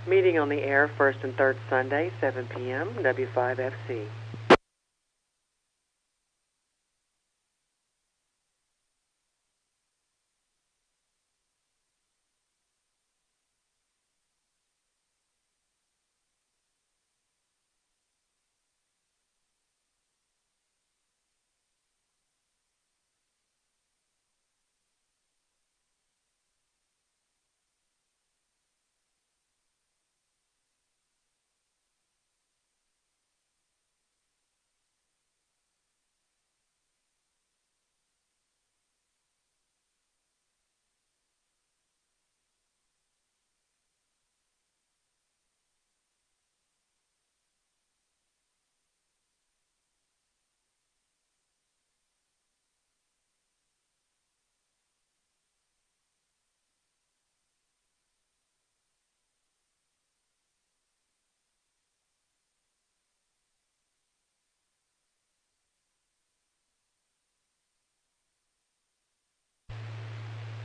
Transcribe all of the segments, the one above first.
Meeting on the air first and third Sunday, 7 p.m., W5FC.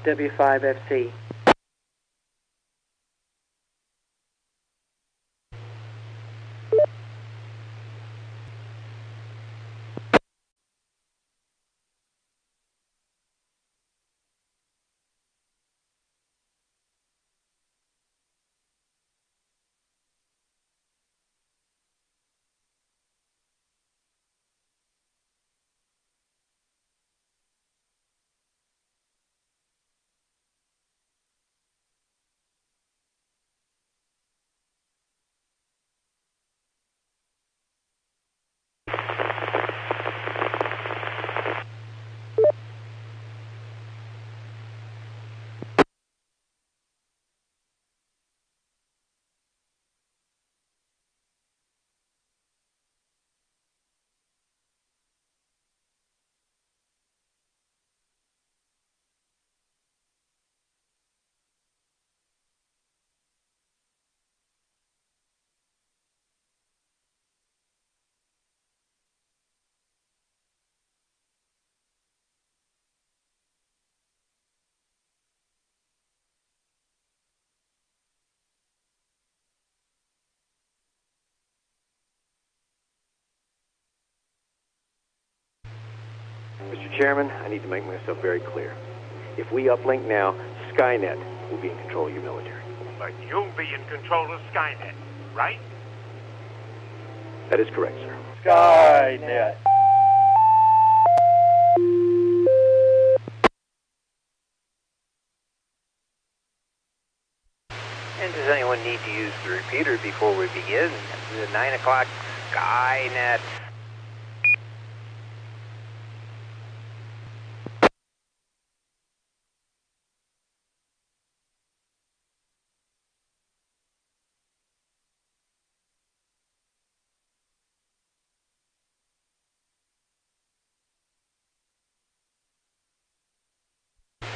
W5FC. Mr. Chairman, I need to make myself very clear. If we uplink now, Skynet will be in control of your military. But you'll be in control of Skynet, right? That is correct, sir. Skynet. And does anyone need to use the repeater before we begin? The 9 o'clock Skynet.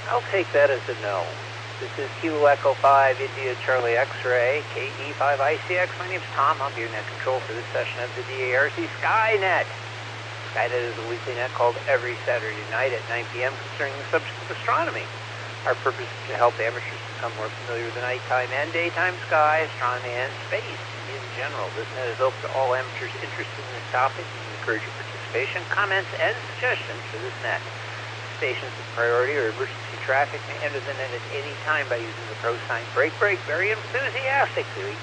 I'll take that as a no. This is Kilo Echo 5, India Charlie X-Ray, KE5ICX. My name's Tom. I'll be your net control for this session of the DARC Skynet. Skynet is a weekly net called every Saturday night at 9 p.m. concerning the subject of astronomy. Our purpose is to help amateurs become more familiar with the nighttime and daytime sky, astronomy, and space in general. This net is open to all amateurs interested in this topic. We encourage your participation, comments, and suggestions for this net. Stations of priority or emergency traffic may enter the net at any time by using the pro sign break very enthusiastically,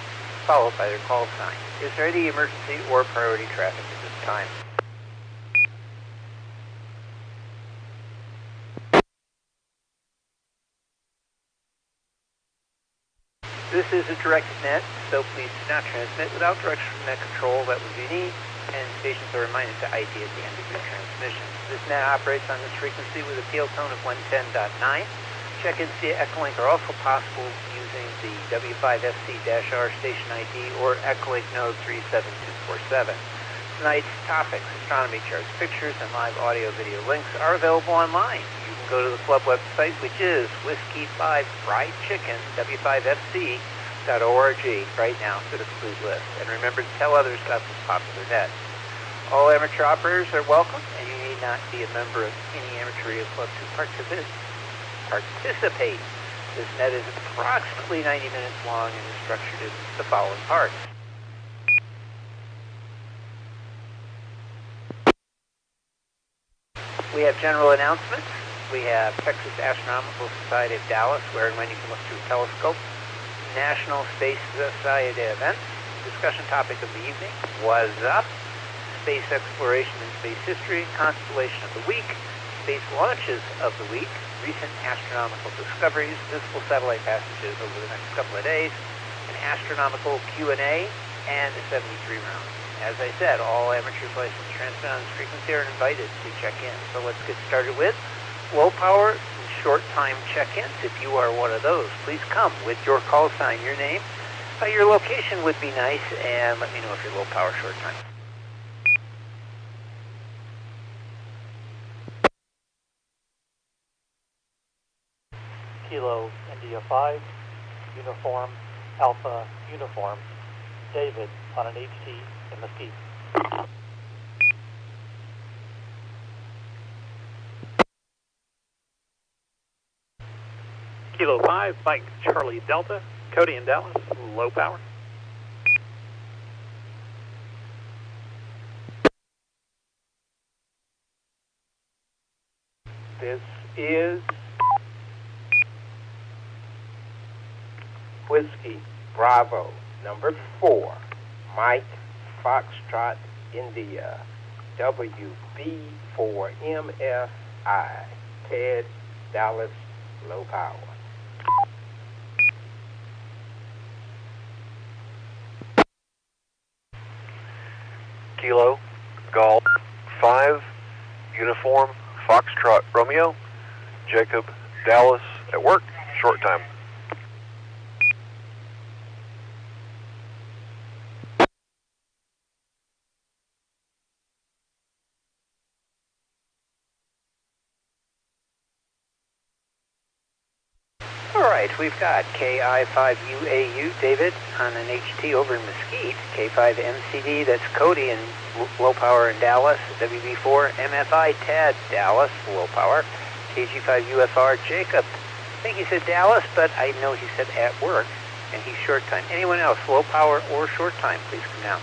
followed by their call sign. Is there any emergency or priority traffic at this time? This is a directed net, so please do not transmit without direction from net control. That would be neat, and stations are reminded to ID at the end of your transmission. This net operates on this frequency with a PL tone of 110.9. Check-ins via Echolink are also possible using the W5FC-R station ID or Echolink node 37247. Tonight's topics, astronomy charts, pictures, and live audio-video links are available online. You can go to the club website, which is Whiskey 5 Fried Chicken, W5FC.org right now for the complete list. And remember to tell others about this popular net. All amateur operators are welcome, and you need not be a member of any amateur radio club to participate. This net is approximately 90 minutes long and is structured in the following parts. We have general announcements. We have Texas Astronomical Society of Dallas, where and when you can look through a telescope. National Space Society events. Discussion topic of the evening. What's up? Space exploration and space history. Constellation of the week. Space launches of the week. Recent astronomical discoveries. Visible satellite passages over the next couple of days. An astronomical Q&A and a 73 round. As I said, all amateurs licensed to transmit on this frequency are invited to check in. So let's get started with low power and short time check-ins. If you are one of those, please come with your call sign, your name. Your location would be nice, and let me know if you're low power, short time. Kilo India 5, Uniform Alpha Uniform, David on an HT in Mesquite. Kilo 5, Mike Charlie Delta, Cody in Dallas, low power. This is Whiskey Bravo number 4, Mike Foxtrot India, WB4MFI, Ted Dallas, low power. Kilo Golf 5, Uniform Foxtrot Romeo, Jacob Dallas at work, short time. All right, we've got KI5UAU, David, on an HT over in Mesquite. K5MCD, that's Cody in low power in Dallas. WB4 MFI, Tad, Dallas, low power. KG5UFR, Jacob. I think he said Dallas, but I know he said at work, and he's short time. Anyone else, low power or short time, please come down.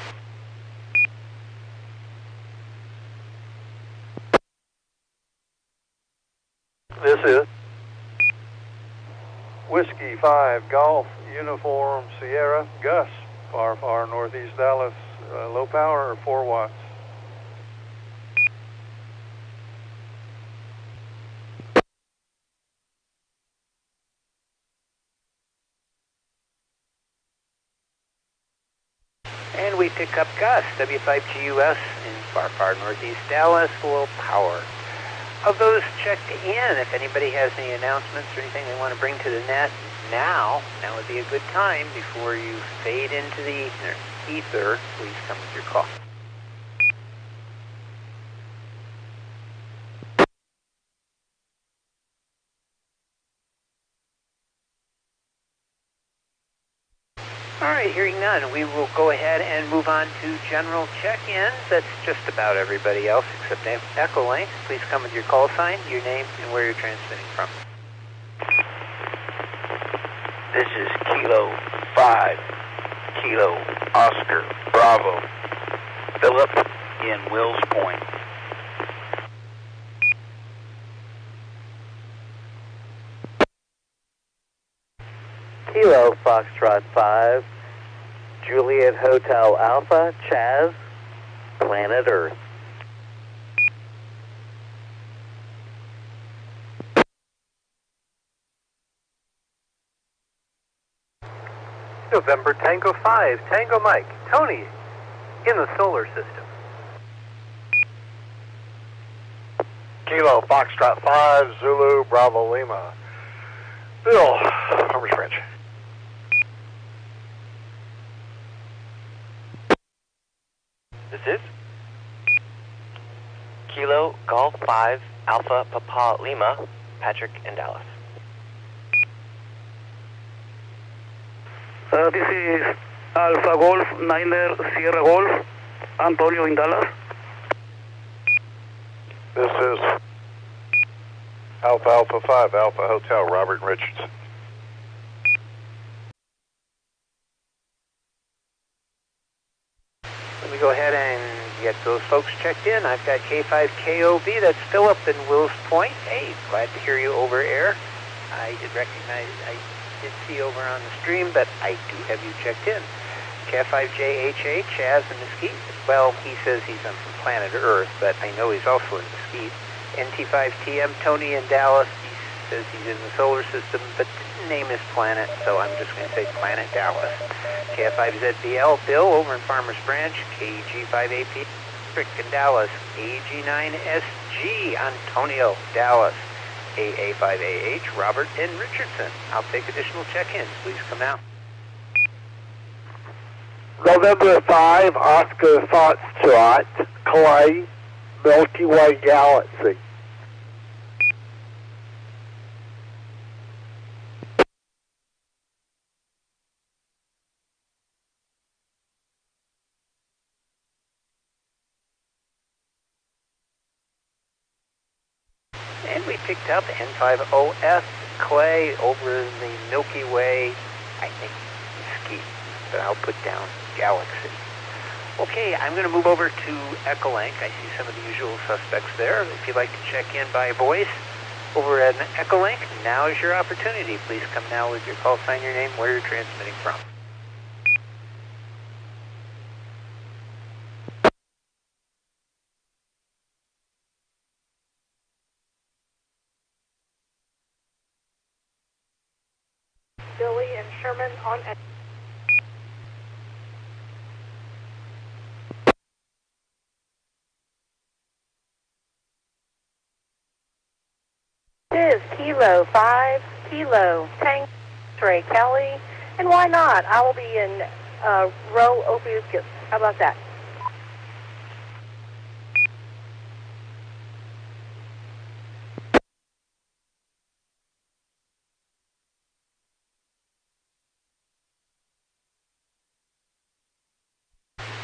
This is Whiskey 5, Golf, Uniform, Sierra, Gus, far northeast Dallas, low power, 4 watts. And we pick up Gus, W5GUS in far northeast Dallas, low power. Of those checked in, if anybody has any announcements or anything they want to bring to the net, now would be a good time before you fade into the ether. Please come with your call. All right, hearing none, we will go ahead and move on to general check-ins. That's just about everybody else except Echo Link. Please come with your call sign, your name, and where you're transmitting from. This is Kilo 5, Kilo Oscar Bravo, Philip in Wills Point. Kilo Foxtrot 5, Juliet Hotel Alpha, Chaz, Planet Earth. November Tango 5, Tango Mike, Tony, in the solar system. Kilo Foxtrot 5, Zulu, Bravo, Lima, Bill, Farmers Branch. This is Kilo Golf 5, Alpha Papa Lima, Patrick in Dallas. This is Alpha Golf 9er Sierra Golf, Antonio in Dallas. This is Alpha 5, Alpha Hotel, Robert in Richardson. This is Alpha Golf 9er Sierra Golf, Antonio in Dallas. This is Alpha Alpha 5, Alpha Hotel, Robert in Richardson. This is Alpha Alpha 5, Alpha Hotel, Robert in Richardson. This is go ahead and get those folks checked in. I've got K5KOB, that's Philip in Wills Point. Hey, glad to hear you over air. I did see you over on the stream, but I do have you checked in. K5JHA, Chaz in Mesquite. Well, he says he's on from planet Earth, but I know he's also in Mesquite. NT5TM, Tony in Dallas. He says he's in the solar system, but didn't name his planet, so I'm just going to say Planet Dallas. KF5ZBL, Bill over in Farmers Branch. KG5AP, Rick in Dallas. AG9SG, Antonio, Dallas. AA5AH, Robert in Richardson. I'll take additional check-ins. Please come now. November 5, Oscar Foxtrot, Clay, Milky Way Galaxy. And we picked up N5OS, Clay, over in the Milky Way, I think, Mesquite, but I'll put down Galaxy. Okay, I'm going to move over to Echolink. I see some of the usual suspects there. If you'd like to check in by voice over at Echolink, now is your opportunity. Please come now with your call sign, your name, where you're transmitting from. Billy and Sherman on This is Kilo 5, Kilo Tank, Trey Kelly, and why not? I will be in Row Opus. How about that?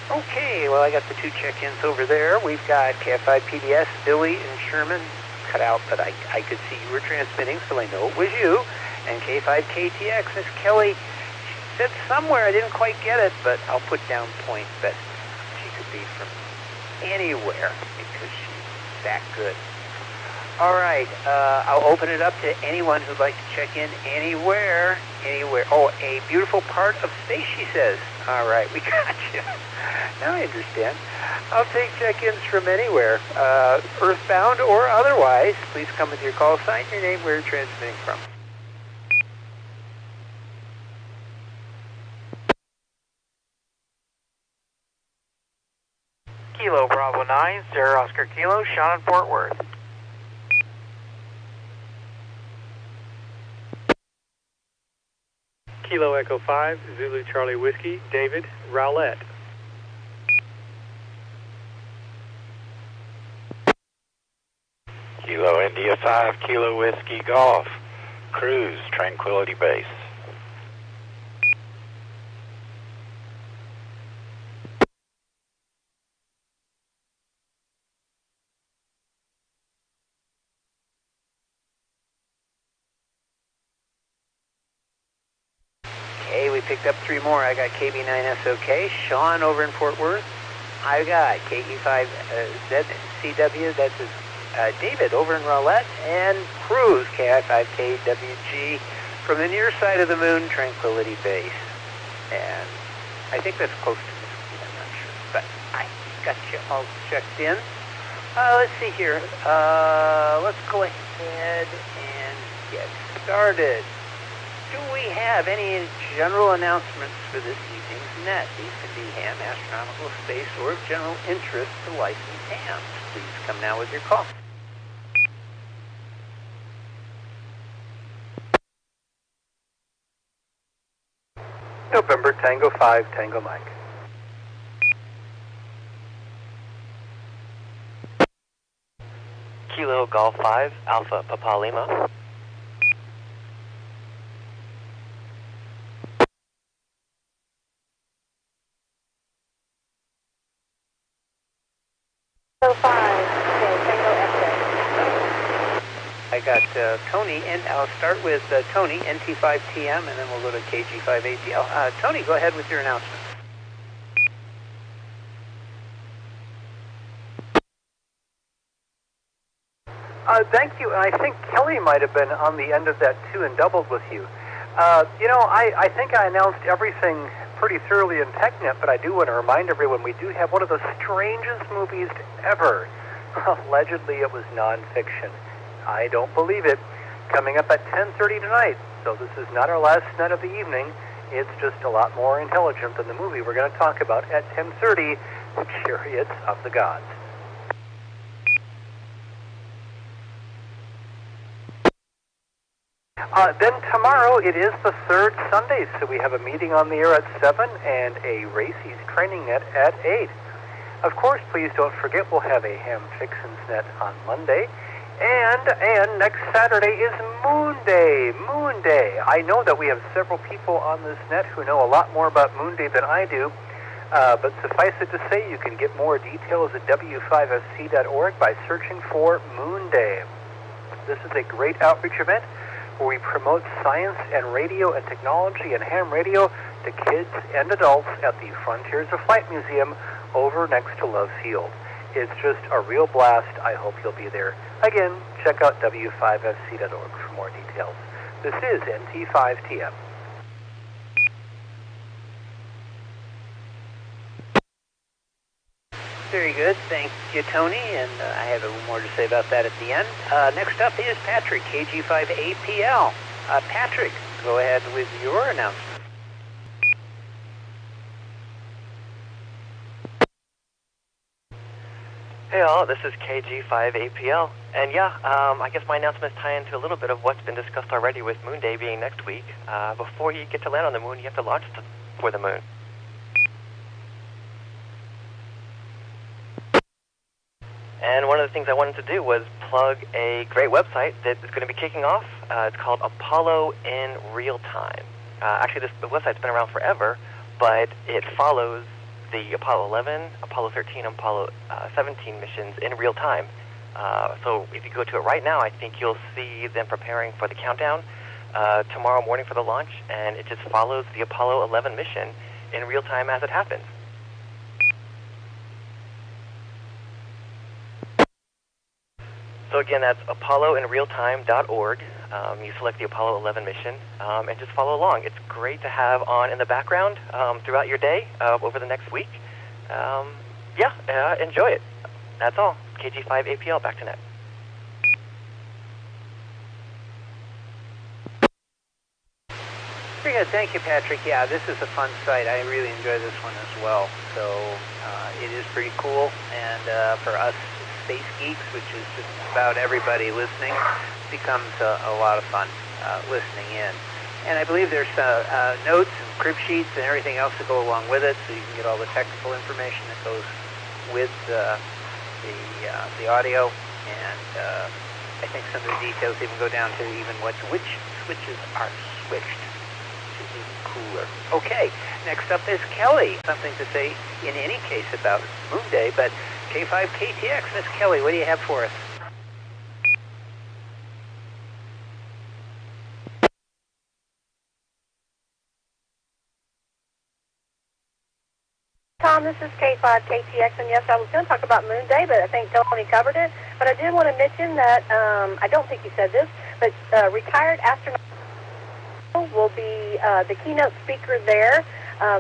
Okay, well, I got the two check-ins over there. We've got KF5PDS, Billy and Sherman cut out, but I could see you were transmitting, so I know it was you. And K5KTX, Miss Kelly, she said somewhere, I didn't quite get it, but I'll put down point that she could be from anywhere because she's that good. All right, I'll open it up to anyone who'd like to check in anywhere. Oh, a beautiful part of space, she says. All right, we got you. Now I understand. I'll take check-ins from anywhere, earthbound or otherwise. Please come with your call sign, your name, where you're transmitting from. Kilo Bravo 9, Sarah Oscar Kilo, Sean in Fort Worth. Kilo Echo 5, Zulu Charlie Whiskey, David, Rowlett. Kilo India 5, Kilo Whiskey Golf, Cruise, Tranquility Base. Okay, we picked up three more. I got KB9SOK, Sean over in Fort Worth. I got KE5ZCW, that's David over in Rowlett, and Cruise, KI5KWG, from the near side of the moon, Tranquility Base. And I think that's close to Mesquite, I'm not sure, but I got you all checked in. Let's see here. Let's go ahead and get started. Do we have any general announcements for this evening's net? These can be ham, astronomical, space, or of general interest to licensed hams. Please come now with your call. November Tango 5, Tango Mike. Kilo Golf 5, Alpha Papa Lima. Kilo 5, Tango Echo. I got Tony, and I'll start with Tony, NT5TM, and then we'll go to KG5ATL. Tony, go ahead with your announcement. Thank you. I think Kelly might have been on the end of that, too, and doubled with you. I think I announced everything pretty thoroughly in TechNet, but I do want to remind everyone we do have one of the strangest movies ever. Allegedly, it was nonfiction. I don't believe it. Coming up at 10:30 tonight. So this is not our last net of the evening. It's just a lot more intelligent than the movie we're going to talk about at 10:30, The Chariots of the Gods. Then tomorrow, it is the third Sunday, so we have a meeting on the air at 7 and a Racy's training net at 8. Of course, please don't forget we'll have a Ham Fixins net on Monday. And next Saturday is Moon Day. Moon Day. I know that we have several people on this net who know a lot more about Moon Day than I do, but suffice it to say you can get more details at w5fc.org by searching for Moon Day. This is a great outreach event where we promote science and radio and technology and ham radio to kids and adults at the Frontiers of Flight Museum over next to Love Field. It's just a real blast. I hope you'll be there. Again, check out w5fc.org for more details. This is NT5TM. Very good. Thank you, Tony. And I have a little more to say about that at the end. Next up is Patrick, KG5APL. Patrick, go ahead with your announcement. Hey all, this is KG5APL. And I guess my announcements tie into a little bit of what's been discussed already with Moon Day being next week. Before you get to land on the moon, you have to launch for the moon. And one of the things I wanted to do was plug a great website that is going to be kicking off. It's called Apollo in Real Time. Actually, the website's been around forever, but it follows the Apollo 11, Apollo 13, and Apollo 17 missions in real time. So if you go to it right now, I think you'll see them preparing for the countdown tomorrow morning for the launch, and it just follows the Apollo 11 mission in real time as it happens. So again, that's apolloinrealtime.org. You select the Apollo 11 mission and just follow along. It's great to have on in the background throughout your day over the next week. Enjoy it. That's all. KG5APL, back to net. Very good. Thank you, Patrick. Yeah, this is a fun site. I really enjoy this one as well. So it is pretty cool. And for us space geeks, which is just about everybody listening, becomes a lot of fun listening in. And I believe there's notes and crib sheets and everything else that go along with it, so you can get all the technical information that goes with the audio. And I think some of the details even go down to even which switches are switched, which is even cooler. Okay, next up is Kelly. Something to say in any case about Moon Day, but K5KTX, Miss Kelly, what do you have for us? Tom, this is K5KTX, and yes, I was going to talk about Moon Day, but I think Tony covered it. But I did want to mention that, I don't think you said this, but retired astronaut will be the keynote speaker there.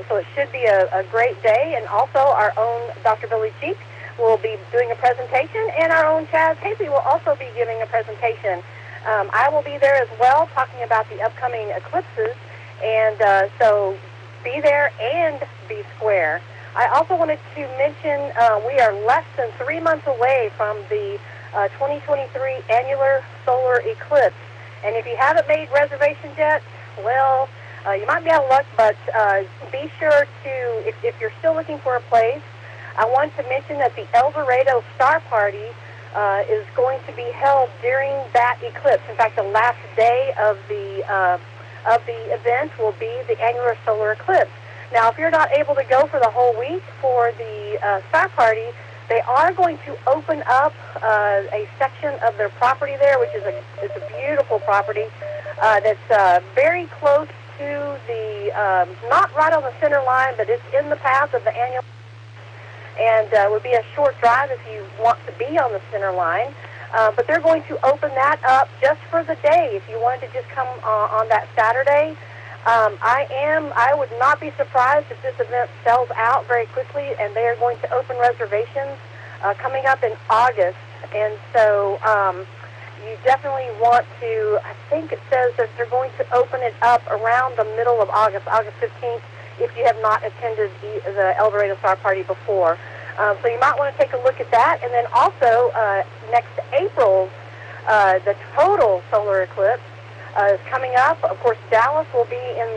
So it should be a great day. And also our own Dr. Billy Cheek will be doing a presentation, and our own Chaz Casey will also be giving a presentation. I will be there as well, talking about the upcoming eclipses, and so be there and be square. I also wanted to mention we are less than 3 months away from the 2023 annular solar eclipse, and if you haven't made reservations yet, well, you might be out of luck, but be sure to, if you're still looking for a place, I want to mention that the El Dorado Star Party is going to be held during that eclipse. In fact, the last day of the event will be the annular solar eclipse. Now, if you're not able to go for the whole week for the Star Party, they are going to open up a section of their property there, which is a beautiful property that's very close to the, not right on the center line, but it's in the path of the annual. And it would be a short drive if you want to be on the center line. But they're going to open that up just for the day if you wanted to just come on that Saturday. I would not be surprised if this event sells out very quickly, and they are going to open reservations coming up in August. And so you definitely want to, I think it says that they're going to open it up around the middle of August, August 15th, if you have not attended the El Dorado Star Party before. So you might want to take a look at that. And then also, next April, the total solar eclipse is coming up. Of course, Dallas will be in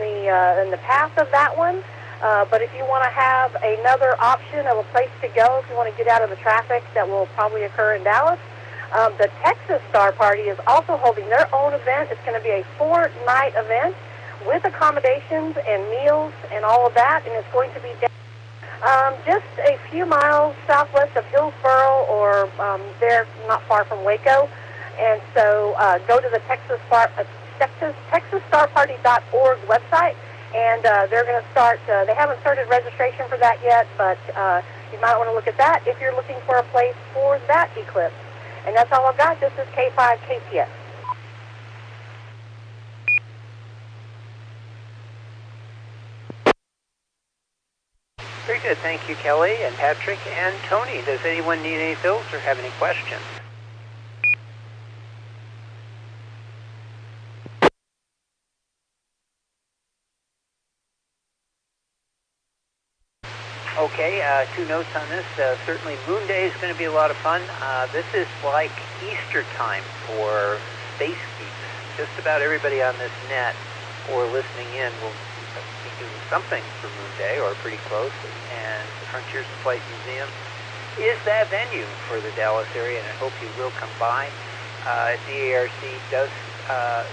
the path of that one. But if you want to have another option of a place to go, if you want to get out of the traffic that will probably occur in Dallas, the Texas Star Party is also holding their own event. It's going to be a 4-night event with accommodations and meals and all of that, and it's going to be just a few miles southwest of Hillsboro, or they're not far from Waco. And so go to the TexasStarParty.org website, and they're going to start, they haven't started registration for that yet, but you might want to look at that if you're looking for a place for that eclipse. And that's all I've got. This is K5 KTS. Very good. Thank you, Kelly and Patrick and Tony. Does anyone need any fills or have any questions? Okay, 2 notes on this. Certainly Moon Day is going to be a lot of fun. This is like Easter time for space geeks. Just about everybody on this net or listening in will be doing something for Moon Day or pretty close. And the Frontiers of Flight Museum is that venue for the Dallas area, and I hope you will come by. DARC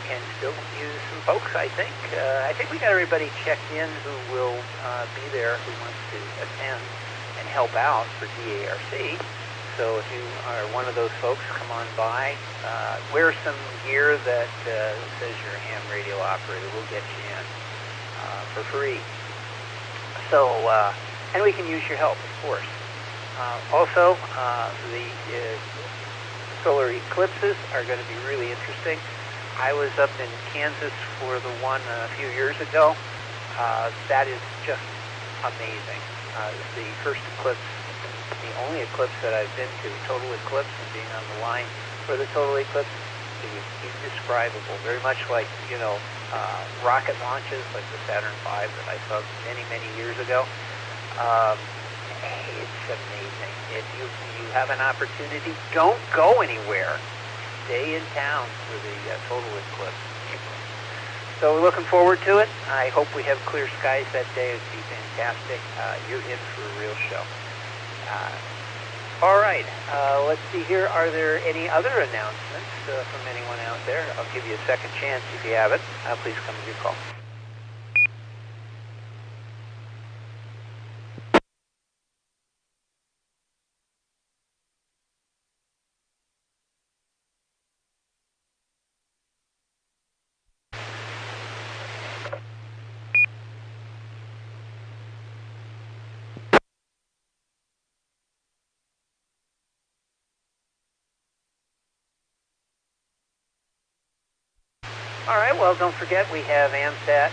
can still use some folks, I think. I think we got everybody checked in who will be there, who wants to attend and help out for DARC. So if you are one of those folks, come on by. Wear some gear that says you're a ham radio operator. We'll get you in for free. So, and we can use your help, of course. Also, the solar eclipses are going to be really interesting. I was up in Kansas for the one a few years ago. That is just amazing. The first eclipse, the only eclipse that I've been to, total eclipse, and being on the line for the total eclipse, it was indescribable. Very much like, rocket launches, like the Saturn V that I saw many, many years ago. It's amazing. If you have an opportunity, don't go anywhere. Stay in town for the total eclipse. So we're looking forward to it. I hope we have clear skies that day. It'd be fantastic. You're in for a real show. All right. Let's see here. Are there any other announcements from anyone out there? I'll give you a second chance if you have it. Please come and your call. All right, well, don't forget we have AMSAT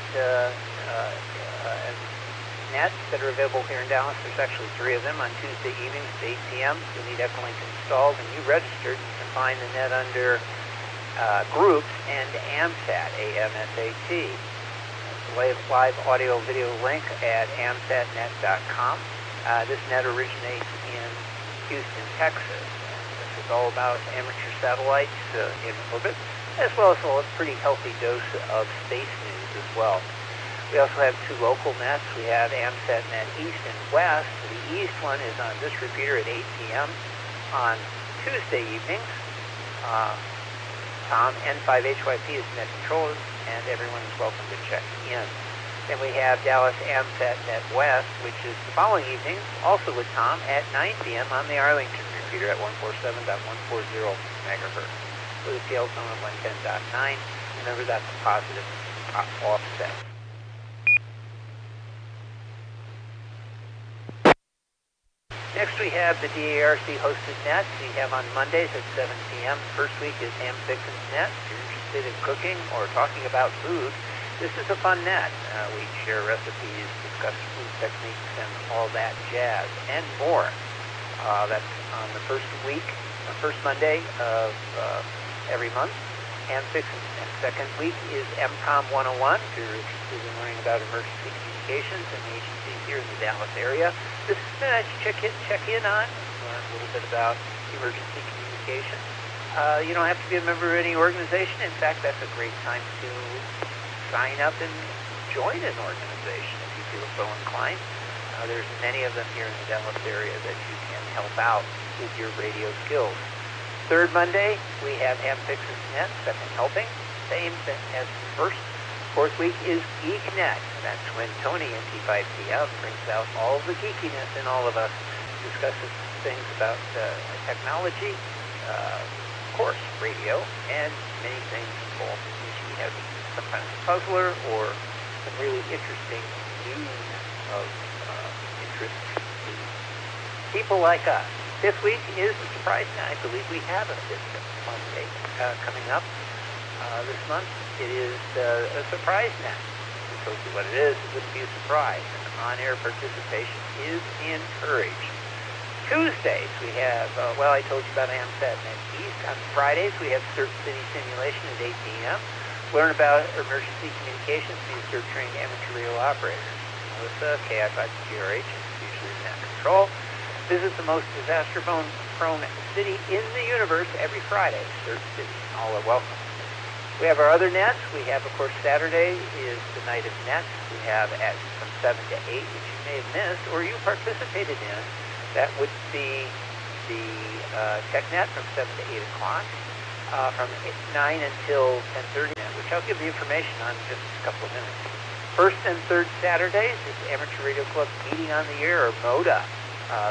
nets that are available here in Dallas. There's actually 3 of them on Tuesday evenings at 8 p.m. If you need Echolink installed and you registered, you can find the net under Groups and AMSAT, A-M-S-A-T. Live audio video link at amsatnet.com. This net originates in Houston, Texas. This is all about amateur satellites in orbit, as well as a pretty healthy dose of space news as well. We also have 2 local nets. We have AMSAT Net East and West. The East one is on this repeater at 8 p.m. on Tuesday evenings. Tom, N5HYP is net controller, and everyone is welcome to check in. Then we have Dallas AMSAT Net West, which is the following evening, also with Tom, at 9 p.m. on the Arlington repeater at 147.140 megahertz. With a scale zone of 110.9. Remember, that's a positive offset. Next we have the DARC hosted nets we have on Mondays at 7 p.m. First week is Ham Fixin's Net. If you're interested in cooking or talking about food, this is a fun net. We share recipes, discuss food techniques, and all that jazz, and more. That's on the first Monday of every month. Ham Fixin's Net. Second week is MCOM 101. If you're interested in learning about emergency communications and agencies here in the Dallas area, this is nice to check in on, learn a little bit about emergency communications. You don't have to be a member of any organization. In fact, that's a great time to sign up and join an organization if you feel so inclined. There's many of them here in the Dallas area that you can help out with your radio skills. Third Monday, we have Ham Fixin's Net, second helping, same as first. Fourth week is GeekNet. That's when Tony at T5 PM brings out all the geekiness in all of us, discusses things about technology, of course, radio, and many things involved in which we have sometimes a puzzler or some really interesting news of interest to people like us. Fifth week is the surprise night. I believe we have a fifth Monday coming up this month. It is a surprise net. We told you what it is. It wouldn't be a surprise. And on-air participation is encouraged. Tuesdays, we have, I told you about AMSAT Net East. On Fridays, we have Serpens City Simulation at 8 p.m. Learn about emergency communications via CERT-trained amateur radio operators. Melissa, KI5GRH, is usually in that control. Visit the most disaster-prone city in the universe every Friday, Serpens City. All are welcome. We have our other nets. We have, of course, Saturday is the night of nets. We have from 7 to 8, which you may have missed or you participated in. That would be the TechNet from 7 to 8 o'clock, from 9 until 10:30, which I'll give the information on in just a couple of minutes. First and third Saturdays is Amateur Radio Club Meeting on the Air, or MODA.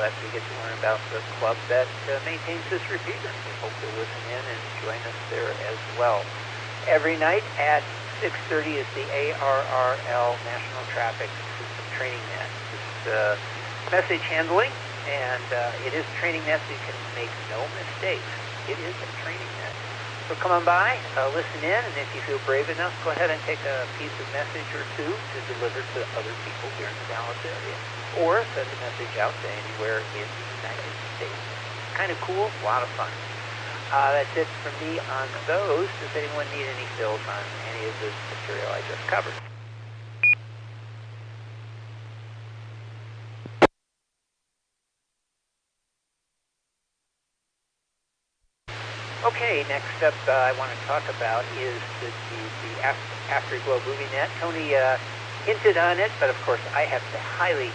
That's where you get to learn about the club that maintains this repeater. We hope you'll listen in and join us there as well. Every night at 6:30 is the ARRL National Traffic System Training Net. It's message handling, and it is a training net, so you can make no mistakes. It is a training net. So come on by, listen in, and if you feel brave enough, go ahead and take a piece of message or two to deliver to other people here in the Dallas area. Or send a message out to anywhere in the United States. Kind of cool, a lot of fun. That's it from me on those. Does anyone need any fills on any of the material I just covered? Okay, next up I want to talk about is the Afterglow movie net. Tony hinted on it, but of course I have the highly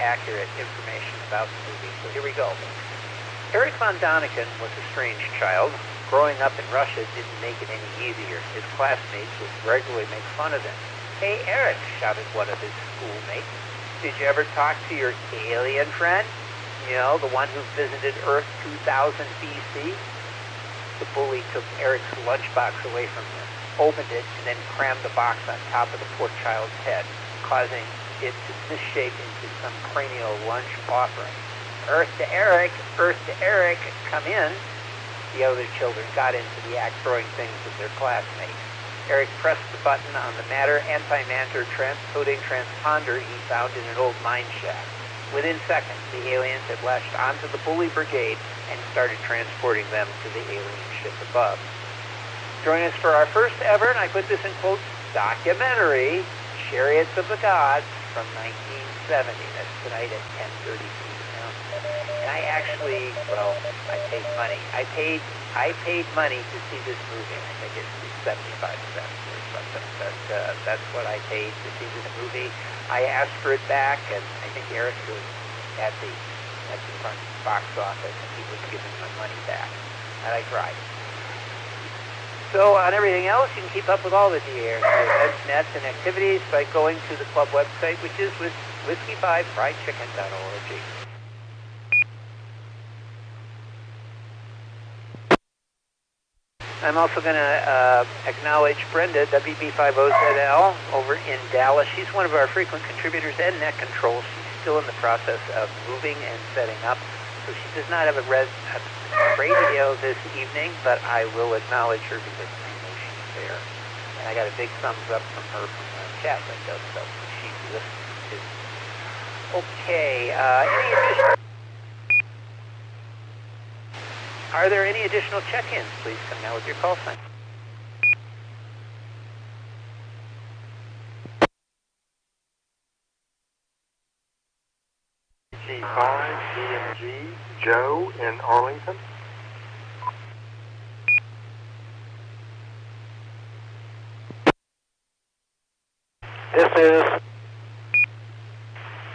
accurate information about the movie. So here we go. Eric von Däniken was a strange child. Growing up in Russia didn't make it any easier. His classmates would regularly make fun of him. "Hey, Eric," shouted one of his schoolmates. "Did you ever talk to your alien friend? You know, the one who visited Earth 2000 BC? The bully took Eric's lunchbox away from him, opened it, and then crammed the box on top of the poor child's head, causing it to misshape into some cranial lunch offering. "Earth to Eric, come in." The other children got into the act throwing things at their classmates. Eric pressed the button on the matter antimatter transcoding transponder he found in an old mine shaft. Within seconds, the aliens had latched onto the bully brigade and started transporting them to the alien ship above. Join us for our first ever, and I put this in quotes, documentary, Chariots of the Gods from 1970. That's tonight at 10:30 p.m. And I actually, I paid money. I paid money to see this movie. I think it's 75 cents or something. But that's what I paid to see this movie. I asked for it back, and I think Eric was at the front box office, and he was giving my money back. And I cried. So on everything else, you can keep up with all the DARC events, nets, and activities by going to the club website, which is with whiskey5friedchicken.org. I'm also going to acknowledge Brenda, WB50ZL, over in Dallas. She's one of our frequent contributors and net controls. She's still in the process of moving and setting up, so she does not have a radio this evening, but I will acknowledge her because I know she's there. And I got a big thumbs up from her from the chat window, so she listens too. Okay, are there any additional check-ins? Please come now with your call sign. G5 EMG, Joe in Arlington. This is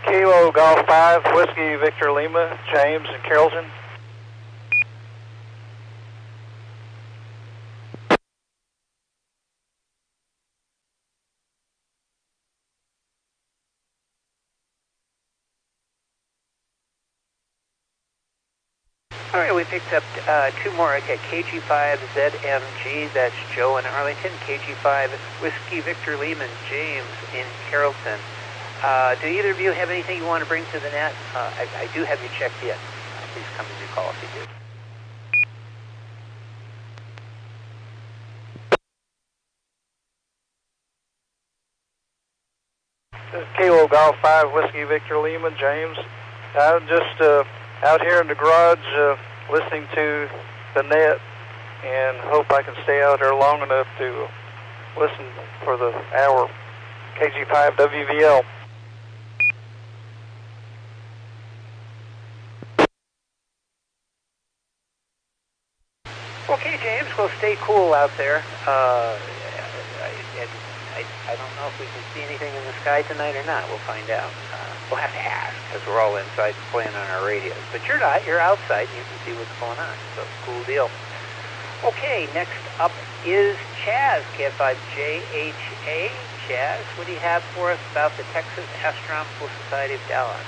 Kilo Golf 5, Whiskey Victor Lima, James in Carrollton. All right, we picked up two more. Okay, KG5ZMG, that's Joe in Arlington. KG5 Whiskey Victor Lehman, James in Carrollton. Do either of you have anything you want to bring to the net? I do have you checked in. Please come and call if you do. This is Kilo Golf 5, Whiskey Victor Lima, James. I'm just out here in the garage listening to the net and hope I can stay out here long enough to listen for the hour. KG5 WVL. Okay, James, we'll stay cool out there. I don't know if we can see anything in the sky tonight or not. We'll find out. We'll have to ask because we're all inside playing on our radios. But you're not. You're outside. You can see what's going on. So, cool deal. Okay, next up is Chaz, KF5JHA. Chaz, what do you have for us about the Texas Astronomical Society of Dallas?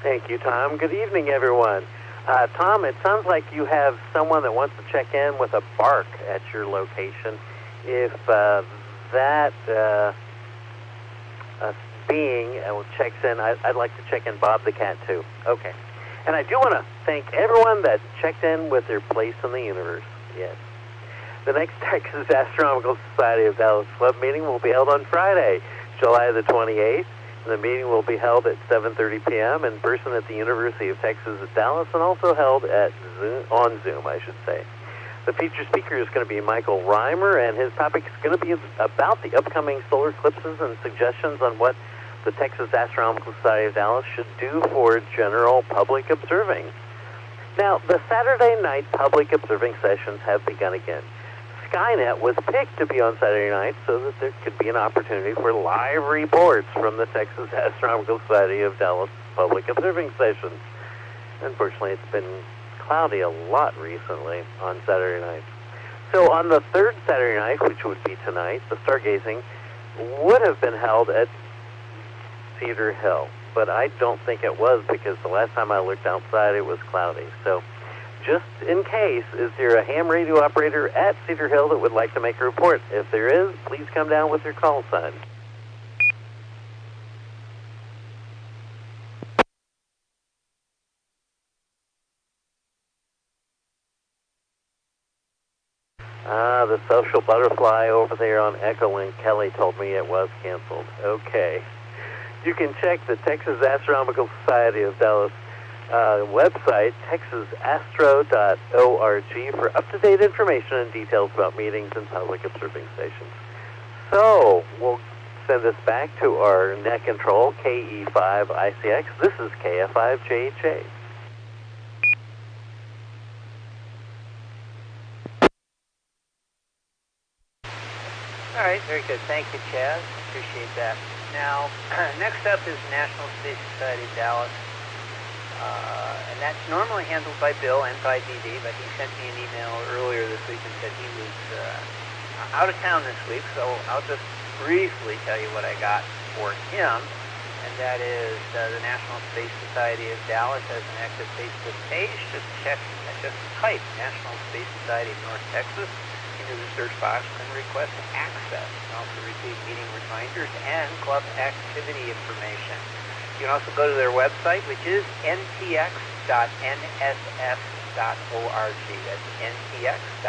Thank you, Tom. Good evening, everyone. Tom, it sounds like you have someone that wants to check in with a bark at your location. If that being checks in, I'd like to check in Bob the cat, too. Okay. And I do want to thank everyone that checked in with their place in the universe. Yes. The next Texas Astronomical Society of Dallas Club meeting will be held on Friday, July the 28th. The meeting will be held at 7:30 p.m. in person at the University of Texas at Dallas, and also held at on Zoom, I should say. The featured speaker is going to be Michael Reimer, and his topic is going to be about the upcoming solar eclipses and suggestions on what the Texas Astronomical Society of Dallas should do for general public observing. Now, the Saturday night public observing sessions have begun again. Skynet was picked to be on Saturday night so that there could be an opportunity for live reports from the Texas Astronomical Society of Dallas public observing sessions. Unfortunately, it's been cloudy a lot recently on Saturday night. So on the third Saturday night, which would be tonight, the stargazing would have been held at Cedar Hill. But I don't think it was because the last time I looked outside, it was cloudy. So just in case, is there a ham radio operator at Cedar Hill that would like to make a report? If there is, please come down with your call sign. The social butterfly over there on Echolink, Kelly told me it was canceled. Okay. You can check the Texas Astronomical Society of Dallas website, texasastro.org, for up-to-date information and details about meetings and public observing stations. So, we'll send this back to our net control, KE5ICX. This is KF5JHA. All right, very good. Thank you, Chaz. Appreciate that. Now, next up is National Space Society of Dallas. And that's normally handled by Bill and by DD, but he sent me an email earlier this week and said he was out of town this week, so I'll just briefly tell you what I got for him, and that is the National Space Society of Dallas has an active Facebook page. Just type National Space Society of North Texas in into the search box and request access. You can also receive meeting reminders and club activity information. You can also go to their website, which is ntx.nss.org. That's ntx.nss.org.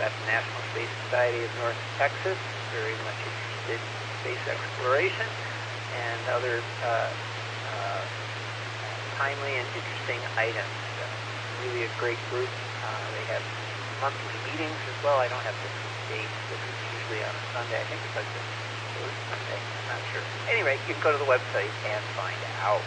That's the National Space Society of North Texas, very much interested in space exploration and other timely and interesting items. Really a great group. They have monthly meetings as well. I don't have the dates. This is usually on a Sunday. I think it's like the third Sunday. I'm not sure. Anyway, you can go to the website and find out.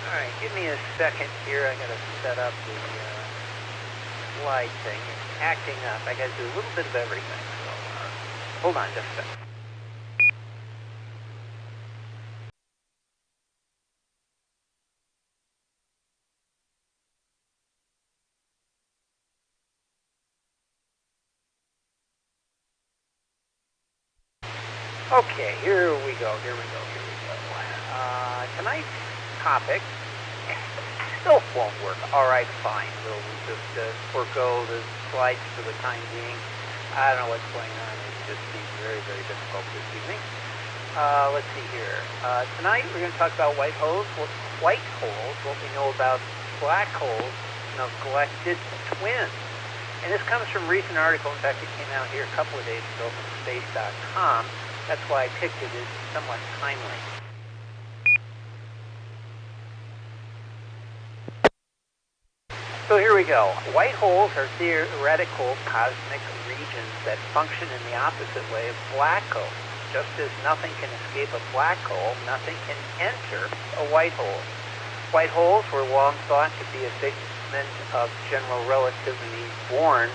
All right, give me a second here. I got to set up the slide thing. It's acting up. I got to do a little bit of everything. So hold on just a second. Okay, here we go. Tonight's topic still won't work. All right, fine. We'll just forego the slides for the time being. I don't know what's going on. It's just being very, very difficult this evening. Let's see here. Tonight we're going to talk about white holes, what we know about black holes, neglected twins. And this comes from a recent article. In fact, it came out here a couple of days ago from space.com. That's why I picked it. It's somewhat timely. So here we go. White holes are theoretical cosmic regions that function in the opposite way of black holes. Just as nothing can escape a black hole, nothing can enter a white hole. White holes were long thought to be a figment of general relativity born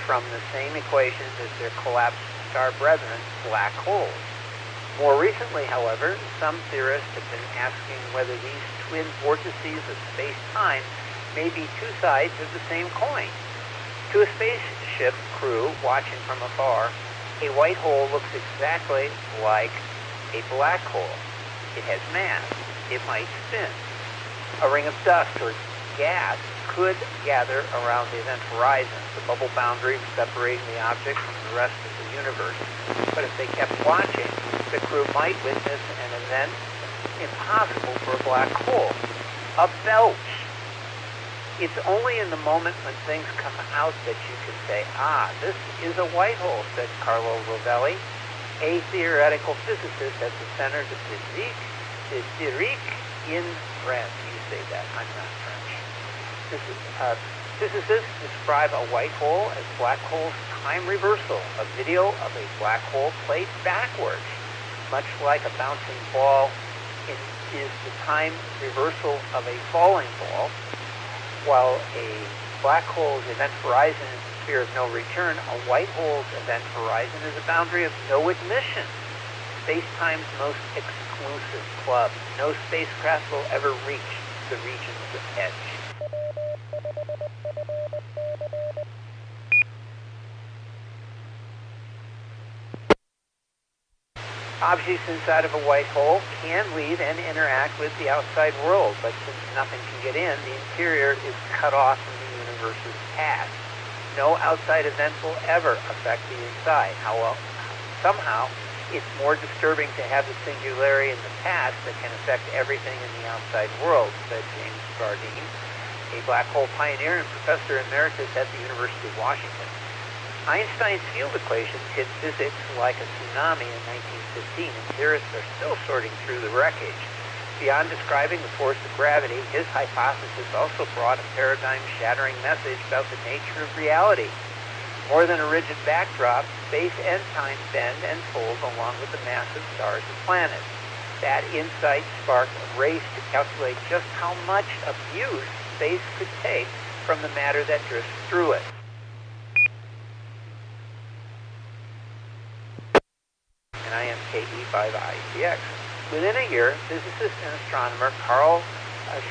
from the same equations as their collapsed star brethren, black holes. More recently, however, some theorists have been asking whether these twin vortices of space-time may be two sides of the same coin. To a spaceship crew watching from afar, a white hole looks exactly like a black hole. It has mass. It might spin. A ring of dust or gas could gather around the event horizon, the bubble boundary separating the object from the rest of the universe. But if they kept watching, the crew might witness an event impossible for a black hole. A belch. It's only in the moment when things come out that you can say, this is a white hole, said Carlo Rovelli, a theoretical physicist at the Center de Physique in France. You say that, I'm not French. Physicists describe a white hole as black hole's time reversal, a video of a black hole played backwards, much like a bouncing ball is the time reversal of a falling ball. While a black hole's event horizon is a sphere of no return, a white hole's event horizon is a boundary of no admission. Space-time's most exclusive club. No spacecraft will ever reach the region's edge. Objects inside of a white hole can leave and interact with the outside world, but since nothing can get in, the interior is cut off from the universe's past. No outside event will ever affect the inside. However, somehow, it's more disturbing to have the singularity in the past that can affect everything in the outside world, said James Bardeen, a black hole pioneer and professor emeritus at the University of Washington. Einstein's field equations hit physics like a tsunami in 1915, and theorists are still sorting through the wreckage. Beyond describing the force of gravity, his hypothesis also brought a paradigm-shattering message about the nature of reality. More than a rigid backdrop, space and time bend and fold along with the massive stars and planets. That insight sparked a race to calculate just how much abuse space could take from the matter that drifts through it. And I am KE5ICX. Within a year, physicist and astronomer Carl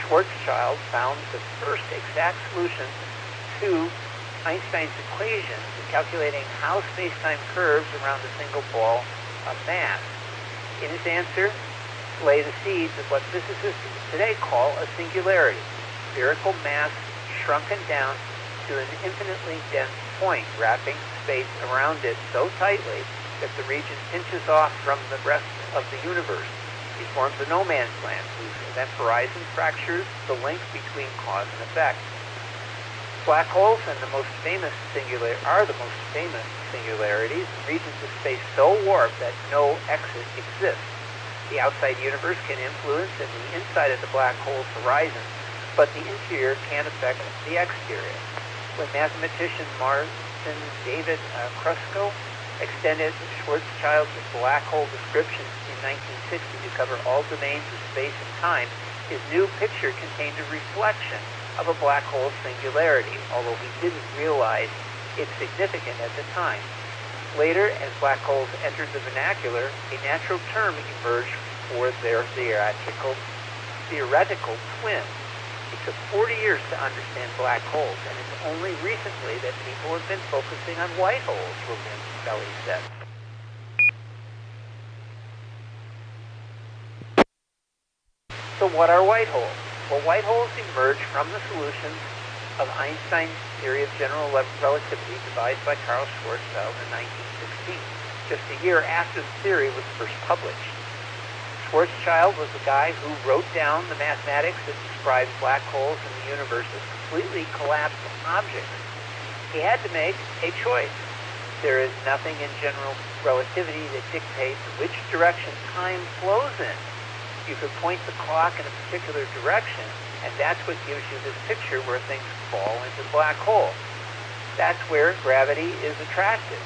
Schwarzschild found the first exact solution to Einstein's equation for calculating how space-time curves around a single ball of mass. In his answer, lay the seeds of what physicists today call a singularity, spherical mass shrunken down to an infinitely dense point, wrapping space around it so tightly that the region pinches off from the rest of the universe. It forms a no man's land whose event horizon fractures the link between cause and effect. Black holes are the most famous singularities, regions of space so warped that no exit exists. The outside universe can influence in the inside of the black hole's horizon, but the interior can't affect the exterior. When mathematician Martin David Krusko extended Schwarzschild's black hole description in 1960 to cover all domains of space and time, his new picture contained a reflection of a black hole singularity, although he didn't realize its significance at the time. Later, as black holes entered the vernacular, a natural term emerged for their theoretical twin. It took 40 years to understand black holes, and it's only recently that people have been focusing on white holes, Levin Belly said. So what are white holes? Well, white holes emerge from the solutions of Einstein's theory of general relativity devised by Karl Schwarzschild in 1916, just a year after the theory was first published. Schwarzschild was the guy who wrote down the mathematics that describes black holes in the universe as completely collapsed objects. He had to make a choice. There is nothing in general relativity that dictates which direction time flows in. You could point the clock in a particular direction, and that's what gives you this picture where things fall into the black hole. That's where gravity is attractive.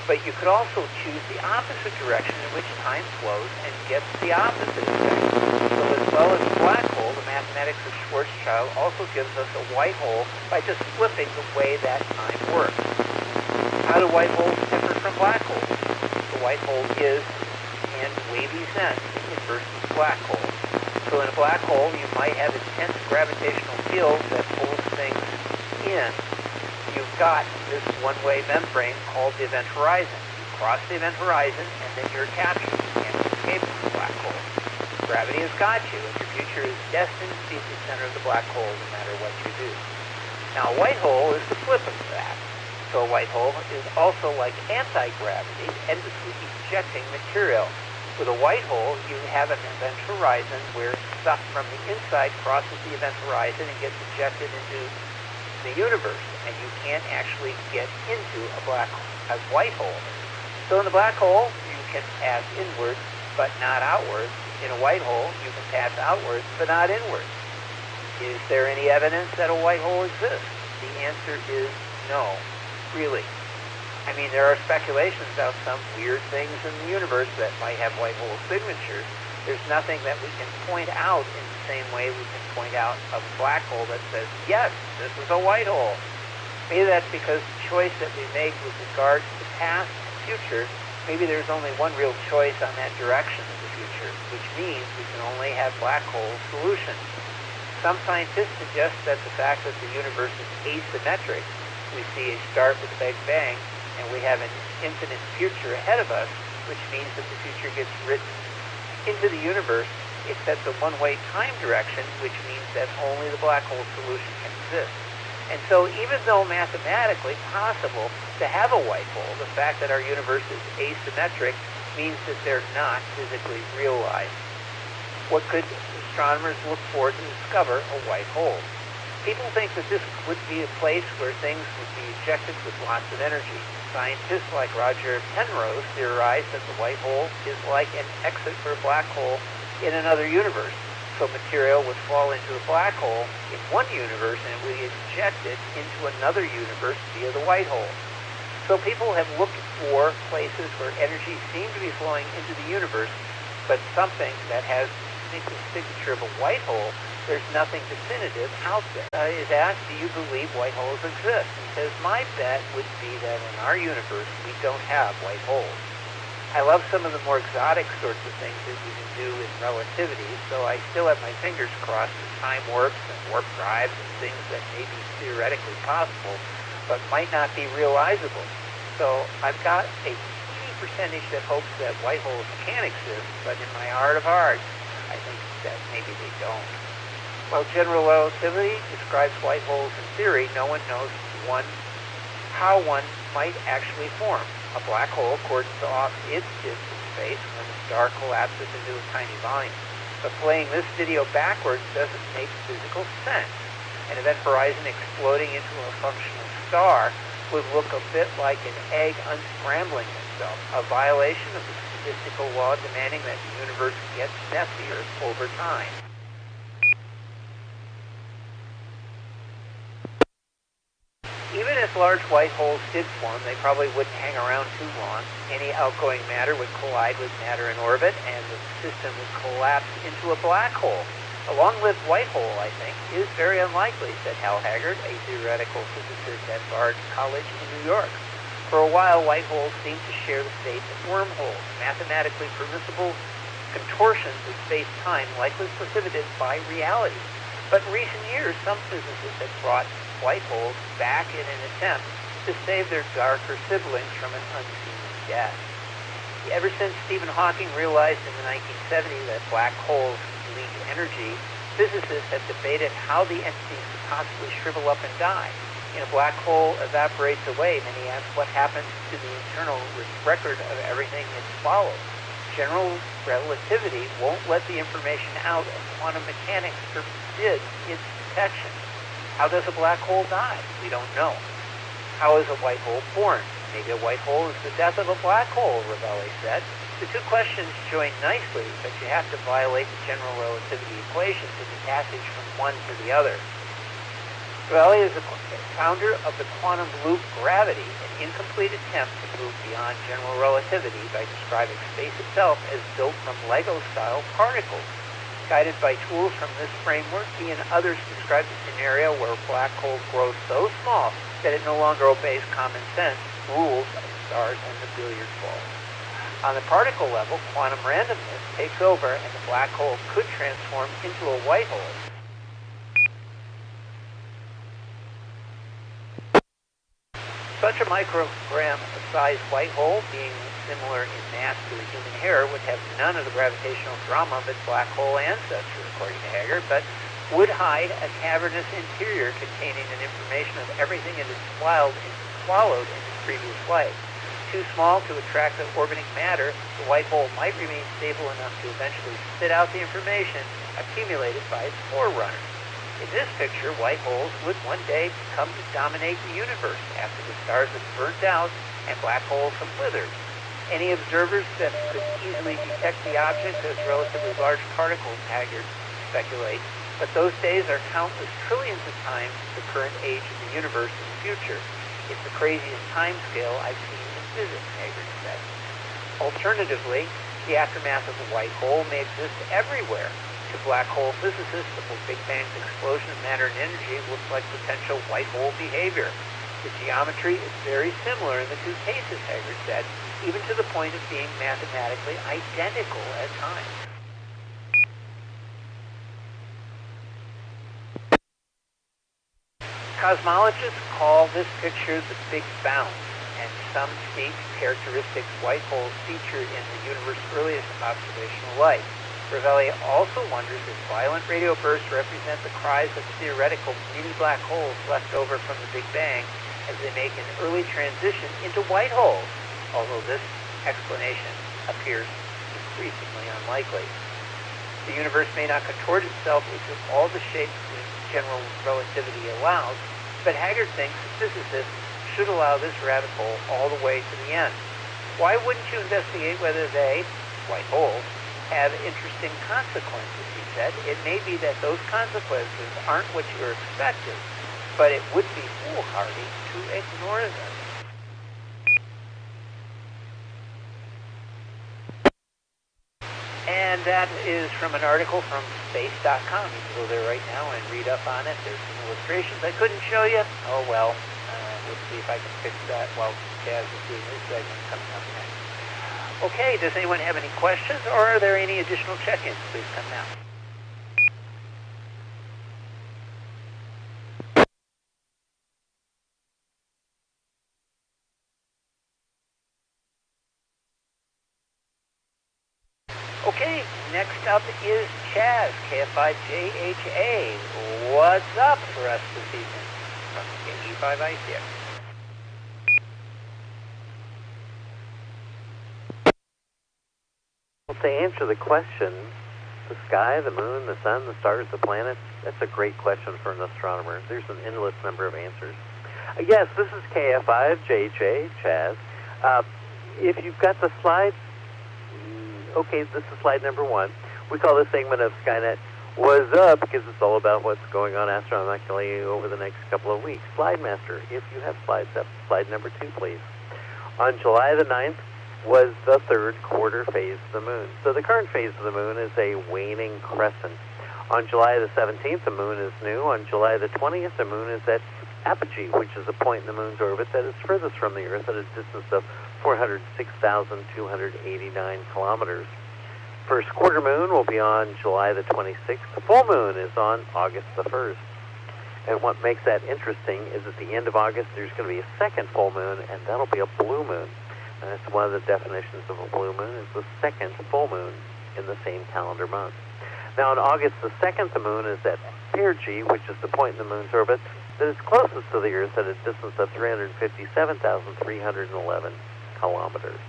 But you could also choose the opposite direction in which time flows and get the opposite effect. So as well as the black hole, the mathematics of Schwarzschild also gives us a white hole by just flipping the way that time works. How do white holes differ from black holes? The white hole is, and wavy sense, versus black hole. So in a black hole, you might have intense gravitational fields that pulls things in. You've got this one-way membrane called the event horizon. You cross the event horizon, and then you're captured. You can't escape from the black hole. Gravity has got you, and your future is destined to be at the center of the black hole no matter what you do. Now, a white hole is the flip of that. So a white hole is also like anti-gravity, endlessly ejecting material. With a white hole, you have an event horizon where stuff from the inside crosses the event horizon and gets ejected into the universe, and you can't actually get into a white hole. So in the black hole, you can pass inwards, but not outwards. In a white hole, you can pass outwards, but not inwards. Is there any evidence that a white hole exists? The answer is no, really. I mean, there are speculations about some weird things in the universe that might have white hole signatures. There's nothing that we can point out in the same way we can point out a black hole that says, yes, this is a white hole. Maybe that's because the choice that we make with regard to the past and future, maybe there's only one real choice on that direction of the future, which means we can only have black hole solutions. Some scientists suggest that the fact that the universe is asymmetric, we see a start with a Big Bang, and we have an infinite future ahead of us, which means that the future gets written into the universe. It sets a one-way time direction, which means that only the black hole solution can exist. And so even though mathematically possible to have a white hole, the fact that our universe is asymmetric means that they're not physically realized. What could astronomers look for to discover a white hole? People think that this would be a place where things would be ejected with lots of energy. Scientists like Roger Penrose theorize that the white hole is like an exit for a black hole in another universe. So material would fall into the black hole in one universe and it would be ejected into another universe via the white hole. So people have looked for places where energy seemed to be flowing into the universe, but something that has the signature of a white hole, there's nothing definitive out there. Is asked, do you believe white holes exist? He says, my bet would be that in our universe, we don't have white holes. I love some of the more exotic sorts of things that you can do in relativity, so I still have my fingers crossed for time warps and warp drives and things that may be theoretically possible. but might not be realizable. So I've got a teeny percentage that hopes that white holes can exist, but in my heart of hearts, I think that maybe they don't. While general relativity describes white holes in theory, no one knows how one might actually form. A black hole cordons off its disk in space when the star collapses into a tiny volume. But playing this video backwards doesn't make physical sense. An event horizon exploding into a functional star would look a bit like an egg unscrambling itself, a violation of the statistical law demanding that the universe gets messier over time. Even if large white holes did form, they probably wouldn't hang around too long. Any outgoing matter would collide with matter in orbit, and the system would collapse into a black hole. A long-lived white hole, I think, is very unlikely, said Hal Haggard, a theoretical physicist at Bard College in New York. For a while, white holes seemed to share the fate of wormholes, mathematically permissible contortions of space-time likely prohibited by reality. But in recent years, some physicists have brought white holes back in an attempt to save their darker siblings from an unseen death. Ever since Stephen Hawking realized in the 1970s that black holes leak energy, physicists have debated how the entities could possibly shrivel up and die. In a black hole evaporates away, many ask what happens to the internal record of everything it swallows. General relativity won't let the information out, and quantum mechanics forbid its detection. How does a black hole die? We don't know. How is a white hole born? Maybe a white hole is the death of a black hole, Ravelli said. The two questions join nicely, but you have to violate the general relativity equation to the passage from one to the other. Ravelli is the founder of the quantum loop gravity, an incomplete attempt to move beyond general relativity by describing space itself as built from Lego-style particles. Guided by tools from this framework, he and others described a scenario where a black hole grows so small that it no longer obeys common sense rules of stars and the billiard ball. On the particle level, quantum randomness takes over, and the black hole could transform into a white hole. Such a microgram-sized white hole, being similar in mass to a human hair, would have none of the gravitational drama of its black hole ancestor, according to Haggard, but would hide a cavernous interior containing an information of everything it has swallowed in its previous life. Too small to attract the orbiting matter, the white hole might remain stable enough to eventually spit out the information accumulated by its forerunner. In this picture, white holes would one day come to dominate the universe after the stars have burnt out and black holes have withered. Any observers that could easily detect the object as relatively large particles, Haggard speculates, but those days are countless trillions of times the current age of the universe in the future. It's the craziest time scale I've seen in physics, Haggard said. Alternatively, the aftermath of a white hole may exist everywhere. To black hole physicists, the Big Bang's explosion of matter and energy looks like potential white hole behavior. The geometry is very similar in the two cases, Haggard said, even to the point of being mathematically identical at times. Cosmologists call this picture the Big Bounce, and some state characteristics white holes feature in the universe's earliest observational light. Ravelli also wonders if violent radio bursts represent the cries of theoretical mini-black holes left over from the Big Bang as they make an early transition into white holes, although this explanation appears increasingly unlikely. The universe may not contort itself into all the shapes general relativity allows, but Haggard thinks physicists should allow this rabbit hole all the way to the end. Why wouldn't you investigate whether they, white holes, have interesting consequences, he said. It may be that those consequences aren't what you were expecting, but it would be foolhardy to ignore them. And that is from an article from space.com. You can go there right now and read up on it. There's some illustrations I couldn't show you. Oh well, we'll see if I can fix that while Chaz is doing his segment coming up next. Okay, does anyone have any questions, or are there any additional check-ins? Please come now. Okay, next up is Chaz, KF5JHA. What's up for us this evening from KE5ICX? Well, to answer the question, the sky, the moon, the sun, the stars, the planets, that's a great question for an astronomer. There's an endless number of answers. Yes, this is KF5JHA, Chaz. If you've got the slide, okay, this is slide number 1. We call this segment of Skynet What's Up because it's all about what's going on astronomically over the next couple of weeks. Slide Master, if you have slides up, slide number 2, please. On July the 9th was the third quarter phase of the moon. So the current phase of the moon is a waning crescent. On July the 17th, the moon is new. On July the 20th, the moon is at apogee, which is a point in the moon's orbit that is furthest from the Earth at a distance of 406,289 kilometers. First quarter moon will be on July the 26th. The full moon is on August the 1st. And what makes that interesting is at the end of August, there's going to be a second full moon, and that'll be a blue moon. And that's one of the definitions of a blue moon, is the second full moon in the same calendar month. Now, on August the 2nd, the moon is at perigee, which is the point in the moon's orbit that is closest to the Earth at a distance of 357,311 kilometers.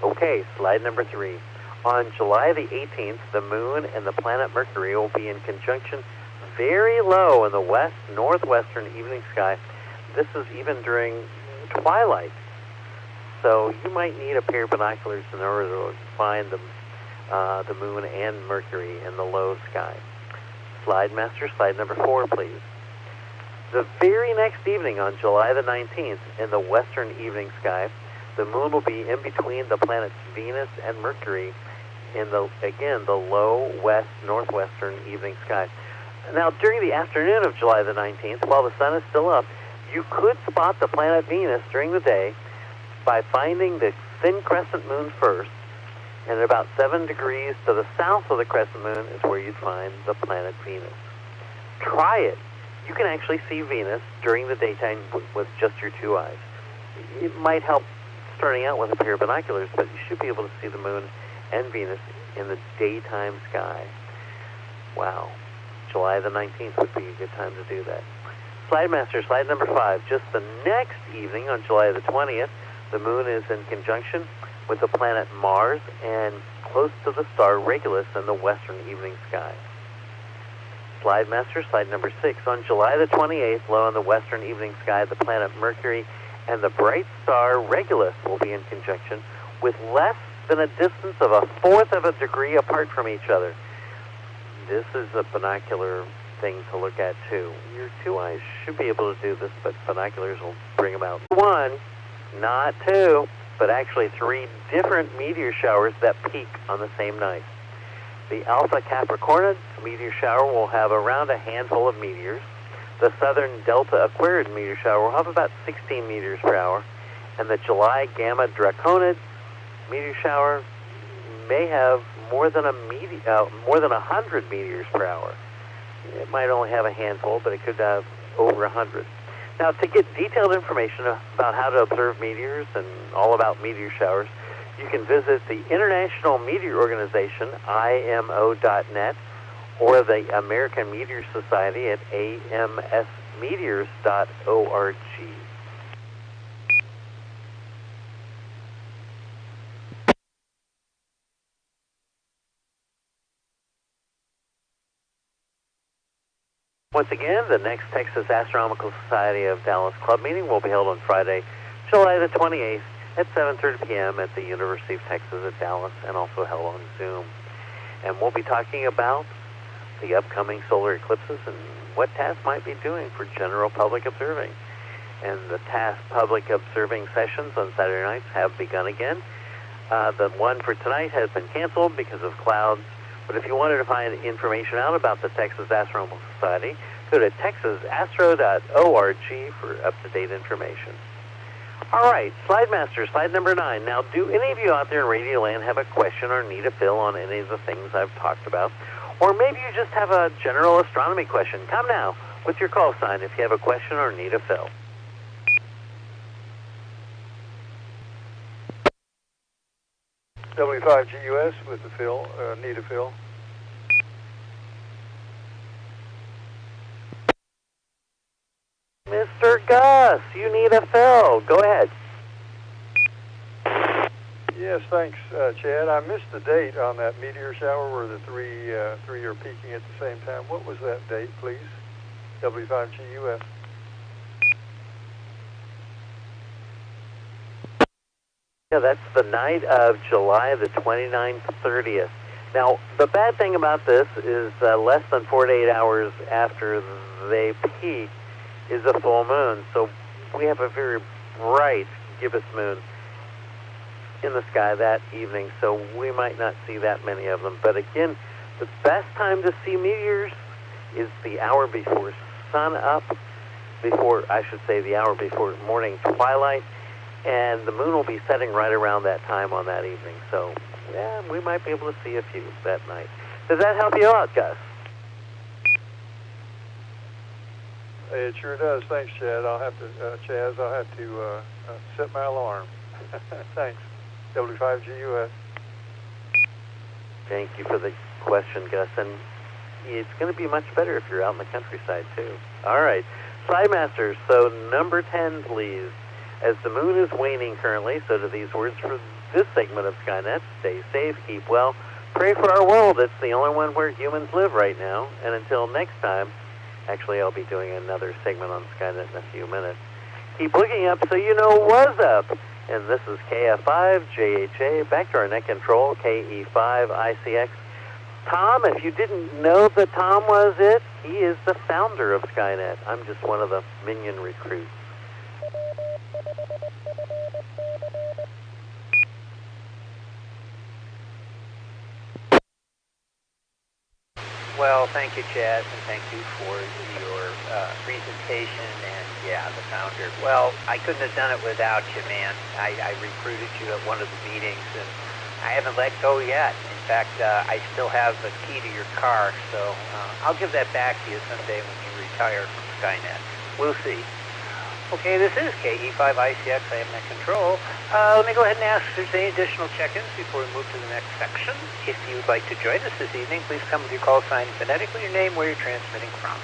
Okay, slide number 3. On July the 18th, the moon and the planet Mercury will be in conjunction very low in the northwestern evening sky. This is even during twilight. So you might need a pair of binoculars in order to find the moon and Mercury in the low sky. Slide Master, slide number 4, please. The very next evening on July the 19th, in the western evening sky, the moon will be in between the planets Venus and Mercury in the low northwestern evening sky. Now, during the afternoon of July the 19th, while the sun is still up, you could spot the planet Venus during the day by finding the thin crescent moon first, and at about 7 degrees to the south of the crescent moon is where you'd find the planet Venus. Try it. You can actually see Venus during the daytime with just your 2 eyes. It might help starting out with a pair of binoculars, but you should be able to see the moon and Venus in the daytime sky. Wow. July the 19th would be a good time to do that. Slide Master, slide number 5. Just the next evening on July the 20th, the moon is in conjunction with the planet Mars and close to the star Regulus in the western evening sky. Slide Master, slide number 6. On July the 28th, low in the western evening sky, the planet Mercury and the bright star Regulus will be in conjunction with less than a distance of 1/4 of a degree apart from each other. This is a binocular thing to look at too. Your 2 eyes should be able to do this, but binoculars will bring them out. 1, not 2, but actually 3 different meteor showers that peak on the same night. The Alpha Capricornid meteor shower will have around a handful of meteors. The Southern Delta Aquariid meteor shower will have about 16 meteors per hour. And the July Gamma Draconid meteor shower may have more than 100 meteors per hour. It might only have a handful, but it could have over 100. Now, to get detailed information about how to observe meteors and all about meteor showers, you can visit the International Meteor Organization, IMO.net, or the American Meteor Society at amsmeteors.org. Once again, the next Texas Astronomical Society of Dallas Club meeting will be held on Friday, July the 28th at 7:30 p.m. at the University of Texas at Dallas, and also held on Zoom. And we'll be talking about the upcoming solar eclipses and what TASS might be doing for general public observing. And the TASS public observing sessions on Saturday nights have begun again. The one for tonight has been canceled because of clouds. But if you wanted to find information out about the Texas Astronomical Society, go to texasastro.org for up-to-date information. All right, Slide Master, slide number 9. Now, do any of you out there in Radio Land have a question or need a fill on any of the things I've talked about? Or maybe you just have a general astronomy question. Come now with your call sign if you have a question or need a fill. W5GUS with the fill, need a fill. Mr. Gus, you need a fill. Go ahead. Yes, thanks, Chad. I missed the date on that meteor shower where the three are peaking at the same time. What was that date, please? W5GUS. Yeah, that's the night of July the 29th, 30th. Now, the bad thing about this is less than 48 hours after they peak is a full moon. So we have a very bright gibbous moon in the sky that evening, so we might not see that many of them. But again, the best time to see meteors is the hour before sun up, the hour before morning twilight, and the moon will be setting right around that time on that evening. So, yeah, we might be able to see a few that night. Does that help you out, Gus? It sure does. Thanks, Chad. I'll have to set my alarm. Thanks. W5GUS. Thank you for the question, Gus. And it's going to be much better if you're out in the countryside, too. All right. Slidemasters, so number 10, please. As the moon is waning currently, so do these words for this segment of Skynet. Stay safe, keep well, pray for our world. It's the only one where humans live right now. And until next time, actually, I'll be doing another segment on Skynet in a few minutes. Keep looking up so you know what's up. And this is KF5JHA, back to our net control, KE5ICX. Tom, if you didn't know that Tom was it, he is the founder of Skynet. I'm just one of the minion recruits. Well, thank you, Chad, and thank you for your presentation and, yeah, the founder. Well, I couldn't have done it without you, man. I recruited you at one of the meetings, and I haven't let go yet. In fact, I still have the key to your car, so I'll give that back to you someday when you retire from Skynet. We'll see. Okay, this is KE5ICX. I am net control. Let me go ahead and ask if there's any additional check-ins before we move to the next section. If you would like to join us this evening, please come with your call sign phonetically, your name, where you're transmitting from.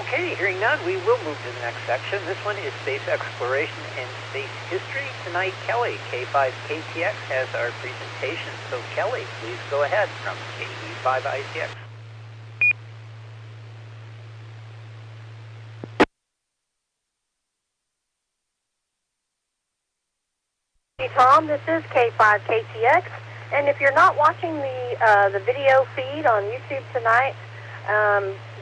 Okay, hearing none, we will move to the next section. This one is space exploration and space history. Tonight, Kelly, K5KTX, has our presentation. So, Kelly, please go ahead from KE5ICX. Hey, Tom, this is K5KTX, and if you're not watching the video feed on YouTube tonight,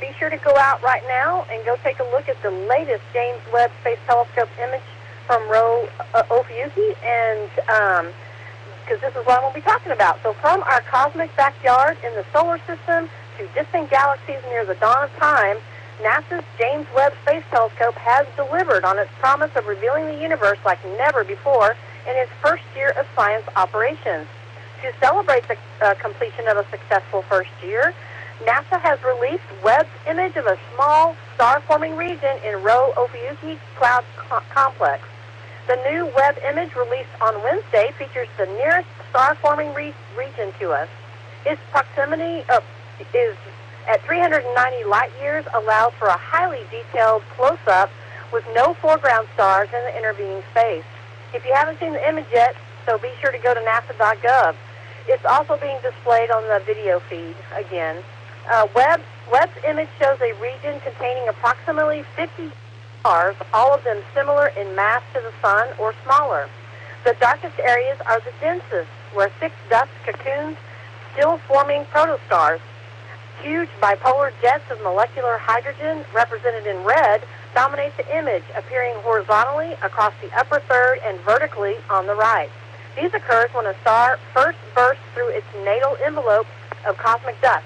be sure to go out right now and go take a look at the latest James Webb Space Telescope image from Rho Ophiuchi, and because this is what I'm going to be talking about. So from our cosmic backyard in the solar system to distant galaxies near the dawn of time, NASA's James Webb Space Telescope has delivered on its promise of revealing the universe like never before in its first year of science operations. To celebrate the completion of a successful first year, NASA has released Webb's image of a small star-forming region in Rho Ophiuchi Cloud Complex. The new Webb image released on Wednesday features the nearest star-forming region to us. Its proximity is at 390 light-years, allows for a highly detailed close-up with no foreground stars in the intervening space. If you haven't seen the image yet, so be sure to go to nasa.gov. It's also being displayed on the video feed again. Webb's image shows a region containing approximately 50 stars, all of them similar in mass to the sun or smaller. The darkest areas are the densest, where thick dust cocoons still forming protostars. Huge bipolar jets of molecular hydrogen, represented in red, dominate the image, appearing horizontally across the upper third and vertically on the right. These occurs when a star first bursts through its natal envelope of cosmic dust,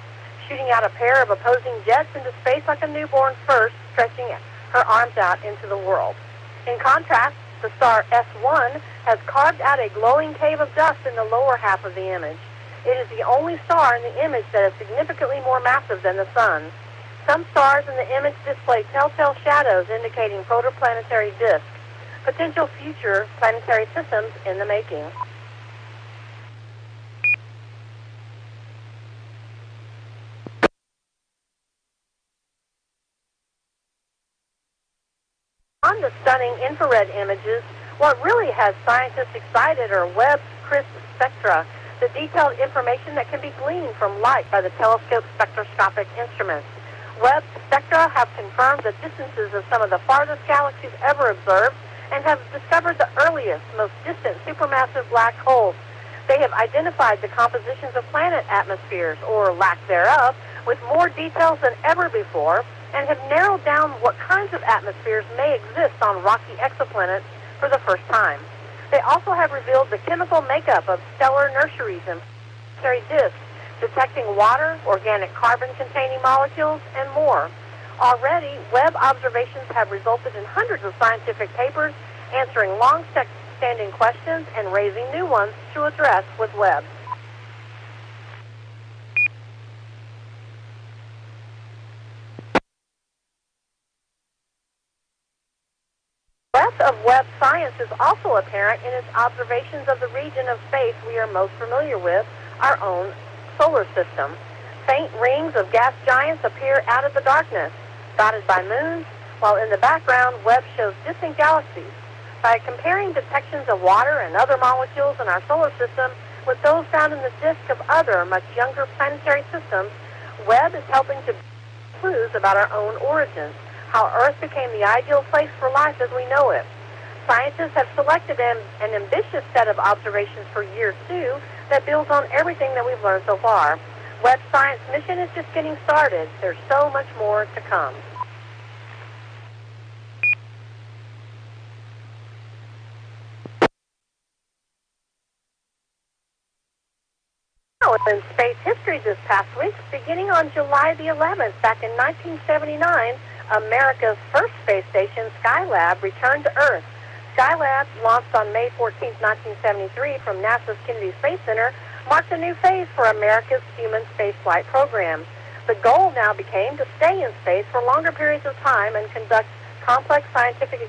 shooting out a pair of opposing jets into space like a newborn first, stretching her arms out into the world. In contrast, the star S1 has carved out a glowing cave of dust in the lower half of the image. It is the only star in the image that is significantly more massive than the Sun. Some stars in the image display telltale shadows indicating protoplanetary disks, potential future planetary systems in the making. On the stunning infrared images, what really has scientists excited are Webb's crisp spectra, the detailed information that can be gleaned from light by the telescope's spectroscopic instruments. Webb's spectra have confirmed the distances of some of the farthest galaxies ever observed and have discovered the earliest, most distant supermassive black holes. They have identified the compositions of planet atmospheres, or lack thereof, with more details than ever before, and have narrowed down what kinds of atmospheres may exist on rocky exoplanets for the first time. They also have revealed the chemical makeup of stellar nurseries and planetary disks, detecting water, organic carbon-containing molecules, and more. Already, Webb observations have resulted in hundreds of scientific papers answering long-standing questions and raising new ones to address with Webb. The breadth of Webb science is also apparent in its observations of the region of space we are most familiar with, our own solar system. Faint rings of gas giants appear out of the darkness, dotted by moons, while in the background Webb shows distant galaxies. By comparing detections of water and other molecules in our solar system with those found in the disk of other, much younger planetary systems, Webb is helping to clues about our own origins, how Earth became the ideal place for life as we know it. Scientists have selected an ambitious set of observations for year 2 that builds on everything that we've learned so far. Webb's science mission is just getting started. There's so much more to come. In space history this past week, beginning on July the 11th, back in 1979, America's first space station, Skylab, returned to Earth. Skylab, launched on May 14, 1973 from NASA's Kennedy Space Center, marked a new phase for America's human spaceflight program. The goal now became to stay in space for longer periods of time and conduct complex scientific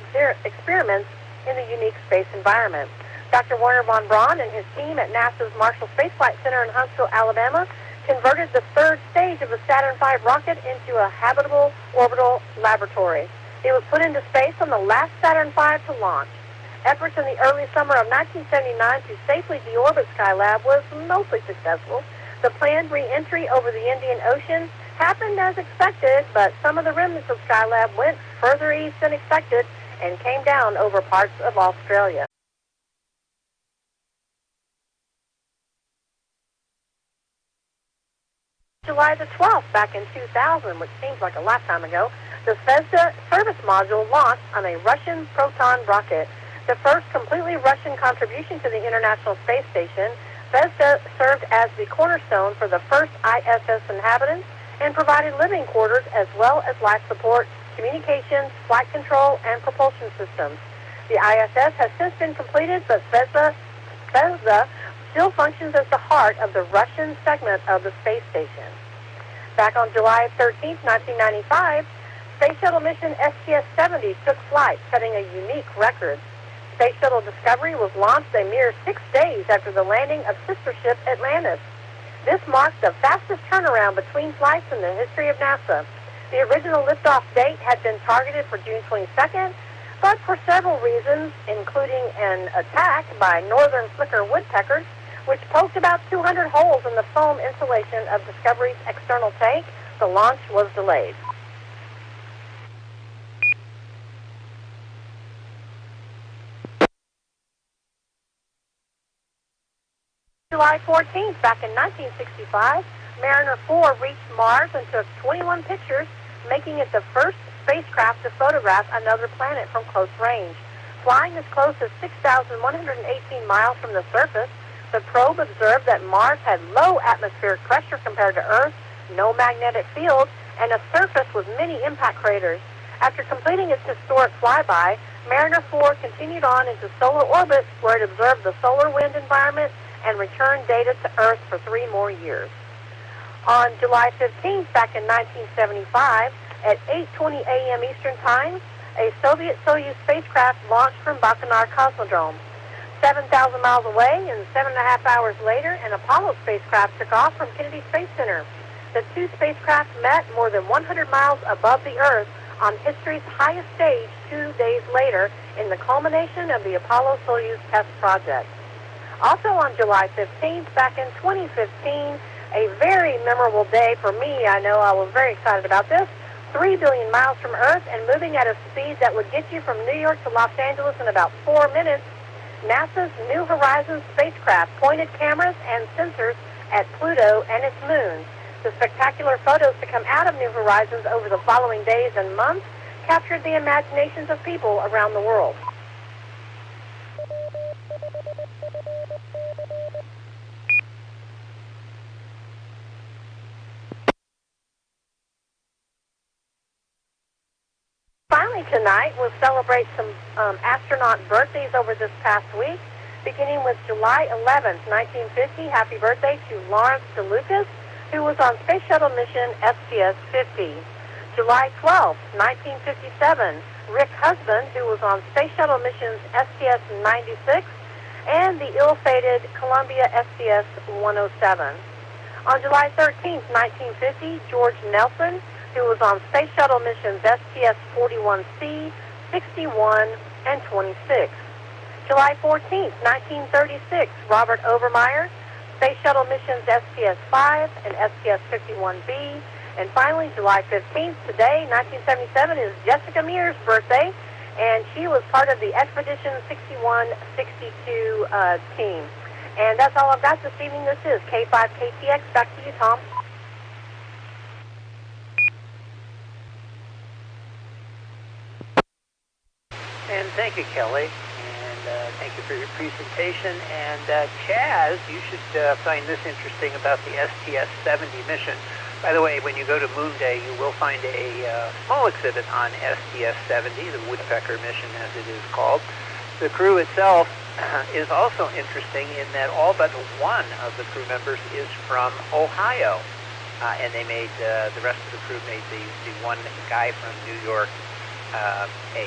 experiments in the unique space environment. Dr. Werner von Braun and his team at NASA's Marshall Space Flight Center in Huntsville, Alabama, converted the third stage of the Saturn V rocket into a habitable orbital laboratory. It was put into space on the last Saturn V to launch. Efforts in the early summer of 1979 to safely deorbit Skylab was mostly successful. The planned re-entry over the Indian Ocean happened as expected, but some of the remnants of Skylab went further east than expected and came down over parts of Australia. July the 12th, back in 2000, which seems like a lifetime ago, the Zvezda service module launched on a Russian Proton rocket. The first completely Russian contribution to the International Space Station, Zvezda served as the cornerstone for the first ISS inhabitants and provided living quarters as well as life support, communications, flight control, and propulsion systems. The ISS has since been completed, but Zvezda still functions as the heart of the Russian segment of the space station. Back on July 13, 1995, Space Shuttle mission STS-70 took flight, setting a unique record. Space Shuttle Discovery was launched a mere 6 days after the landing of sister ship Atlantis. This marked the fastest turnaround between flights in the history of NASA. The original liftoff date had been targeted for June 22nd, but for several reasons, including an attack by northern flicker woodpeckers, which poked about 200 holes in the foam insulation of Discovery's external tank, the launch was delayed. July 14th, back in 1965, Mariner 4 reached Mars and took 21 pictures, making it the first spacecraft to photograph another planet from close range. Flying as close as 6,118 miles from the surface, the probe observed that Mars had low atmospheric pressure compared to Earth, no magnetic field, and a surface with many impact craters. After completing its historic flyby, Mariner 4 continued on into solar orbit, where it observed the solar wind environment and return data to Earth for 3 more years. On July 15th, back in 1975, at 8:20 a.m. Eastern Time, a Soviet Soyuz spacecraft launched from Baikonur Cosmodrome. 7,000 miles away, and 7.5 hours later, an Apollo spacecraft took off from Kennedy Space Center. The two spacecraft met more than 100 miles above the Earth on history's highest stage 2 days later in the culmination of the Apollo-Soyuz test project. Also on July 15th, back in 2015, a very memorable day for me. I know I was very excited about this. 3 billion miles from Earth and moving at a speed that would get you from New York to Los Angeles in about 4 minutes, NASA's New Horizons spacecraft pointed cameras and sensors at Pluto and its moons. The spectacular photos to come out of New Horizons over the following days and months captured the imaginations of people around the world. Finally tonight, we'll celebrate some astronaut birthdays over this past week, beginning with July 11th, 1950. Happy birthday to Lawrence DeLucas, who was on Space Shuttle mission STS-50. July 12th, 1957, Rick Husband, who was on Space Shuttle missions STS-96 and the ill-fated Columbia STS-107. On July 13th, 1950, George Nelson, who was on Space Shuttle missions STS-41C, 61, and 26. July 14th, 1936, Robert Overmyer, Space Shuttle missions STS-5 and STS-51B. And finally, July 15th, today, 1977, is Jessica Mears' birthday, and she was part of the Expedition 6162 team. And that's all I've got this evening. This is K5KTX. Back to you, Tom. And thank you, Kelly. And thank you for your presentation. And Chaz, you should find this interesting about the STS-70 mission. By the way, when you go to Moon Day, you will find a small exhibit on STS-70, the Woodpecker mission as it is called. The crew itself is also interesting in that all but one of the crew members is from Ohio. And they made, the rest of the crew made the one guy from New York a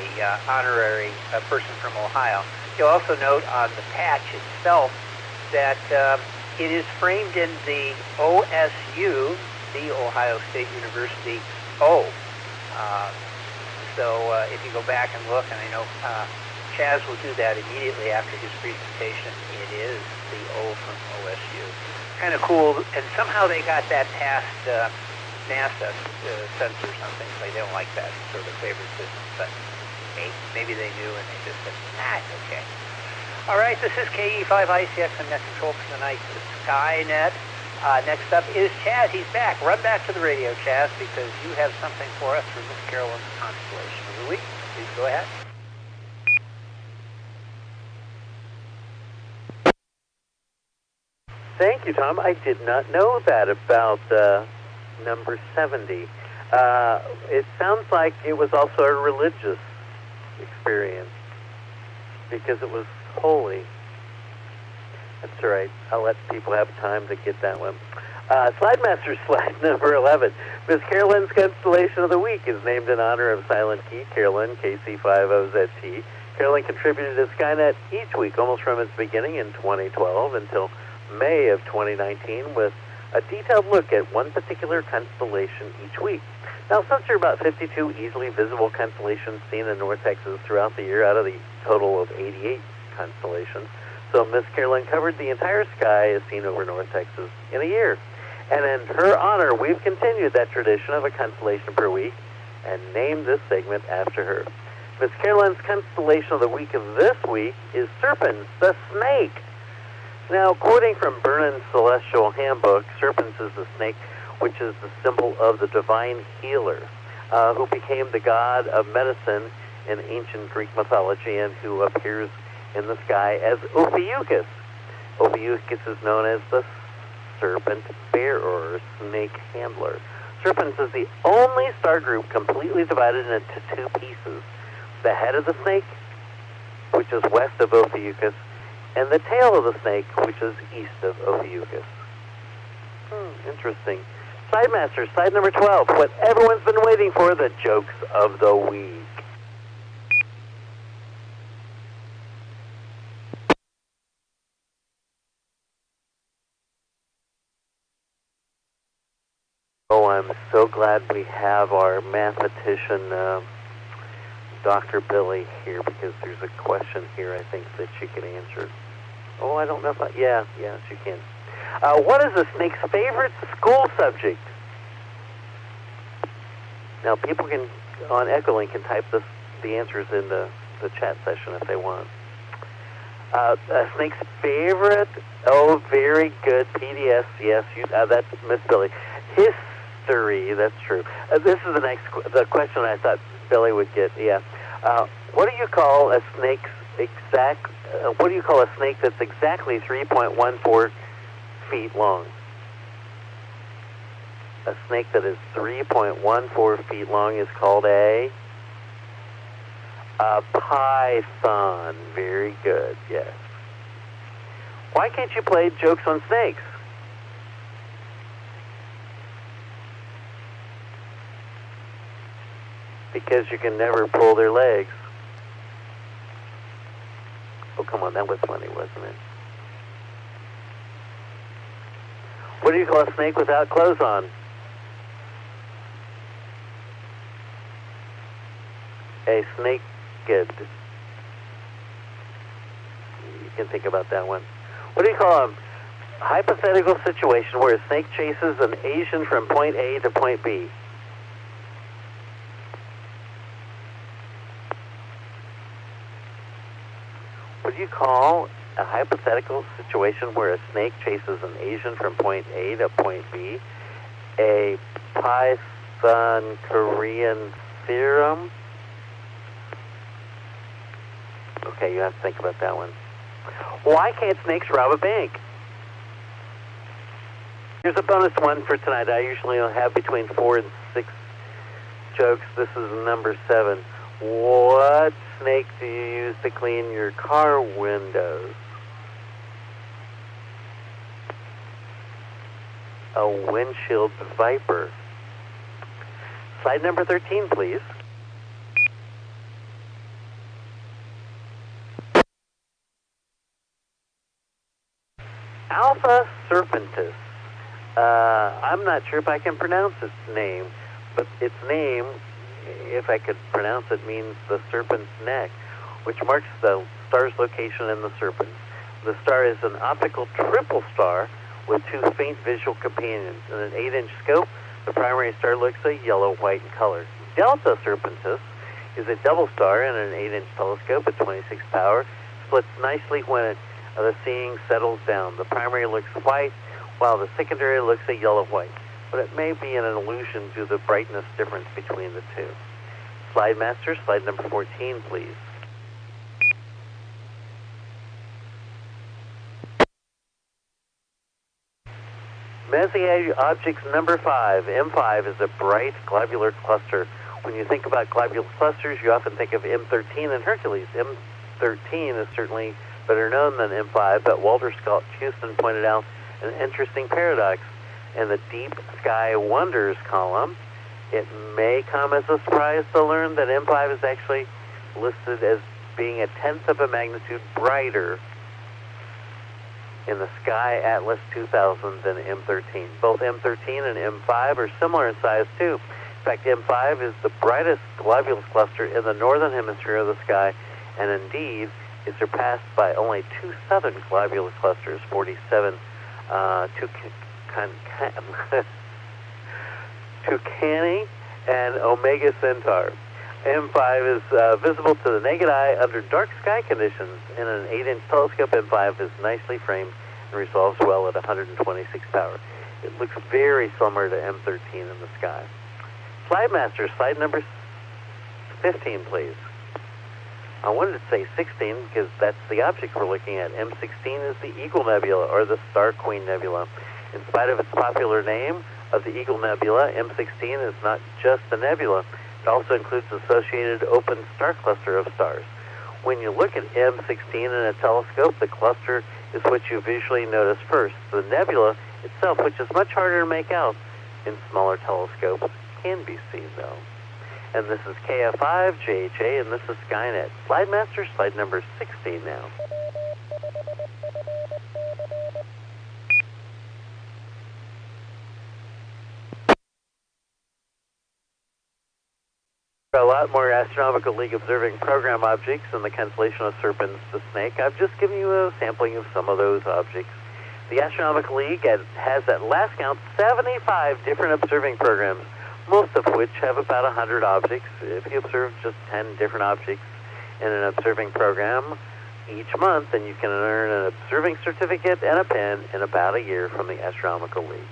honorary person from Ohio. You'll also note on the patch itself that it is framed in the OSU, the Ohio State University O. So if you go back and look, and I know Chaz will do that immediately after his presentation, it is the O from OSU. Kind of cool, and somehow they got that past NASA censors on things. They don't like that sort of favoritism, but hey, maybe they knew and they just said, it's okay. All right, this is KE5ICX and Net Control for the night to Skynet. Next up is Chaz. He's back. Run back to the radio, Chaz, because you have something for us from Miss Carolyn's Constellation of the Week. Please go ahead. Thank you, Tom. I did not know that about number 70. It sounds like it was also a religious experience because it was holy. That's all right. I'll let people have time to get that one. Slide Master slide number 11. Miss Carolyn's Constellation of the Week is named in honor of Silent Key Carolyn, KC50ZT. Carolyn contributed to Skynet each week, almost from its beginning in 2012 until May of 2019, with a detailed look at one particular constellation each week. Now, since there are about 52 easily visible constellations seen in North Texas throughout the year out of the total of 88 constellations, so Miss Carolyn covered the entire sky as seen over North Texas in a year. And in her honor, we've continued that tradition of a constellation per week and named this segment after her. Miss Carolyn's Constellation of the Week of this week is Serpens, the snake. Now, quoting from Vernon's Celestial Handbook, Serpens is the snake, which is the symbol of the divine healer, who became the god of medicine in ancient Greek mythology and who appears in the sky as Ophiuchus. Ophiuchus is known as the serpent bearer or snake handler. Serpens is the only star group completely divided into two pieces. The head of the snake, which is west of Ophiuchus, and the tail of the snake, which is east of Ophiuchus. Interesting. Sidemaster, side number 12, what everyone's been waiting for, the jokes of the week. Oh, I'm so glad we have our mathematician, Dr. Billy, here, because there's a question here I think that she can answer. Oh, I don't know if yeah, she can. What is a snake's favorite school subject? Now, people can, on Echolink, can type the answers in the chat session if they want. A snake's favorite, oh, very good, PDS, yes, that's Miss Billy. History, that's true. This is the question I thought Billy would get, yeah. What do you call a snake's what do you call a snake that's exactly 3.14 feet long? A snake that is 3.14 feet long is called a python. Very good, yes. Why can't you play jokes on snakes? Because you can never pull their legs. Oh, come on, that was funny, wasn't it? What do you call a snake without clothes on? A snake kid. You can think about that one. What do you call a hypothetical situation where a snake chases an Asian from point A to point B? What do you call a hypothetical situation where a snake chases an Asian from point A to point B? A Pythagorean theorem? Okay, you have to think about that one. Why can't snakes rob a bank? Here's a bonus one for tonight. I usually have between 4 and 6 jokes. This is number 7. What snake do you use to clean your car windows? A windshield viper. Slide number 13, please. Alpha Serpentis. I'm not sure if I can pronounce its name, but its name, if I could pronounce it, means the serpent's neck, which marks the star's location in the Serpens. The star is an optical triple star with 2 faint visual companions. In an 8-inch scope, the primary star looks a yellow-white in color. Delta Serpentis is a double star in an 8-inch telescope at 26 power, splits nicely when the seeing settles down. The primary looks white, while the secondary looks a yellow-white, but it may be an illusion to the brightness difference between the two. Slide master, slide number 14, please. Messier objects number 5. M5 is a bright globular cluster. When you think about globular clusters, you often think of M13 and Hercules. M13 is certainly better known than M5, but Walter Scott Houston pointed out an interesting paradox. In the Deep Sky Wonders column, it may come as a surprise to learn that M5 is actually listed as being a 1/10 of a magnitude brighter in the Sky Atlas 2000 than M13. Both M13 and M5 are similar in size too. In fact, M5 is the brightest globular cluster in the northern hemisphere of the sky, and indeed is surpassed by only 2 southern globular clusters, 47 Tucani and Omega Centaur. M5 is visible to the naked eye under dark sky conditions. In an 8-inch telescope, M5 is nicely framed and resolves well at 126 power. It looks very similar to M13 in the sky. Slide master, slide number 15, please. I wanted to say 16 because that's the object we're looking at. M16 is the Eagle Nebula, or the Star Queen Nebula. In spite of its popular name of the Eagle Nebula, M16 is not just a nebula. It also includes the associated open star cluster of stars. When you look at M16 in a telescope, the cluster is what you visually notice first. The nebula itself, which is much harder to make out in smaller telescopes, can be seen, though. And this is KF5, JHA, and this is Skynet. Slide Master, slide number 16 now. A lot more Astronomical League observing program objects in the constellation of Serpens, the snake. I've just given you a sampling of some of those objects. The Astronomical League has, at last count, 75 different observing programs, most of which have about 100 objects. If you observe just 10 different objects in an observing program each month, then you can earn an observing certificate and a pen in about a year from the Astronomical League.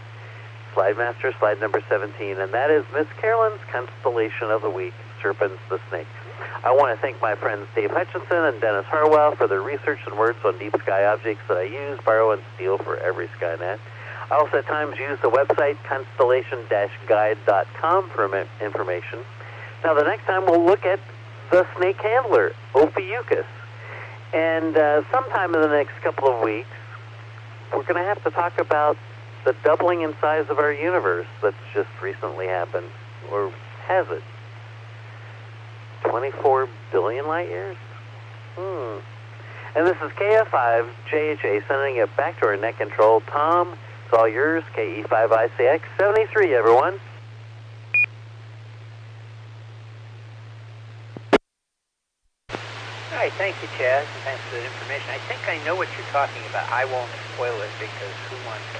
Slide Master, slide number 17, and that is Miss Carolyn's Constellation of the Week, Serpens the Snake. I want to thank my friends Dave Hutchinson and Dennis Harwell for their research and words on deep sky objects that I use, borrow, and steal for every Skynet. I also at times use the website constellation-guide.com for information. Now, the next time we'll look at the snake handler, Ophiuchus. And sometime in the next couple of weeks, we're going to have to talk about the doubling in size of our universe that's just recently happened. Or has it? 24 billion light years? And this is KF5 JHA sending it back to our net control. Tom, it's all yours. KE5ICX 73, everyone. All right, thank you, Chaz, and thanks for that information. I think I know what you're talking about. I won't spoil it because who wants to,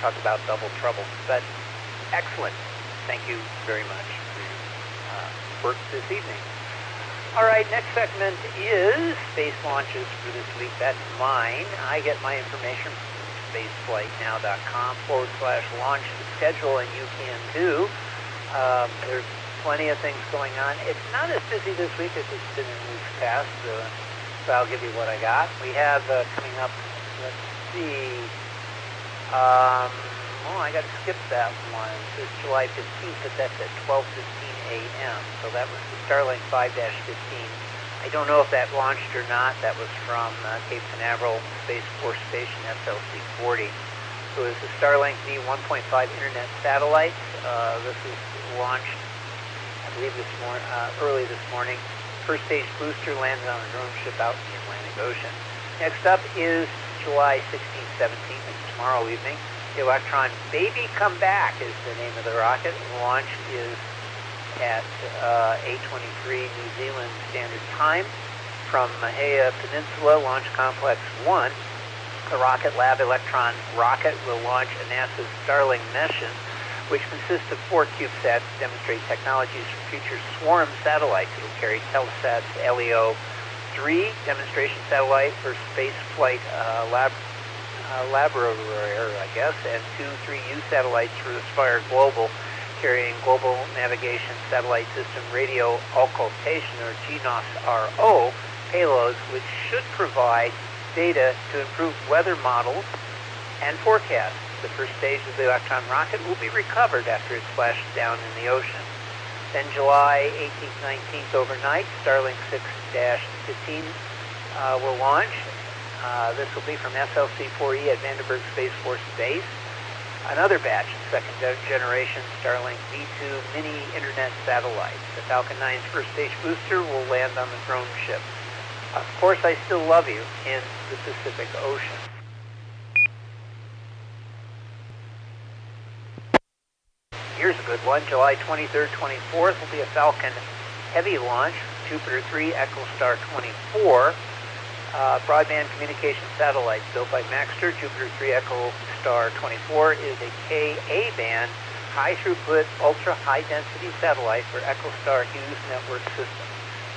talk about double trouble. But excellent. Thank you very much for your work this evening. All right, next segment is space launches for this week. That's mine. I get my information from spaceflightnow.com/launch schedule, and you can too. There's plenty of things going on. It's not as busy this week as it's been in weeks past, so I'll give you what I got. We have coming up, let's see, I got to skip that one. It's July 15th, but that's at 12:15 a.m., so that was the Starlink 5-15. I don't know if that launched or not. That was from Cape Canaveral Space Force Station, SLC-40. So it's a Starlink V1.5 Internet satellite. This is launched, I believe, early this morning. First stage booster landed on a drone ship out in the Atlantic Ocean. Next up is July 16th, 17th, and tomorrow evening. The Electron Baby Come Back is the name of the rocket. Launch is at 8:23 New Zealand Standard Time from Mahia Peninsula, Launch Complex 1. The Rocket Lab Electron rocket will launch a NASA's Starlink mission, which consists of 4 CubeSats to demonstrate technologies for future swarm satellites. It will carry Telesat's LEO-3 demonstration satellite for space flight laboratory, I guess, and 2 3U satellites for Aspire Global, carrying Global Navigation Satellite System Radio Occultation, or GNOS-RO, payloads, which should provide data to improve weather models and forecasts. The first stage of the Electron rocket will be recovered after it splashes down in the ocean. Then July 18th, 19th overnight, Starlink 6-15 will launch. This will be from SLC-4E at Vandenberg Space Force Base. Another batch of second-generation Starlink V2 mini internet satellites. The Falcon 9's first stage booster will land on the drone ship. Of course, I still love you in the Pacific Ocean. Here's a good one. July 23rd, 24th will be a Falcon Heavy launch, Jupiter 3 EchoStar 24. Broadband communication satellite built by Maxter. Jupiter 3 EchoStar 24 is a Ka-band, high-throughput, ultra-high-density satellite for EchoStar Hughes network system.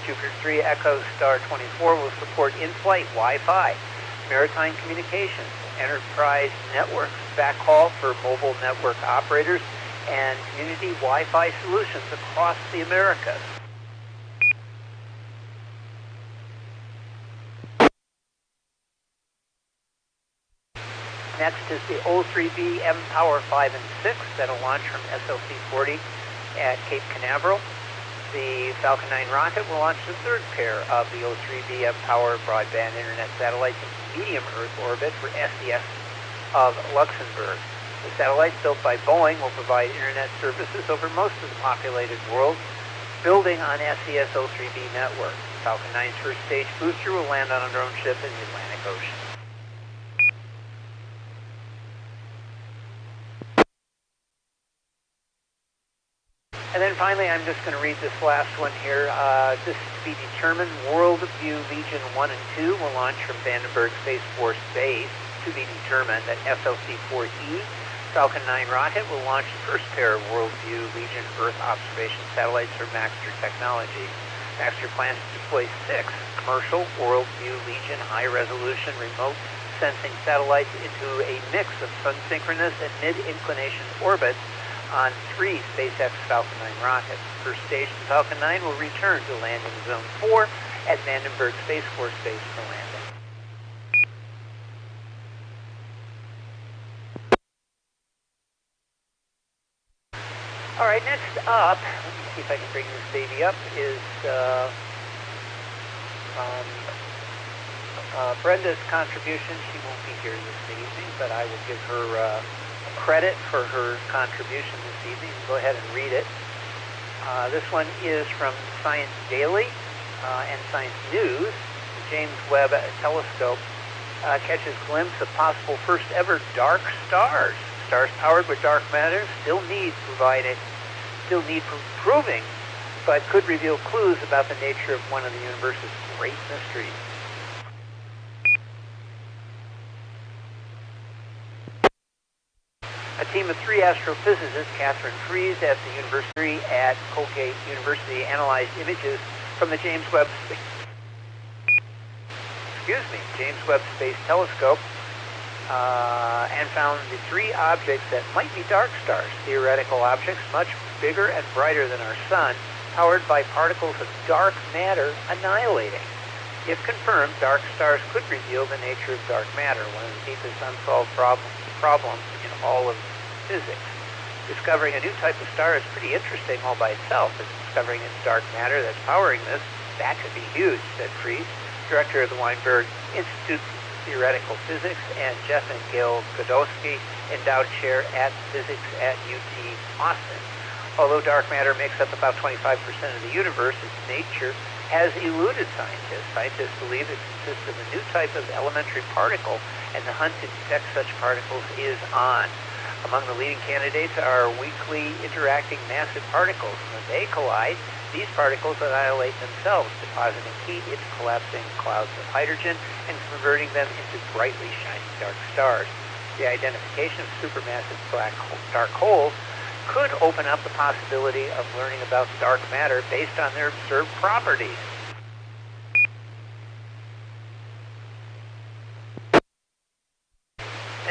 Jupiter 3 EchoStar 24 will support in-flight Wi-Fi, maritime communications, enterprise networks, backhaul for mobile network operators, and community Wi-Fi solutions across the Americas. Next is the O3B mPower 5 and 6 that'll launch from SLC-40 at Cape Canaveral. The Falcon 9 rocket will launch the third pair of the O3B M-powered broadband internet satellites into medium Earth orbit for SES of Luxembourg. The satellites built by Boeing will provide internet services over most of the populated world, building on SES O3B network. Falcon 9's first stage booster will land on a drone ship in the Atlantic Ocean. And then finally, I'm just going to read this last one here. This is to be determined. Worldview Legion 1 and 2 will launch from Vandenberg Space Force Base. To be determined that SLC-4E Falcon 9 rocket will launch the first pair of Worldview Legion Earth observation satellites from Maxter Technology. Maxter plans to deploy 6 commercial Worldview Legion high-resolution remote sensing satellites into a mix of sun-synchronous and mid-inclination orbits on 3 SpaceX Falcon 9 rockets. First stage of Falcon 9 will return to landing zone 4 at Vandenberg Space Force Base for landing. All right, next up, let me see if I can bring this baby up, is Brenda's contribution. She won't be here this evening, but I will give her credit for her contribution this evening. Go ahead and read it. This one is from Science Daily and Science News. The James Webb Telescope catches glimpse of possible first ever dark stars. Stars powered with dark matter still need proving, but could reveal clues about the nature of one of the universe's great mysteries. A team of 3 astrophysicists, Catherine Fries at the University at Colgate University, analyzed images from the James Webb Space Telescope and found the 3 objects that might be dark stars, theoretical objects much bigger and brighter than our sun, powered by particles of dark matter annihilating. If confirmed, dark stars could reveal the nature of dark matter, one of the deepest unsolved problems in all of physics. Discovering a new type of star is pretty interesting all by itself, and discovering it's dark matter that's powering this, that could be huge, said Fries, director of the Weinberg Institute for Theoretical Physics, and Jeff and Gail Godowski, endowed chair at physics at UT Austin. Although dark matter makes up about 25% of the universe, its nature has eluded scientists. Scientists believe it consists of a new type of elementary particle, and the hunt to detect such particles is on. Among the leading candidates are weakly interacting massive particles. When they collide, these particles annihilate themselves, depositing heat into collapsing clouds of hydrogen and converting them into brightly shining dark stars. The identification of supermassive dark holes could open up the possibility of learning about dark matter based on their observed properties.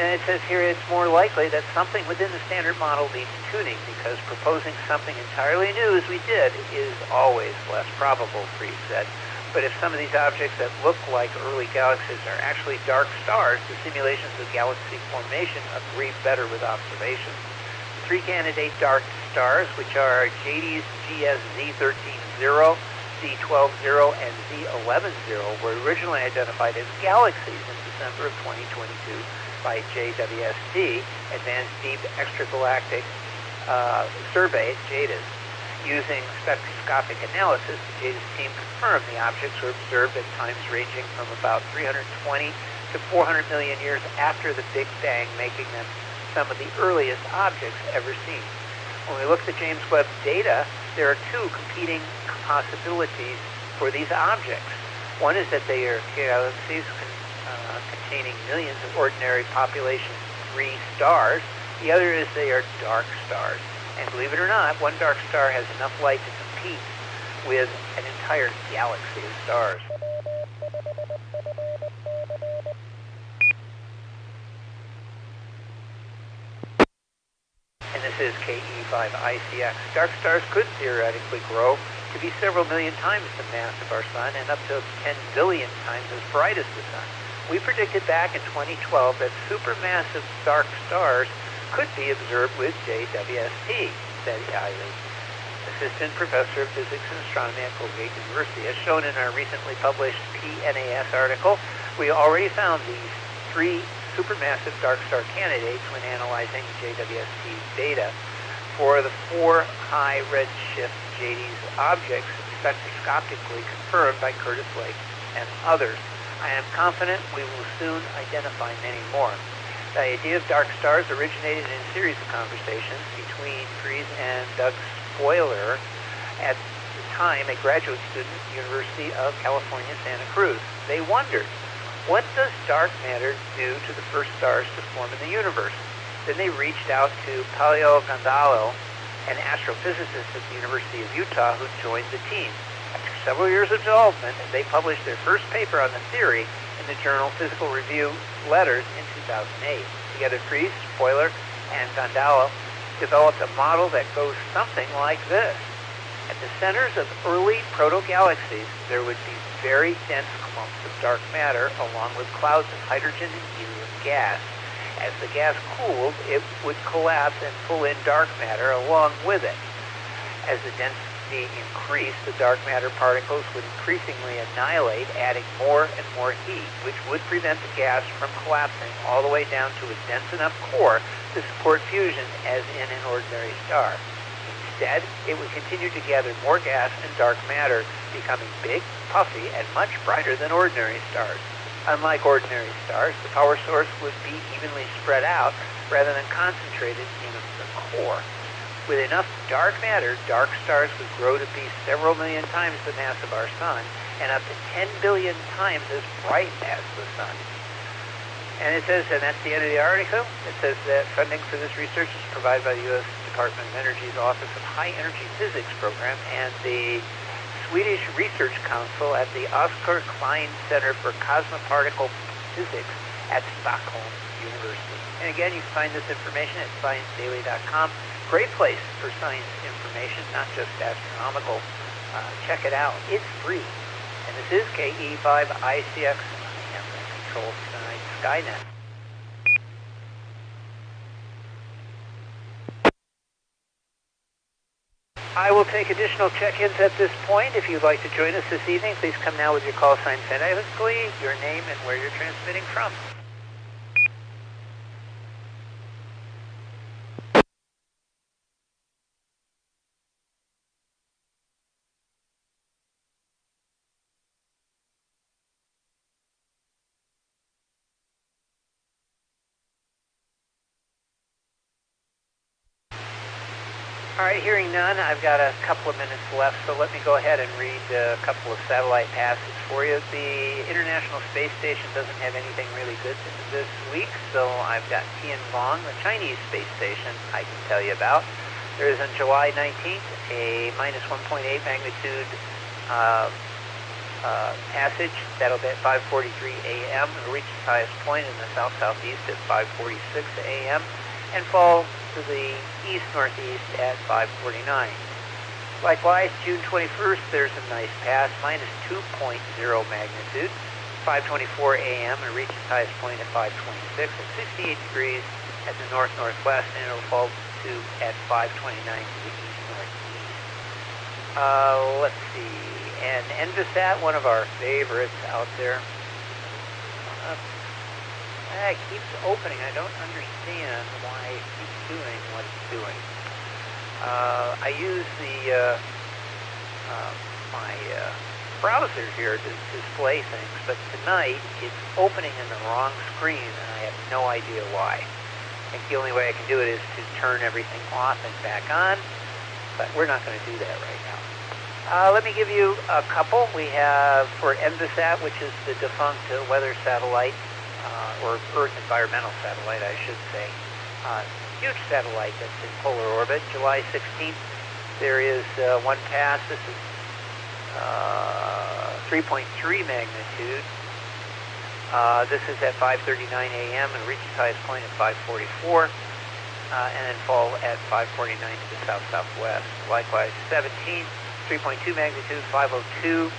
And it says here it's more likely that something within the standard model needs tuning, because proposing something entirely new, as we did, is always less probable, Fries said. But if some of these objects that look like early galaxies are actually dark stars, the simulations of galaxy formation agree better with observations. The 3 candidate dark stars, which are JADES GSZ13-0, Z12-0, and Z11-0, were originally identified as galaxies in December of 2022 by JWST, Advanced Deep Extragalactic Survey, JADES. Using spectroscopic analysis, the JADES team confirmed the objects were observed at times ranging from about 320 to 400 million years after the Big Bang, making them some of the earliest objects ever seen. When we look at James Webb data, there are 2 competing possibilities for these objects. One is that they are galaxies containing millions of ordinary population 3 stars. The other is they are dark stars. And believe it or not, one dark star has enough light to compete with an entire galaxy of stars. And this is KE5ICX. Dark stars could theoretically grow to be several million times the mass of our sun and up to 10 billion times as bright as the sun. We predicted back in 2012 that supermassive dark stars could be observed with JWST, said Eiley. Assistant Professor of Physics and Astronomy at Colgate University. As shown in our recently published PNAS article, we already found these 3 supermassive dark star candidates when analyzing JWST data for the 4 high redshift JD's objects spectroscopically confirmed by Curtis Lake and others. I am confident we will soon identify many more. The idea of dark stars originated in a series of conversations between Fries and Doug Spoiler, at the time a graduate student at the University of California, Santa Cruz. They wondered, what does dark matter do to the first stars to form in the universe? Then they reached out to Paleo Gandalo, an astrophysicist at the University of Utah, who joined the team. After several years of development, they published their first paper on the theory in the journal Physical Review Letters in 2008. Together, Fries, Spoiler, and Gandalo developed a model that goes something like this. At the centers of early proto-galaxies, there would be very dense clumps of dark matter along with clouds of hydrogen and helium gas. As the gas cooled, it would collapse and pull in dark matter along with it. As the density increased, the dark matter particles would increasingly annihilate, adding more and more heat, which would prevent the gas from collapsing all the way down to a dense enough core to support fusion as in an ordinary star. Instead, it would continue to gather more gas and dark matter, becoming big, puffy, and much brighter than ordinary stars. Unlike ordinary stars, the power source would be evenly spread out rather than concentrated in the core. With enough dark matter, dark stars would grow to be several million times the mass of our sun and up to 10 billion times as bright as the sun. And it says, and that's the end of the article, it says that funding for this research is provided by the U.S. Department of Energy's Office of High Energy Physics Program and the Swedish Research Council at the Oscar Klein Center for Cosmoparticle Physics at Stockholm University. And again, you can find this information at ScienceDaily.com. Great place for science information, not just astronomical. Check it out. It's free. And this is KE5ICX. I am in control of tonight's Skynet. I will take additional check-ins at this point. If you'd like to join us this evening, please come now with your call sign phonetically, your name, and where you're transmitting from. All right, hearing none, I've got a couple of minutes left, so let me go ahead and read a couple of satellite passes for you. The International Space Station doesn't have anything really good this week, so I've got Tianfeng, the Chinese space station, I can tell you about. There is on July 19th a minus 1.8 magnitude passage. That'll be at 5:43 a.m. It'll reach its highest point in the south-southeast at 5:46 a.m. and fall to the east-northeast at 5:49. Likewise, June 21st, there's a nice pass, minus 2.0 magnitude, 5:24 a.m. and reach its highest point at 5:26 at 68 degrees at the north-northwest, and it'll fall to at 5:29 to the east-northeast. Let's see, and Envisat, one of our favorites out there. It keeps opening. I don't understand why it keeps doing what it's doing. I use the my browser here to display things, but tonight it's opening in the wrong screen, and I have no idea why. I think the only way I can do it is to turn everything off and back on, but we're not going to do that right now. Let me give you a couple. We have for Envisat, which is the defunct weather satellite, or Earth environmental satellite, I should say. Huge satellite that's in polar orbit. July 16th, there is one pass. This is 3.3 magnitude. This is at 5:39 a.m. and reaches highest point at 5:44, and then fall at 5:49 to the south-southwest. Likewise, 17th, 3.2 magnitude, 5:02.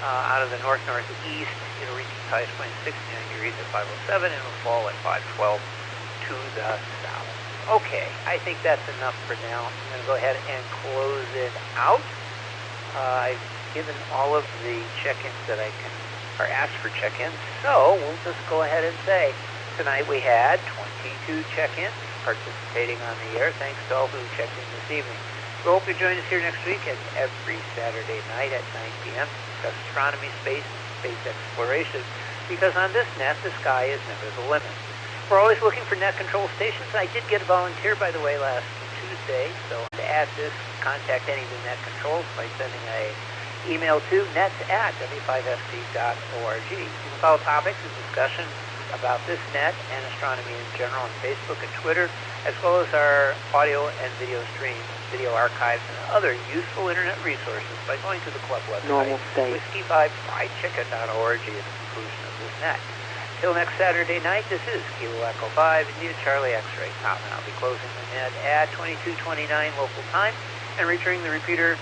Out of the north-northeast, it'll reach its highest point at 69 degrees at 5:07, and it'll fall at 5:12 to the south. Okay, I think that's enough for now. I'm going to go ahead and close it out. I've given all of the check-ins that I can, or asked for check-ins, so we'll just go ahead and say, tonight we had 22 check-ins participating on the air. Thanks to all who checked in this evening. We hope you join us here next week and every Saturday night at 9 p.m. to discuss astronomy, space, and space exploration, because on this net, the sky is never the limit. We're always looking for net control stations. I did get a volunteer, by the way, last Tuesday, so to add this, contact any of the net controls by sending an email to nets@w5fc.org. You can follow topics and discussion about this net and astronomy in general on Facebook and Twitter, as well as our audio and video streams, video archives, and other useful internet resources by going to the club website, Normal state. whiskey5friedchicken.org, at the conclusion of this net. Till next Saturday night, this is Kilo Echo 5, India Charlie X-Ray. Tom and I'll be closing the net at 22:29 local time and returning the repeater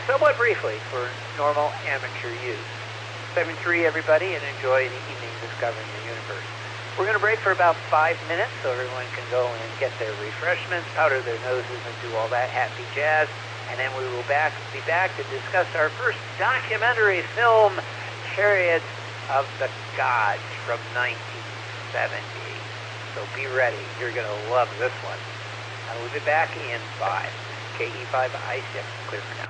somewhat briefly for normal amateur use. 7-3, everybody, and enjoy the evening discovering the universe. We're going to break for about 5 minutes so everyone can go and get their refreshments, powder their noses, and do all that happy jazz. And then we will be back to discuss our first documentary film, Chariots of the Gods, from 1970. So be ready. You're going to love this one. I will be back in 5. KE5I6, clear for now.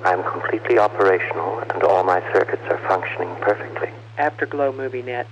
I'm completely operational and all my circuits are functioning perfectly. Afterglow Movie Net.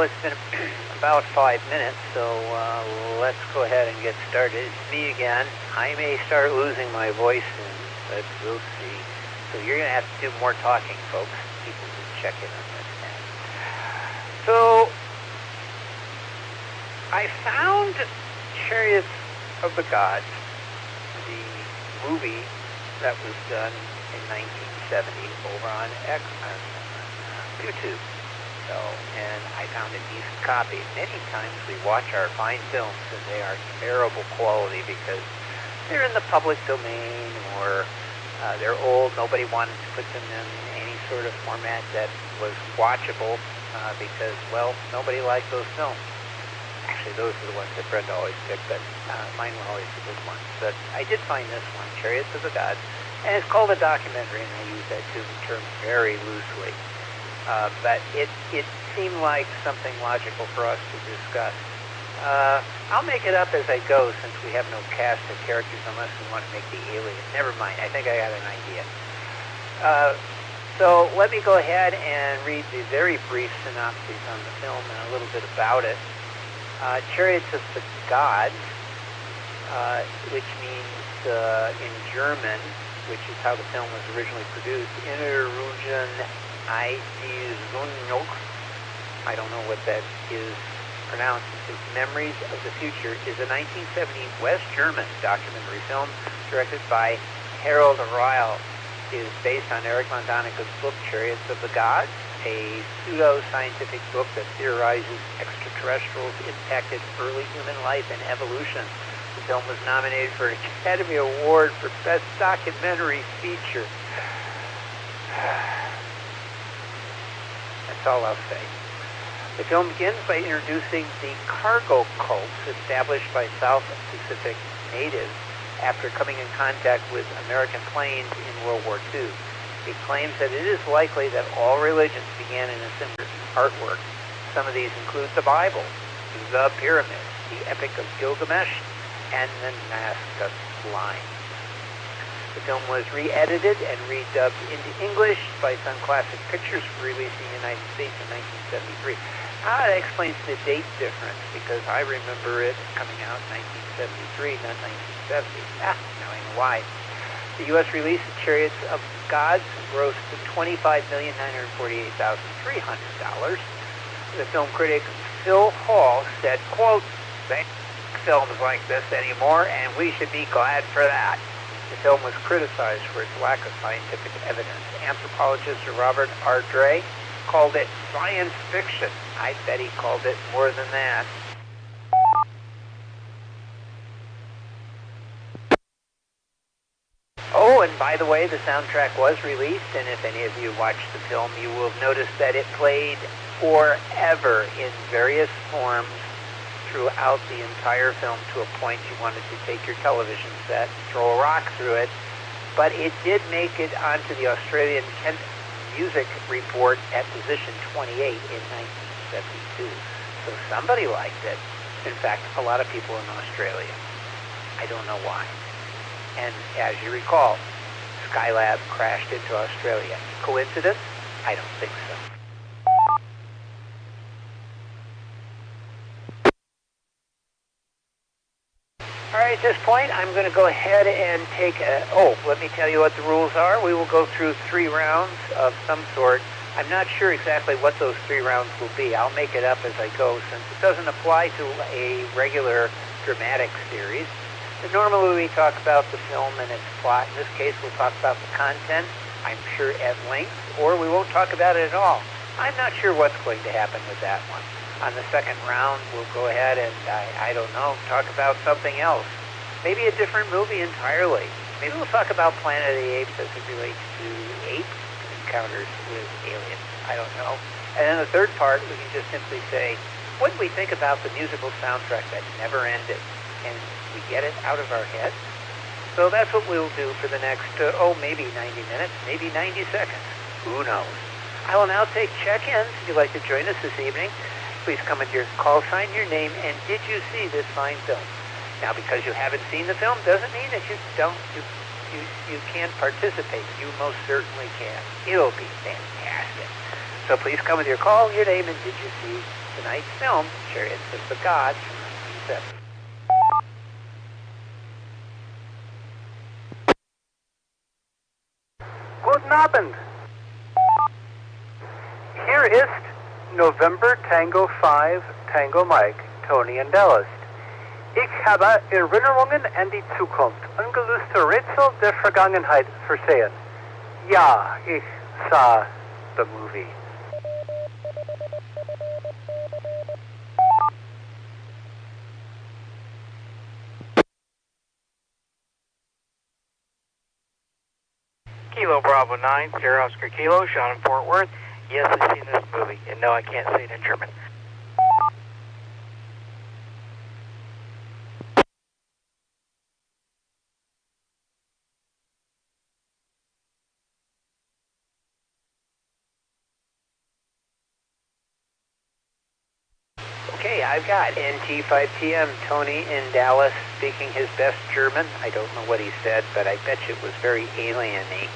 it's been about 5 minutes, so let's go ahead and get started. It's me again. I may start losing my voice soon, but we'll see. So you're going to have to do more talking, folks. People can check in on this now. So I found Chariots of the Gods, the movie that was done in 1970 over on YouTube. So, and I found a decent copy. Many times we watch our fine films and they are terrible quality because they're in the public domain or they're old. Nobody wanted to put them in any sort of format that was watchable because, well, nobody liked those films. Actually, those are the ones that Brenda always picked, but mine were always the good ones. But I did find this one, Chariots of the Gods, and it's called a documentary, and I use that term very loosely. But it seemed like something logical for us to discuss. I'll make it up as I go since we have no cast of characters unless we want to make the alien. Never mind, I think I got an idea. So let me go ahead and read the very brief synopsis on the film and a little bit about it. Chariots of the Gods, which means in German, which is how the film was originally produced, Innerrugen Eisung. I don't know what that is pronounced. It says Memories of the Future is a 1970 West German documentary film directed by Harold Ryle. It is based on Eric von Daniken's book Chariots of the Gods, a pseudo-scientific book that theorizes extraterrestrials impacted early human life and evolution. The film was nominated for an Academy Award for Best Documentary Feature. That's all I'll say. The film begins by introducing the cargo cults established by South Pacific natives after coming in contact with American planes in World War II. It claims that it is likely that all religions began in a similar artwork. Some of these include the Bible, the Pyramids, the Epic of Gilgamesh, and the Nazca Line. The film was re-edited and redubbed into English by Sun Classic Pictures for release in the United States in 1973. That explains the date difference because I remember it coming out in 1973, not 1970. Now I know why. The U.S. release of Chariots of Gods grossed $25,948,300. The film critic Phil Hall said, quote, "They don't make films like this anymore, and we should be glad for that." The film was criticized for its lack of scientific evidence. Anthropologist Robert R. Dre called it science fiction. I bet he called it more than that. Oh, and by the way, the soundtrack was released, and if any of you watched the film, you will have noticed that it played forever in various forms throughout the entire film to a point you wanted to take your television set and throw a rock through it. But it did make it onto the Australian Kent Music Report at position 28 in 1972. So somebody liked it. In fact, a lot of people in Australia. I don't know why. And as you recall, Skylab crashed into Australia. Coincidence? I don't think so. All right, at this point, I'm going to go ahead and take let me tell you what the rules are. We will go through 3 rounds of some sort. I'm not sure exactly what those 3 rounds will be. I'll make it up as I go since it doesn't apply to a regular dramatic series. Normally we talk about the film and its plot. In this case, we'll talk about the content, I'm sure at length, or we won't talk about it at all. I'm not sure what's going to happen with that one. On the second round, we'll go ahead and, I don't know, talk about something else. Maybe a different movie entirely. Maybe we'll talk about Planet of the Apes as it relates to ape encounters with aliens. I don't know. And then the third part, we can just simply say, what do we think about the musical soundtrack that never ended? And we get it out of our heads? So that's what we'll do for the next, maybe 90 minutes, maybe 90 seconds. Who knows? I will now take check-ins. If you'd like to join us this evening, please come with your call sign, your name, and did you see this fine film? Now, because you haven't seen the film doesn't mean that you can't participate. You most certainly can. It'll be fantastic. So please come with your call, your name, and did you see Tonight's film, Chariots of the Gods from 1970. Guten Abend. Hier ist November Tango 5, Tango Mike, Tony in Dallas. Ich habe Erinnerungen an die Zukunft, ungelöste Rätsel der Vergangenheit versehen. Ja, ich sah the movie. Kilo Bravo 9, Sierra Oscar Kilo, Sean in Fort Worth. Yes, I've seen this movie, and no, I can't say it in German. Okay, I've got NT5TM, Tony in Dallas, speaking his best German. I don't know what he said, but I bet you it was very alien-y.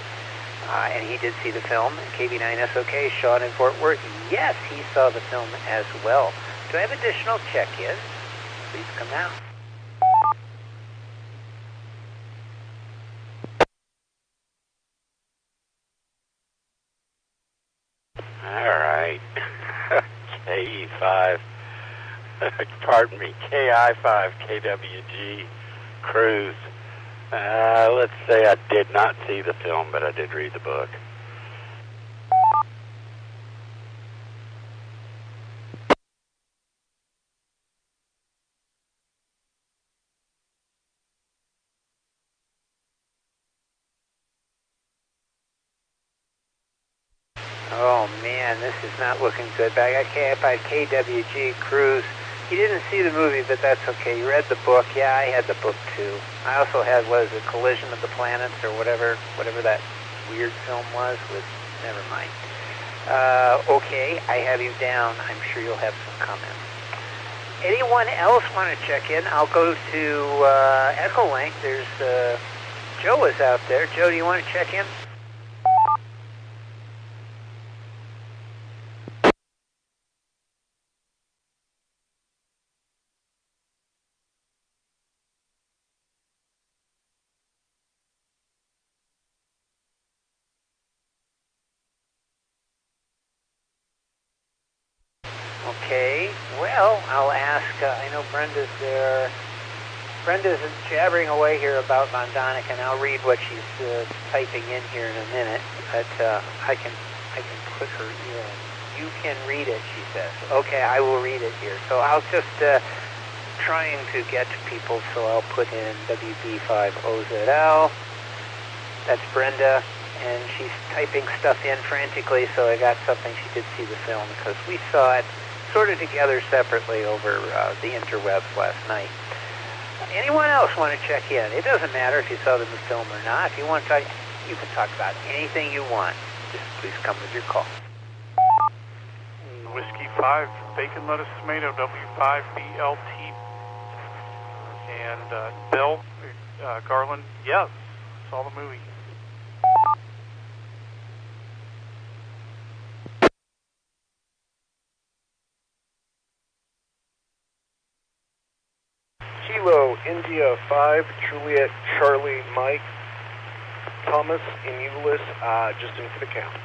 And he did see the film. KB9SOK, Sean in Fort Worth. Yes, he saw the film as well. Do I have additional check-ins? Please come now. All right. KE5. Pardon me. KI5 KWG Cruise. Let's say I did not see the film, but I did read the book. Oh man, this is not looking good. But I got KI5 KWG Cruise. He didn't see the movie, but that's okay. You read the book. Yeah, I had the book too. I also had, what is it, Collision of the Planets or whatever that weird film was with, never mind. Okay, I have you down. I'm sure you'll have some comments. Anyone else want to check in? I'll go to Echolink. There's, Joe is out there. Joe, do you want to check in? Okay, well, I'll ask, I know Brenda's there. Brenda's jabbering away here about Von Donick, and I'll read what she's typing in here in a minute, but I can put her in. You can read it, she says. Okay, I will read it here. So I'll just, trying to get to people, so I'll put in WB5OZL. That's Brenda. And she's typing stuff in frantically, so I got something. She did see the film because we saw it sort of together separately over the interwebs last night. Anyone else want to check in? It doesn't matter if you saw the film or not. If you want to talk, you can talk about anything you want. Just please come with your call. Whiskey 5, Bacon, Lettuce, Tomato, W5BLT. And Bill, Garland, yes, saw the movie. Kilo India 5, Juliet Charlie Mike, Thomas in Euless, just in for the count.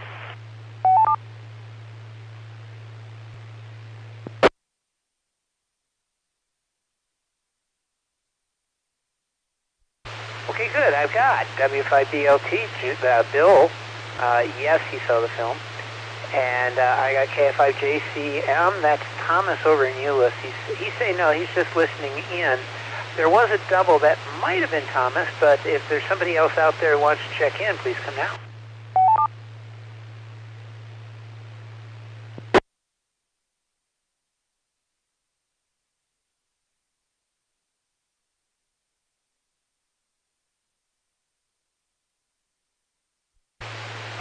Okay, good. I've got W5BLT, Bill. Yes, he saw the film. And I got KF5JCM. That's Thomas over in Euless. He's saying no, he's just listening in. There was a double that might have been Thomas, but if there's somebody else out there who wants to check in, please come now.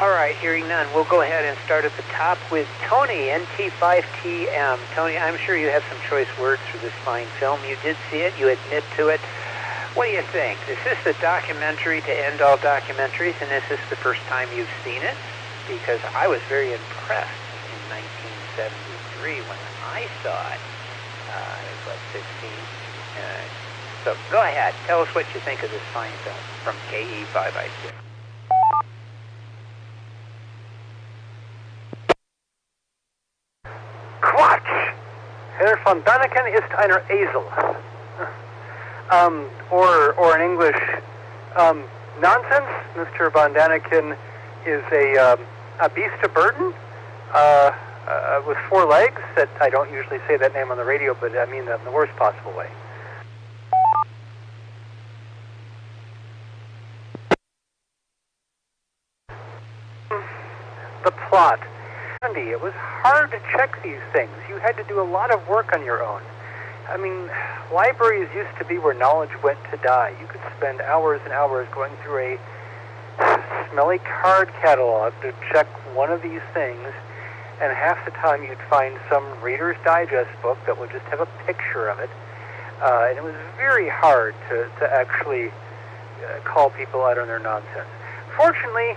All right, hearing none, we'll go ahead and start at the top with Tony, NT5TM. Tony, I'm sure you have some choice words for this fine film. You did see it. You admit to it. What do you think? Is this the documentary to end all documentaries, and is this the first time you've seen it? Because I was very impressed in 1973. 1993 when I saw it. It was, 16. So go ahead. Tell us what you think of this fine film from KE5I6. Quatsch! Herr von Daniken ist einer Esel. Or in English, nonsense. Mr. von Daniken is a beast of burden with 4 legs. That I don't usually say that name on the radio, but I mean that in the worst possible way. The plot. It was hard to check these things. You had to do a lot of work on your own. I mean, libraries used to be where knowledge went to die. You could spend hours and hours going through a smelly card catalog to check one of these things, and half the time you'd find some Reader's Digest book that would just have a picture of it. And it was very hard to actually call people out on their nonsense. Fortunately,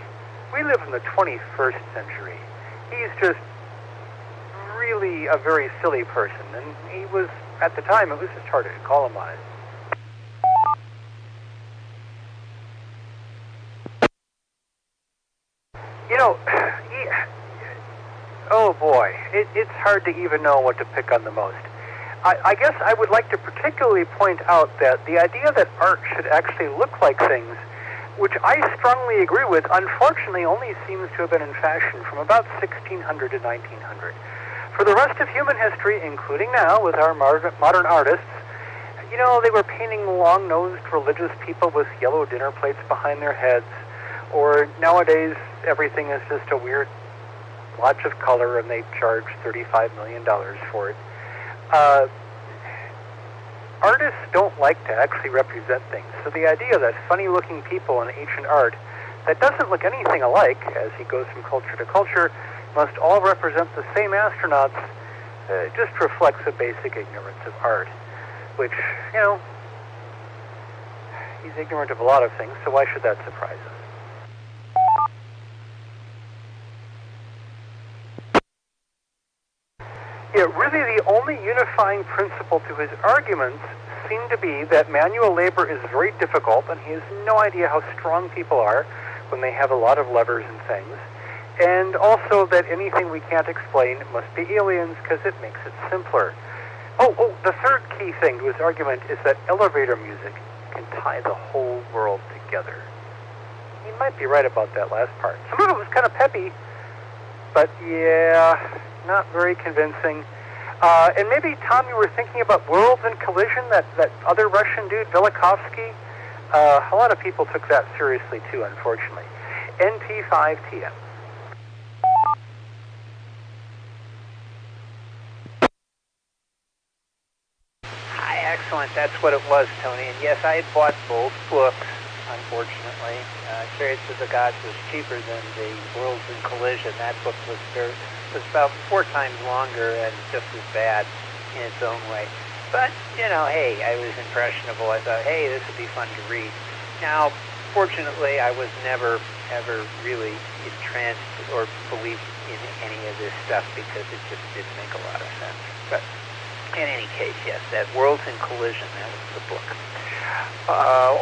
we live in the 21st century. He's just really a very silly person, and he was, at the time, it was just harder to call him on it. You know, oh boy, it's hard to even know what to pick on the most. I guess I would like to particularly point out that the idea that art should actually look like things, which I strongly agree with, unfortunately only seems to have been in fashion from about 1600 to 1900. For the rest of human history, including now with our modern artists, you know, they were painting long-nosed religious people with yellow dinner plates behind their heads, or nowadays everything is just a weird blotch of color and they charge $35 million for it. Artists don't like to actually represent things, so the idea that funny-looking people in ancient art that doesn't look anything alike, as he goes from culture to culture, must all represent the same astronauts, just reflects a basic ignorance of art, which, you know, he's ignorant of a lot of things, so why should that surprise us? Yeah, really the only unifying principle to his arguments seemed to be that manual labor is very difficult, and he has no idea how strong people are when they have a lot of levers and things, and also that anything we can't explain must be aliens because it makes it simpler. Oh, the third key thing to his argument is that elevator music can tie the whole world together. He might be right about that last part. Some of it was kind of peppy, but yeah, not very convincing. And maybe, Tom, you were thinking about Worlds in Collision, that other Russian dude, Velikovsky. A lot of people took that seriously, too, unfortunately. NT5TM. Hi, excellent. That's what it was, Tony. And yes, I had bought both books, unfortunately. Chariots of the Gods was cheaper than the Worlds in Collision. That book was about 4 times longer and just as bad in its own way. But, you know, hey, I was impressionable. I thought, hey, this would be fun to read. Now, fortunately, I was never, ever really entranced or believed in any of this stuff because it just didn't make a lot of sense. But in any case, yes, that Worlds in Collision, that was the book.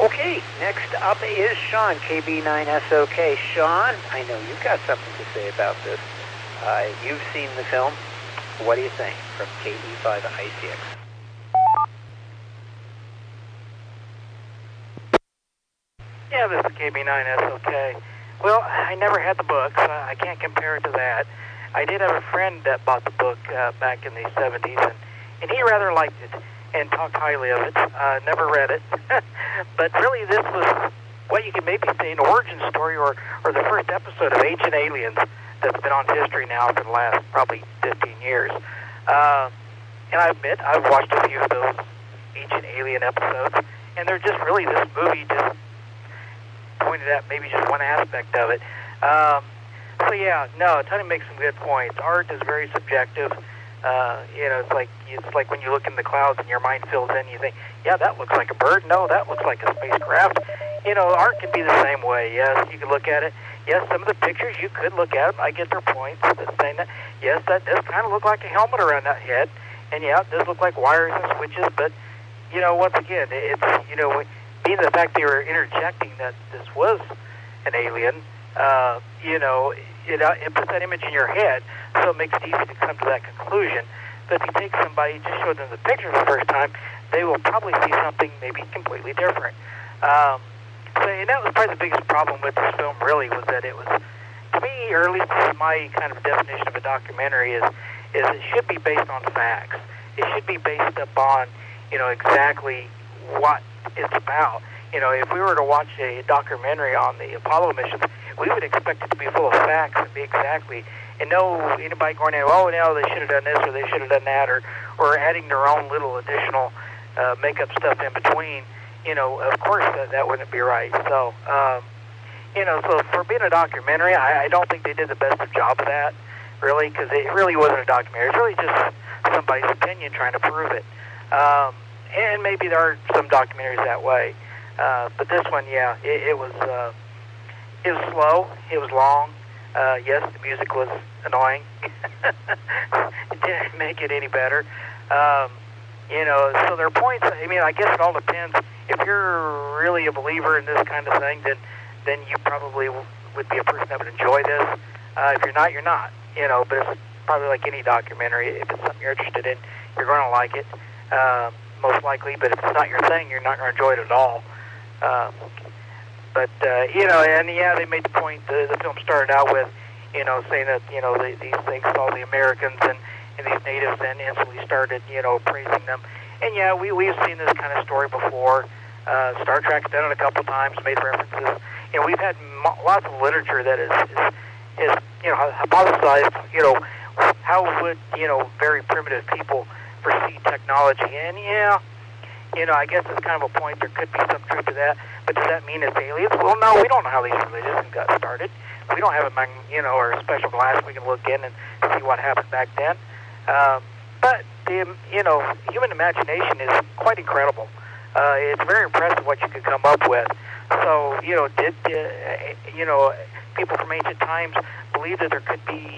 Okay, next up is Sean, KB9SOK. Sean, I know you've got something to say about this. You've seen the film. What do you think from KE5ICX? Yeah, this is KB9SOK. Well, I never had the book, so I can't compare it to that. I did have a friend that bought the book back in the 70s, and he rather liked it and talked highly of it. Never read it. But really, this was what you could maybe say an origin story or the first episode of Ancient Aliens that's been on history now for the last probably 15 years. And I admit, I've watched a few of those Ancient Alien episodes, and they're just really, this movie just pointed at maybe just one aspect of it. So yeah, no, Tony makes some good points. Art is very subjective. You know, it's like when you look in the clouds and your mind fills in, you think, yeah, that looks like a bird. No, that looks like a spacecraft. You know, art can be the same way. Yes, you can look at it. yes, some of the pictures you could look at them. I get their points. Saying that, yes, that does kind of look like a helmet around that head, and yeah, it does look like wires and switches. But once again, it's being the fact they were interjecting that this was an alien. It puts that image in your head, so it makes it easy to come to that conclusion. But if you take somebody, just show them the picture for the first time, they will probably see something maybe completely different. And that was probably the biggest problem with this film, really, was that it was, to me, or at least my kind of definition of a documentary is it should be based on facts. It should be based upon, exactly what it's about. If we were to watch a documentary on the Apollo missions, we would expect it to be full of facts and be exactly, and no anybody going in, oh, no, they should have done this or they should have done that, or adding their own little additional makeup stuff in between. Of course that wouldn't be right. So, so for being a documentary, I don't think they did the best of job of that, really, because it really wasn't a documentary. It's really just somebody's opinion trying to prove it. And maybe there are some documentaries that way. But this one, yeah, it was slow. It was long. Yes, the music was annoying. It didn't make it any better. So their points, I guess it all depends. If you're really a believer in this kind of thing, then you probably would be a person that would enjoy this. If you're not, you're not. But it's probably like any documentary. If it's something you're interested in, you're going to like it, most likely. But if it's not your thing, you're not going to enjoy it at all. They made the point, the film started out with, saying that, these things saw the Americans and these natives then instantly started, praising them. And yeah, we've seen this kind of story before. Star Trek's done it a couple times, made references. We've had lots of literature that is hypothesized, how would, very primitive people perceive technology. And I guess it's kind of a point. There could be some truth to that. But does that mean it's aliens? Well, no, we don't know how these religions got started. We don't have or a special glass we can look in and see what happened back then. But the human imagination is quite incredible. It's very impressive what you could come up with. So did people from ancient times believe that there could be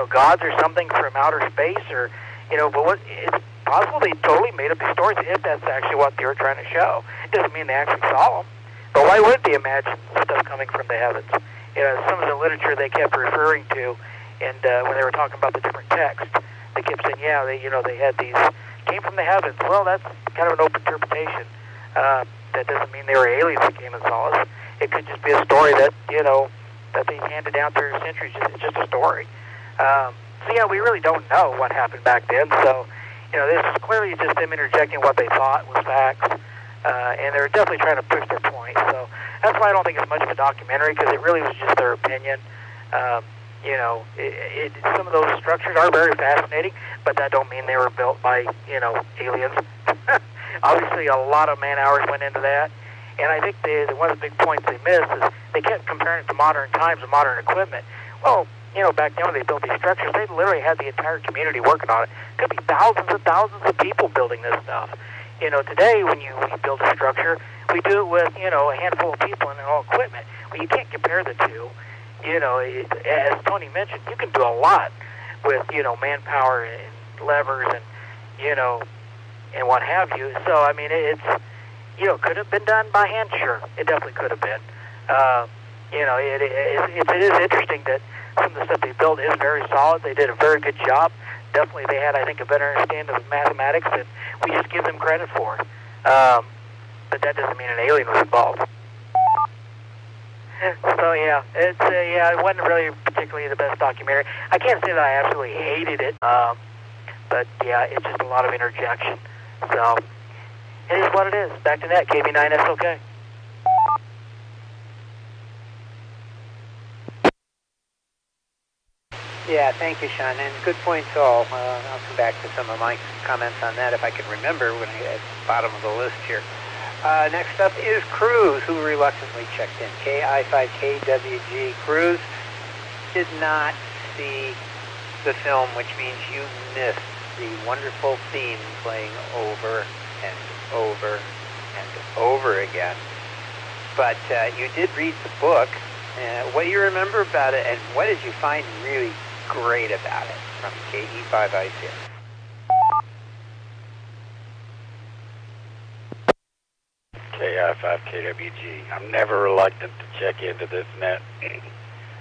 gods or something from outer space, or but it's possible they totally made up these stories if that's actually what they were trying to show. It doesn't mean they actually saw them. But why wouldn't they imagine stuff coming from the heavens? Some of the literature they kept referring to, and when they were talking about the different texts, they kept saying, they had these, came from the heavens. Well, that's kind of an open interpretation. That doesn't mean they were aliens that came and saw us. It could just be a story that, that they handed down through centuries. It's just a story. We really don't know what happened back then. So, this is clearly just them interjecting what they thought was facts. And they're definitely trying to push their point. So that's why I don't think it's much of a documentary, because it really was just their opinion. Some of those structures are very fascinating, but that don't mean they were built by, aliens. Obviously, a lot of man-hours went into that. And I think one of the big points they missed is they kept comparing it to modern times and modern equipment. Well, back then when they built these structures, they literally had the entire community working on it. Could be thousands and thousands of people building this stuff. Today when we build a structure, we do it with, a handful of people and all equipment. Well, you can't compare the two. As Tony mentioned, you can do a lot with, manpower and levers and, and what have you. So, it's, could have been done by hand? Sure. It definitely could have been. It is interesting that some of the stuff they built is very solid. They did a very good job. Definitely they had, I think, a better understanding of mathematics than we just give them credit for. But that doesn't mean an alien was involved. So, it wasn't really particularly the best documentary. I can't say that I absolutely hated it, but, it's just a lot of interjection. So, it is what it is. Back to net, KB9SOK. Yeah, thank you, Sean, and good points all. I'll come back to some of my comments on that if I can remember when I at the bottom of the list here. Next up is Cruz, who reluctantly checked in. KI5KWG. Cruz did not see the film, which means you missed the wonderful theme playing over and over and over again. But you did read the book, What do you remember about it, and what did you find really great about it from KE5ICX? KI5KWG. I'm never reluctant to check into this net.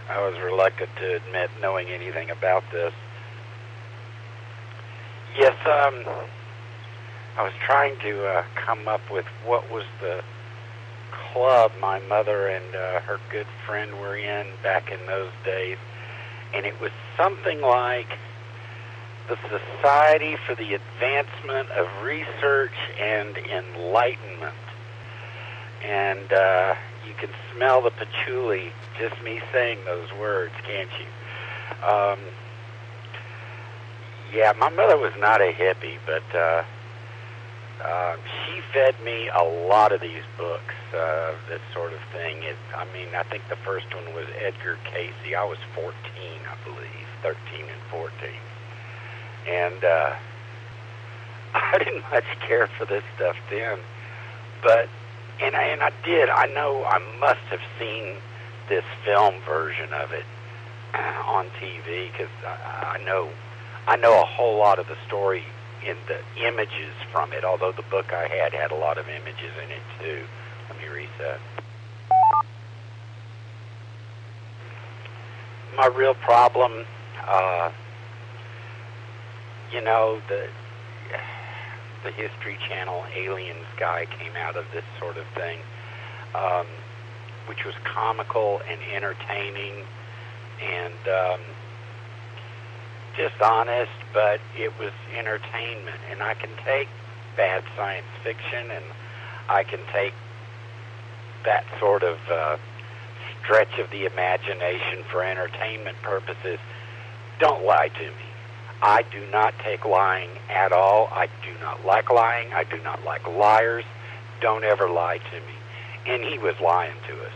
I was reluctant to admit knowing anything about this. Yes, I was trying to come up with what was the club my mother and her good friend were in back in those days, and it was something like the Society for the Advancement of Research and Enlightenment. And you can smell the patchouli, just me saying those words, can't you? Yeah, my mother was not a hippie, but she fed me a lot of these books, this sort of thing. I think the first one was Edgar Casey. I was 14, I believe, 13 and 14. And I didn't much care for this stuff then. But, and I did. I know I must have seen this film version of it on TV, because I know a whole lot of the story in the images from it, although the book I had a lot of images in it too. Let me reset. My real problem, the History Channel Aliens guy came out of this sort of thing, which was comical and entertaining and dishonest, but it was entertainment. And I can take bad science fiction, and I can take that sort of stretch of the imagination for entertainment purposes. Don't lie to me. I do not take lying at all. I do not like lying. I do not like liars. Don't ever lie to me. And he was lying to us.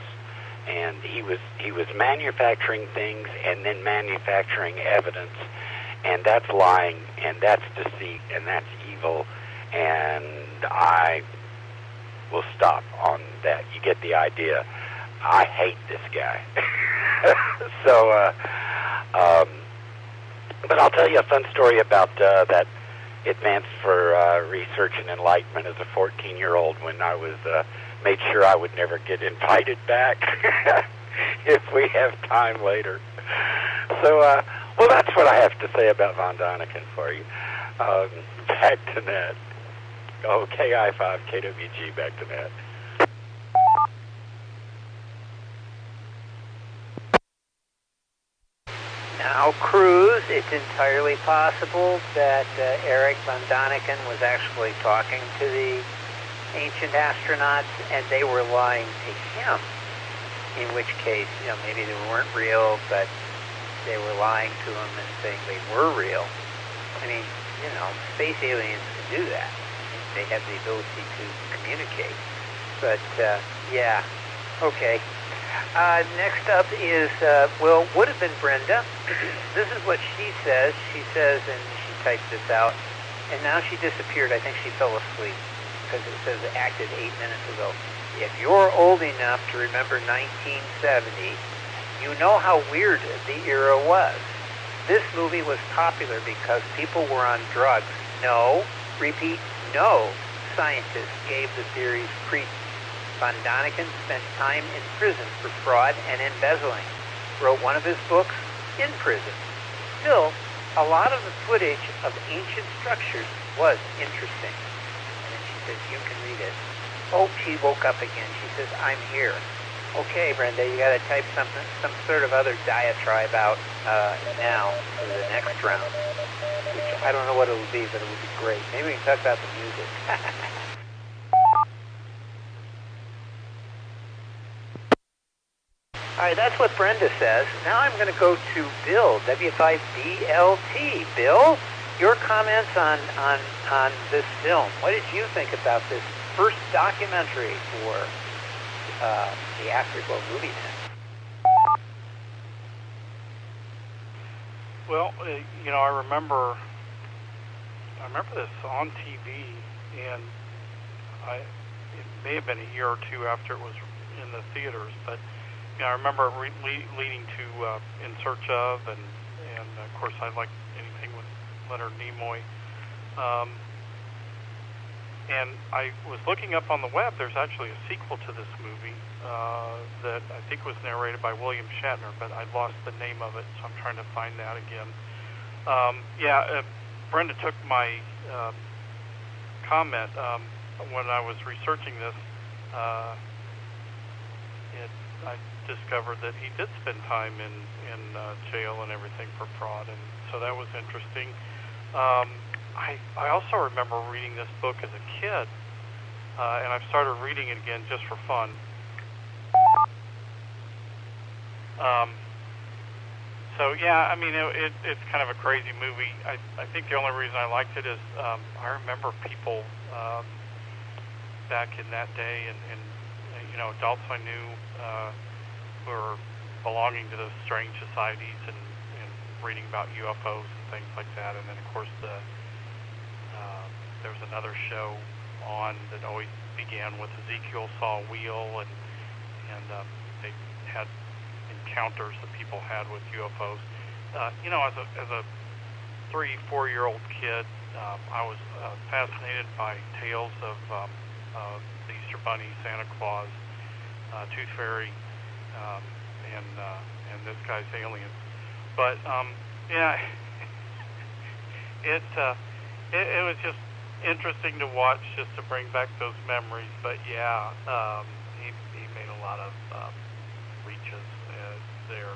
And he was manufacturing things and then manufacturing evidence. And that's lying, and that's deceit, and that's evil. And I will stop on that. You get the idea. I hate this guy. So, but I'll tell you a fun story about that Advanced for Research and Enlightenment as a 14-year-old when I was made sure I would never get invited back if we have time later. So, well, that's what I have to say about Von Daniken for you. Back to net. Oh, KI5KWG, back to net. Now, Cruz, it's entirely possible that Eric Von Daniken was actually talking to the ancient astronauts, and they were lying to him, in which case, maybe they weren't real, but they were lying to him and saying they were real. I mean, space aliens can do that. They have the ability to communicate. But, yeah, okay. Next up is, would have been Brenda. This is what she says. She says, and she typed this out, and now she disappeared. I think she fell asleep because it says it acted 8 minutes ago. If you're old enough to remember 1970, you know how weird the era was. This movie was popular because people were on drugs. No, repeat, no scientists gave the theories credence. Von Daniken spent time in prison for fraud and embezzling. Wrote one of his books in prison. Still, a lot of the footage of ancient structures was interesting. And then she says, you can read it. Oh, she woke up again. She says, I'm here. Okay, Brenda, you got to type something, some sort of other diatribe out now for the next round. Which I don't know what it will be, but it will be great. Maybe we can talk about the music. All right, that's what Brenda says. Now I'm going to go to Bill, W5BLT. Bill, your comments on this film. What did you think about this first documentary for the Afterglow Movie Net? Well, I remember this on TV, and it may have been a year or two after it was in the theaters, but I remember leading to In Search Of, and of course I like anything with Leonard Nimoy. And I was looking up on the web. There's actually a sequel to this movie that I think was narrated by William Shatner, but I lost the name of it, so I'm trying to find that again. Brenda took my comment when I was researching this. I discovered that he did spend time in jail and everything for fraud, and so that was interesting. I also remember reading this book as a kid, and I've started reading it again just for fun. So yeah, I mean, it's kind of a crazy movie. I think the only reason I liked it is I remember people back in that day, and adults I knew who were belonging to those strange societies and reading about UFOs and things like that. And then of course there was another show on that always began with Ezekiel saw a wheel, and they had encounters that people had with UFOs. As a 3-4-year-old kid, I was fascinated by tales of the Easter Bunny, Santa Claus, Tooth Fairy, and this guy's aliens. But it was just interesting to watch, just to bring back those memories. But yeah, he made a lot of reaches there,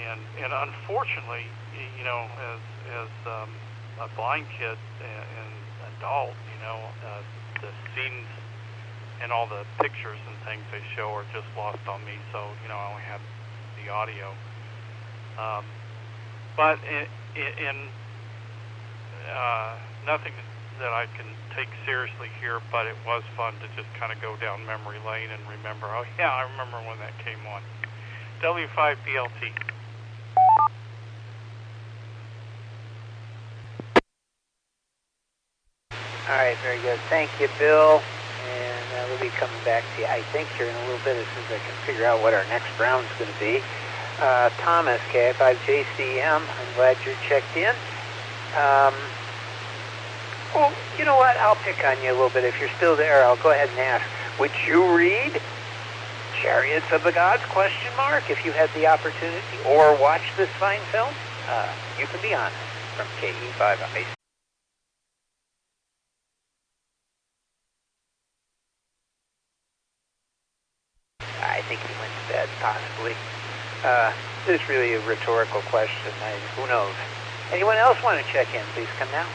and unfortunately, as a blind kid and adult, the scenes and all the pictures and things they show are just lost on me. So I only had the audio. But in nothing that I can take seriously here, but it was fun to just kind of go down memory lane and remember, oh yeah, I remember when that came on. W5BLT. All right, very good. Thank you, Bill. And we'll be coming back to you, I think, here in a little bit as soon as I can figure out what our next round's going to be. Thomas, KI5JCM, I'm glad you're checked in. Well, you know what? I'll pick on you a little bit. If you're still there, I'll go ahead and ask. Would you read Chariots of the Gods, ? If you had the opportunity, or watch this fine film? You can be on from KE5I. I think he went to bed, possibly. This is really a rhetorical question. Who knows? Anyone else want to check in? Please come now.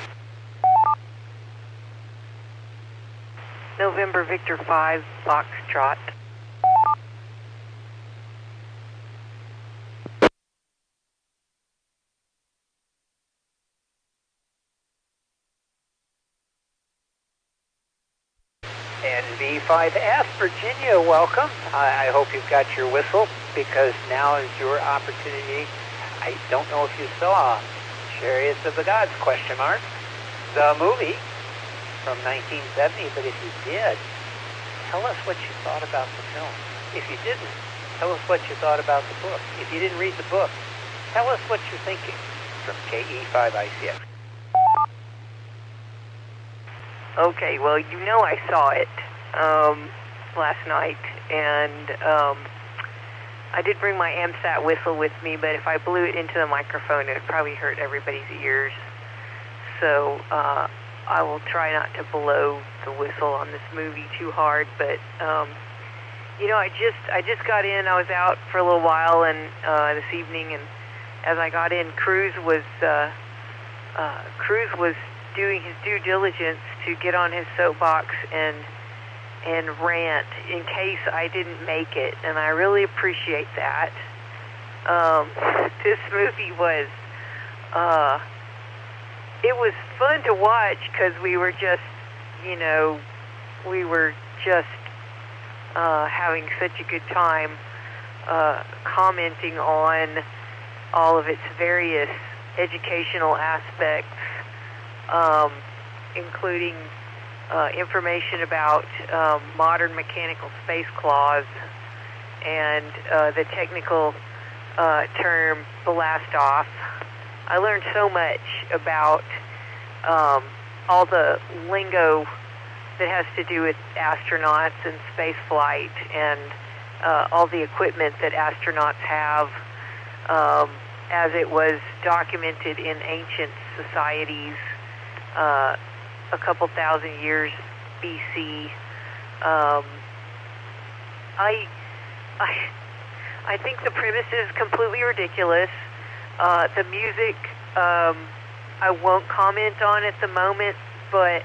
November Victor 5, Foxtrot. And V5F, Virginia, welcome. I hope you've got your whistle, because now is your opportunity. I don't know if you saw Chariots of the Gods, ? The movie from 1970, but if you did, tell us what you thought about the film. If you didn't, tell us what you thought about the book. If you didn't read the book, tell us what you're thinking from KE5ICX. Okay, well, I saw it last night, and I did bring my AMSAT whistle with me, but if I blew it into the microphone, it would probably hurt everybody's ears. So I will try not to blow the whistle on this movie too hard. But I just got in. I was out for a little while, and this evening, and as I got in, Cruz was doing his due diligence to get on his soapbox and rant in case I didn't make it, and I really appreciate that. This movie was it was fun to watch because we were just having such a good time commenting on all of its various educational aspects, including information about modern mechanical space claws and the technical term blast off. I learned so much about all the lingo that has to do with astronauts and space flight and all the equipment that astronauts have as it was documented in ancient societies a couple thousand years BC. I think the premise is completely ridiculous. The music, I won't comment on at the moment, but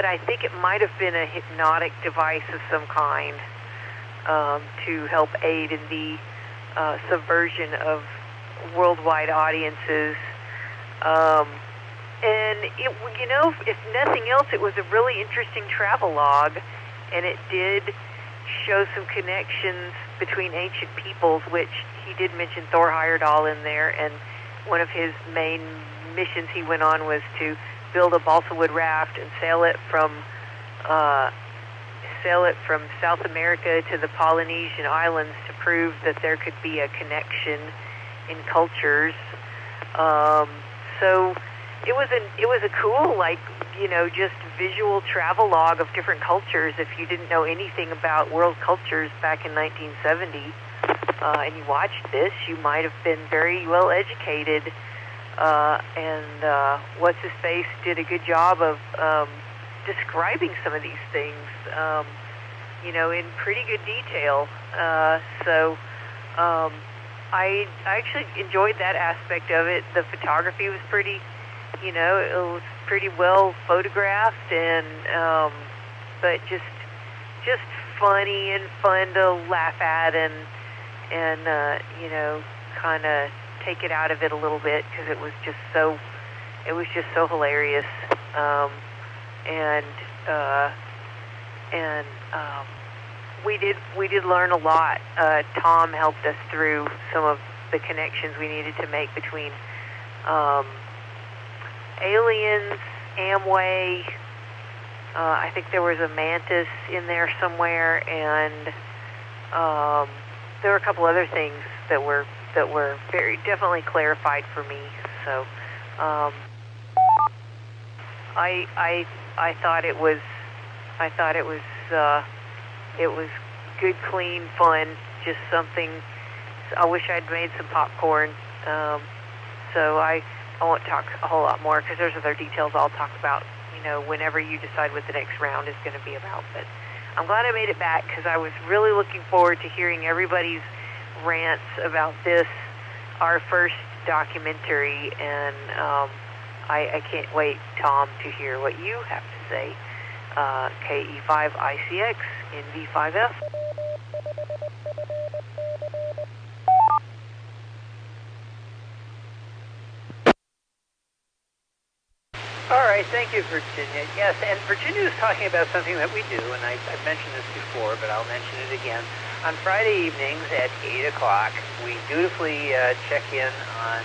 I think it might have been a hypnotic device of some kind to help aid in the subversion of worldwide audiences. And if nothing else, it was a really interesting travelogue, and it did show some connections between ancient peoples, which he did mention Thor Heyerdahl in there, and one of his main missions he went on was to build a balsa wood raft and sail it from South America to the Polynesian islands to prove that there could be a connection in cultures. So it was a cool, just visual travelogue of different cultures. If you didn't know anything about world cultures back in 1970, and you watched this, you might have been very well educated. And What's His Face did a good job of describing some of these things, in pretty good detail. I actually enjoyed that aspect of it. The photography was pretty, it was pretty well photographed, and but just funny and fun to laugh at, and kind of take it out of it a little bit, because it was just so hilarious. We did learn a lot. Tom helped us through some of the connections we needed to make between aliens, Amway. I think there was a mantis in there somewhere, and there were a couple other things that were very definitely clarified for me. So I thought it was good, clean fun. Just something. I wish I'd made some popcorn. So I won't talk a whole lot more, because there's other details I'll talk about, whenever you decide what the next round is going to be about. But I'm glad I made it back, because I was really looking forward to hearing everybody's rants about this, our first documentary, and I can't wait, Tom, to hear what you have to say. KE5ICX in V5F. All right, thank you, Virginia. Yes, and Virginia was talking about something that we do, and I've mentioned this before, but I'll mention it again. On Friday evenings at 8 o'clock, we dutifully check in on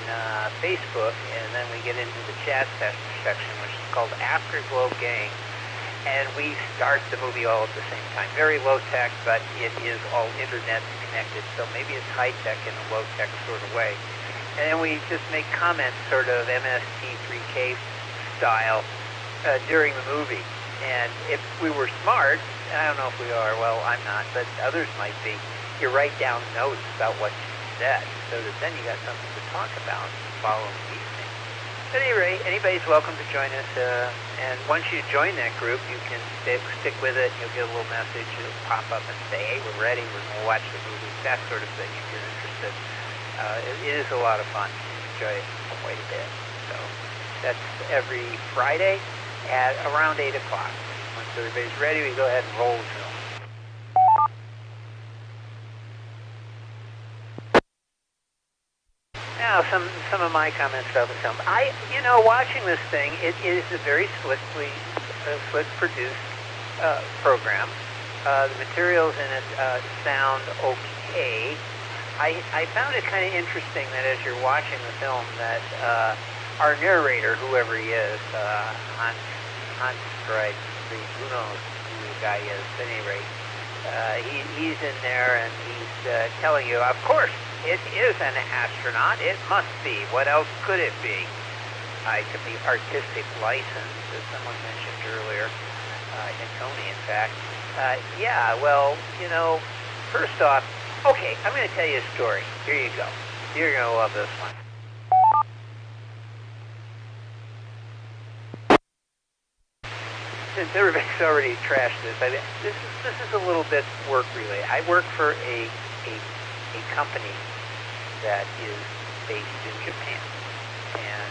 Facebook, and then we get into the chat section, which is called Afterglow Gang, and we start the movie all at the same time. Very low-tech, but it is all internet connected, so maybe it's high-tech in a low-tech sort of way. And then we just make comments, sort of MST3K style, during the movie. And if we were smart, I don't know if we are, well, I'm not, but others might be, you write down notes about what you said, so that then you got something to talk about following the evening. At any rate, anybody's welcome to join us, and once you join that group, you can stick with it, you'll get a little message, it'll pop up and say, hey, we're ready, we're going to watch the movie, that sort of thing, if you're interested. It is a lot of fun. Enjoy it quite a bit. So that's every Friday at around 8 o'clock. Once everybody's ready, we go ahead and roll the film. Now, some of my comments about the film. Watching this thing, it is a very slick produced program. The materials in it sound okay. I found it kind of interesting that as you're watching the film that our narrator, whoever he is, Hans Strike, who knows who the guy is, at any rate, He's in there and he's telling you, of course, it is an astronaut. It must be. What else could it be? It could be artistic license, as someone mentioned earlier. I think Tony, in fact. Yeah, well, first off, okay, I'm going to tell you a story. Here you go. You're going to love this one. Since everybody's already trashed this, this is a little bit work related. I work for a company that is based in Japan, and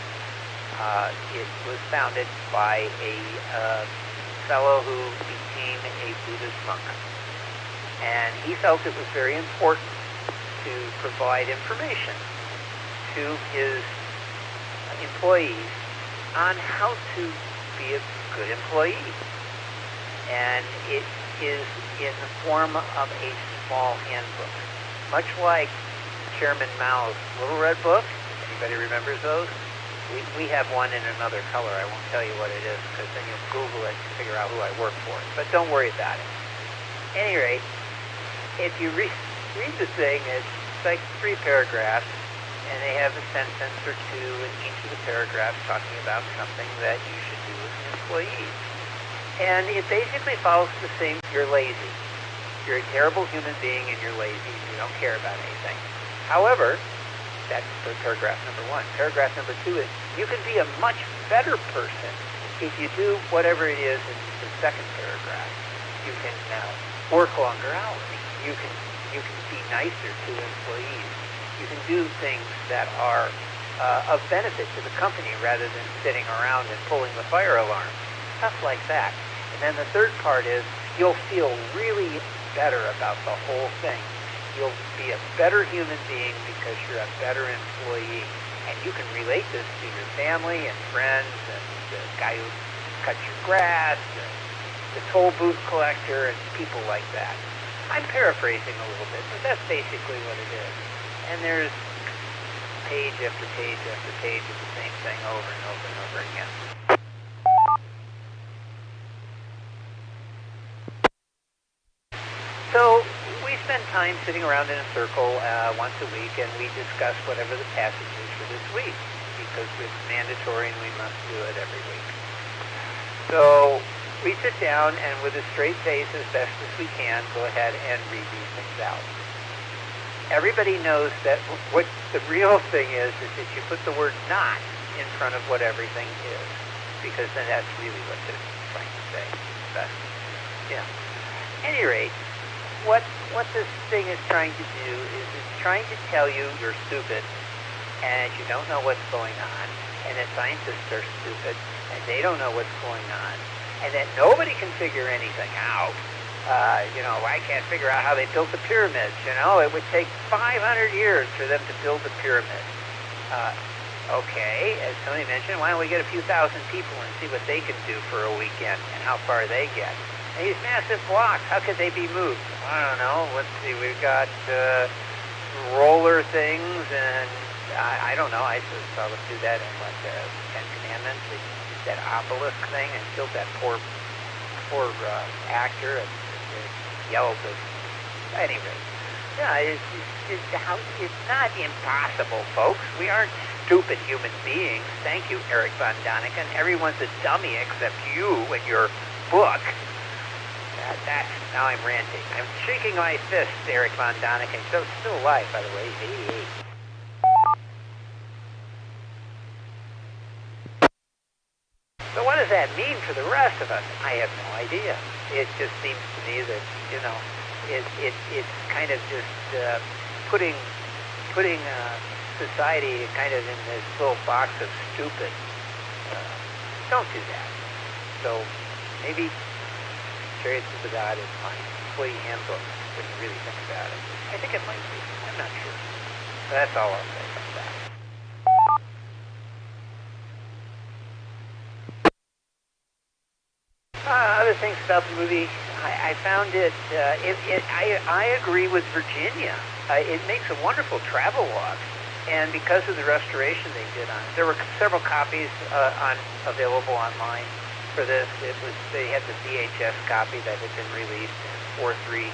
it was founded by a fellow who became a Buddhist monk, and he felt it was very important to provide information to his employees on how to be a good employee. And it is in the form of a small handbook, much like Chairman Mao's Little Red Book. Anybody remembers those? We have one in another color. I won't tell you what it is, because then you'll Google it to figure out who I work for. But don't worry about it. At any rate, if you read the thing, it's like 3 paragraphs, and they have a sentence or two in each of the paragraphs talking about something that you should do as an employee. And it basically follows the same. You're lazy. You're a terrible human being and you're lazy and you don't care about anything. However, that's for paragraph number 1. Paragraph number 2 is you can be a much better person if you do whatever it is in the second paragraph. You can work longer hours. You can be nicer to employees. You can do things that are of benefit to the company rather than sitting around and pulling the fire alarm. Stuff like that. And then the third part is you'll feel really better about the whole thing. You'll be a better human being because you're a better employee. And you can relate this to your family and friends and the guy who cuts your grass and the toll booth collector and people like that. I'm paraphrasing a little bit, but that's basically what it is. And there's page after page after page of the same thing over and over and over again. So we spend time sitting around in a circle once a week, and we discuss whatever the passage is for this week, because it's mandatory and we must do it every week. So we sit down and with a straight face as best as we can, go ahead and read these things out. Everybody knows that what the real thing is that you put the word not in front of what everything is, because then that's really what they're trying to say. But, yeah. At any rate, what this thing is trying to do is it's trying to tell you you're stupid and you don't know what's going on, and that scientists are stupid and they don't know what's going on, and that nobody can figure anything out. I can't figure out how they built the pyramids. It would take 500 years for them to build the pyramid. Okay, as Tony mentioned, why don't we get a few thousand people and see what they can do for a weekend and how far they get? And these massive blocks, how could they be moved? I don't know. Let's see. We've got roller things, and I don't know. I saw them do that in the Ten Commandments. They did that obelisk thing and killed that poor actor and yelled at. Anyway, yeah, it's not impossible, folks. We aren't stupid human beings. Thank you, Eric von Daniken. Everyone's a dummy except you and your book. Now I'm ranting. I'm shaking my fist, Eric von Daniken. So still alive, by the way. He's 88. So what does that mean for the rest of us? I have no idea. It just seems to me that, it's kind of just putting society kind of in this little box of stupid. Don't do that. So maybe Chariots of the God is my employee handbook when you really think about it. I think it might be. I'm not sure. But that's all I'll say about that. Other things about the movie, I found it, I agree with Virginia. It makes a wonderful travel log. And because of the restoration they did on it, there were several copies available online for this. They had the VHS copy that had been released. 4.3,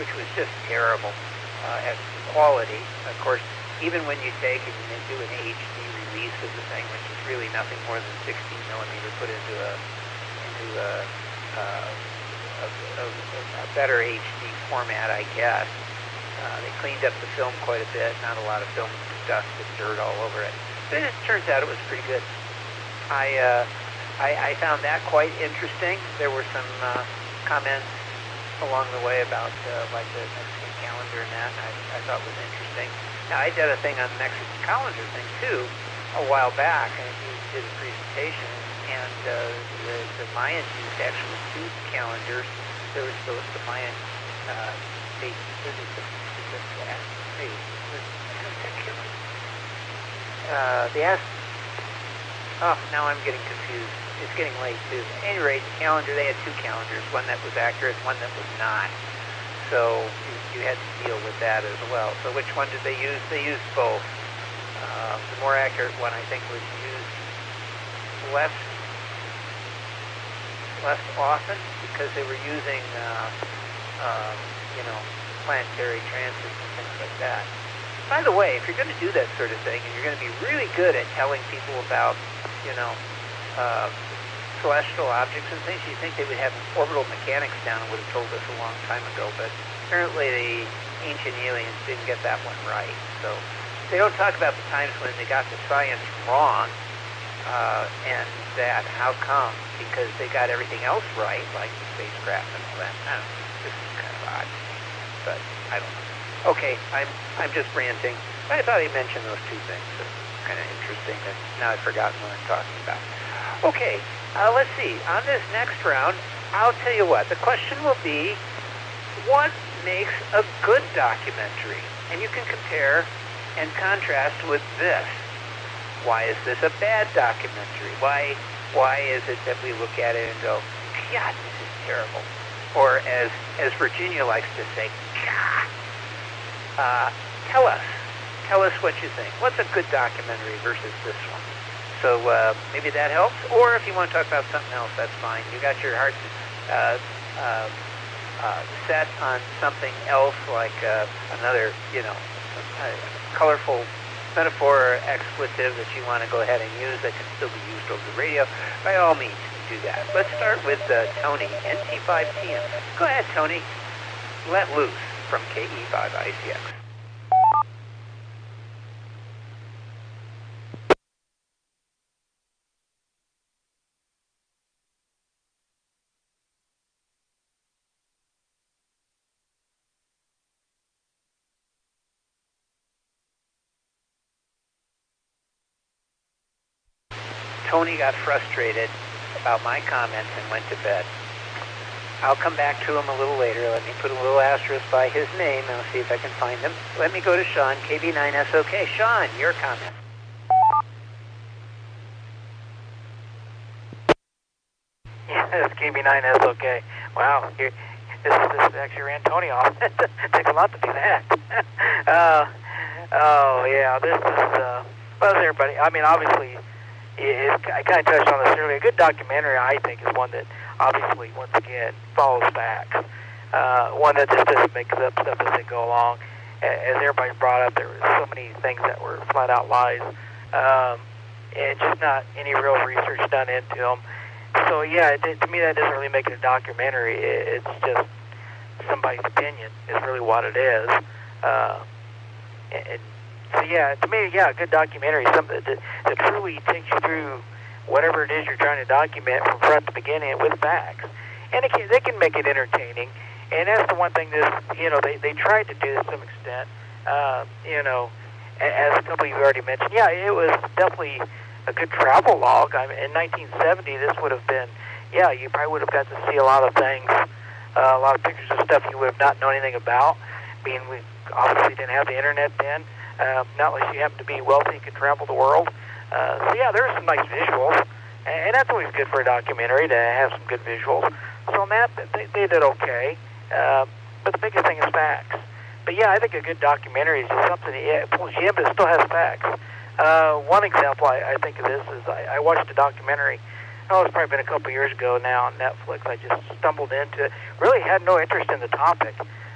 which was just terrible as quality. Of course, even when you take and you do an HD release of the thing, which is really nothing more than 16 millimeter put into a better HD format, I guess. They cleaned up the film quite a bit. Not a lot of film dust and dirt all over it. But it turns out it was pretty good. I found that quite interesting. There were some comments along the way about like the Mexican calendar and that. I thought was interesting. Now I did a thing on the Mexican calendar thing too a while back, and he did a presentation. And the Mayans used actually two calendars. There was the Mayan. Now I'm getting confused. It's getting late too. At any rate, the calendar, they had two calendars, one that was accurate, one that was not. So you had to deal with that as well. So which one did they use? They used both. The more accurate one, I think, was used less often because they were using, planetary transits and things like that. By the way, if you're going to do that sort of thing, and you're going to be really good at telling people about, celestial objects and things, you'd think they would have orbital mechanics down and would have told us a long time ago, but apparently the ancient aliens didn't get that one right. So they don't talk about the times when they got the science wrong, and that how come? Because they got everything else right, like the spacecraft and all that. I don't know. This is kind of odd, but I don't know. Okay, I'm just ranting. But I thought he mentioned those two things. It's kind of interesting that now I've forgotten what I'm talking about. Okay, let's see. On this next round, I'll tell you what. The question will be, what makes a good documentary? And you can compare and contrast with this. Why is this a bad documentary? Why is it that we look at it and go, God, this is terrible? Or as Virginia likes to say, God. Tell us what you think. What's a good documentary versus this one? So maybe that helps. Or if you want to talk about something else, that's fine. You got your heart set on something else, like another, colorful metaphor or expletive that you want to go ahead and use that can still be used over the radio. By all means, do that. Let's start with Tony, NT5TM. Go ahead, Tony. Let loose from KE5ICX. Tony got frustrated about my comments and went to bed. I'll come back to him a little later. Let me put a little asterisk by his name, and I'll see if I can find him. Let me go to Sean, KB9SOK. Sean, your comment. Yeah, it's KB9SOK. Wow, this actually ran Tony off. It takes a lot to do that. This is, well, everybody, I mean, obviously, I kind of touched on this earlier. A good documentary, I think, is one that obviously, once again, follows facts. One that just doesn't make up stuff as they go along. As everybody brought up, there were so many things that were flat out lies, and just not any real research done into them. So yeah, to me, that doesn't really make it a documentary. It's just somebody's opinion is really what it is. So yeah, to me, yeah, a good documentary is something that truly takes you through whatever it is you're trying to document from front to beginning with facts. And they can make it entertaining. And that's the one thing that, they tried to do to some extent. As a couple of you already mentioned, yeah, it was definitely a good travel log. I mean, in 1970, this would have been, yeah, you probably would have got to see a lot of things, a lot of pictures of stuff you would have not known anything about. Being we obviously didn't have the internet then. Not unless you happen to be wealthy and can travel the world. So yeah, there's some nice visuals, and that's always good for a documentary to have some good visuals. So on that, they did okay. But the biggest thing is facts. But yeah, I think a good documentary is just something that pulls you in, but it still has facts. One example I think of this is I watched a documentary oh, it's probably been a couple years ago now on Netflix. I just stumbled into it. Really had no interest in the topic.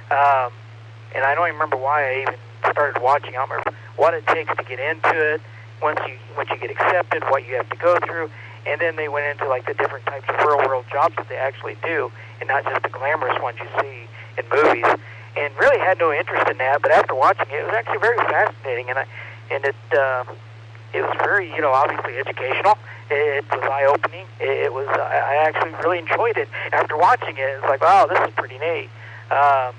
And I don't even remember why I even started watching. I don't remember what it takes to get into it, once you get accepted, what you have to go through. And then they went into like the different types of real-world jobs that they actually do, and not just the glamorous ones you see in movies. And really had no interest in that, but after watching it, it was actually very fascinating, and it was very, obviously educational. It was eye-opening. It was, I actually really enjoyed it. After watching it, it's like, wow, this is pretty neat. And,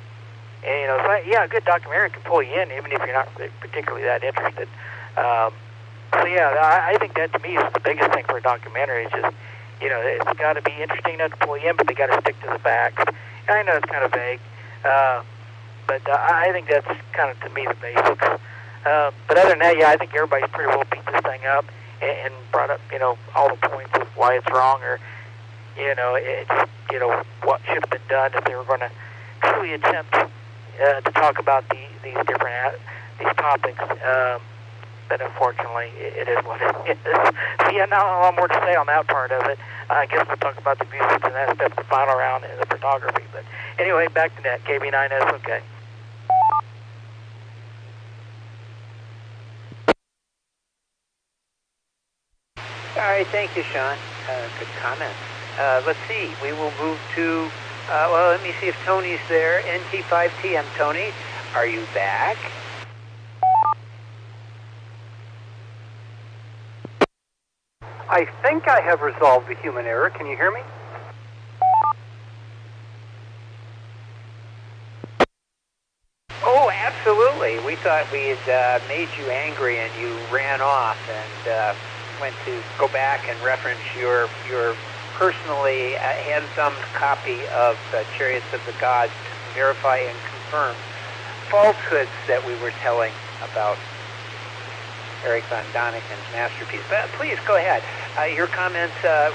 it's like, yeah, a good documentary can pull you in, even if you're not particularly that interested. So, yeah, I think that, to me, is the biggest thing for a documentary. It's just, it's got to be interesting enough to pull you in, but they got to stick to the facts. And I know it's kind of vague, but I think that's kind of, to me, the basics. But other than that, yeah, I think everybody's pretty well beat this thing up and brought up, all the points of why it's wrong, or, it's, what should have been done if they were going to truly attempt to talk about these different these topics. But unfortunately, it is what it is. So yeah, not a lot more to say on that part of it. I guess we'll talk about the music and that stuff, the final round and the photography. But anyway, back to that. KB9S, okay. All right, thank you, Sean. Good comment. Let's see. We will move to, well, let me see if Tony's there. NT5TM, Tony, are you back? I think I have resolved the human error. Can you hear me? Oh, absolutely. We thought we had made you angry and you ran off and went to go back and reference your personally hand-thumbed copy of Chariots of the Gods to verify and confirm falsehoods that we were telling about Eric von Daniken's masterpiece. But please, go ahead. Your comments, I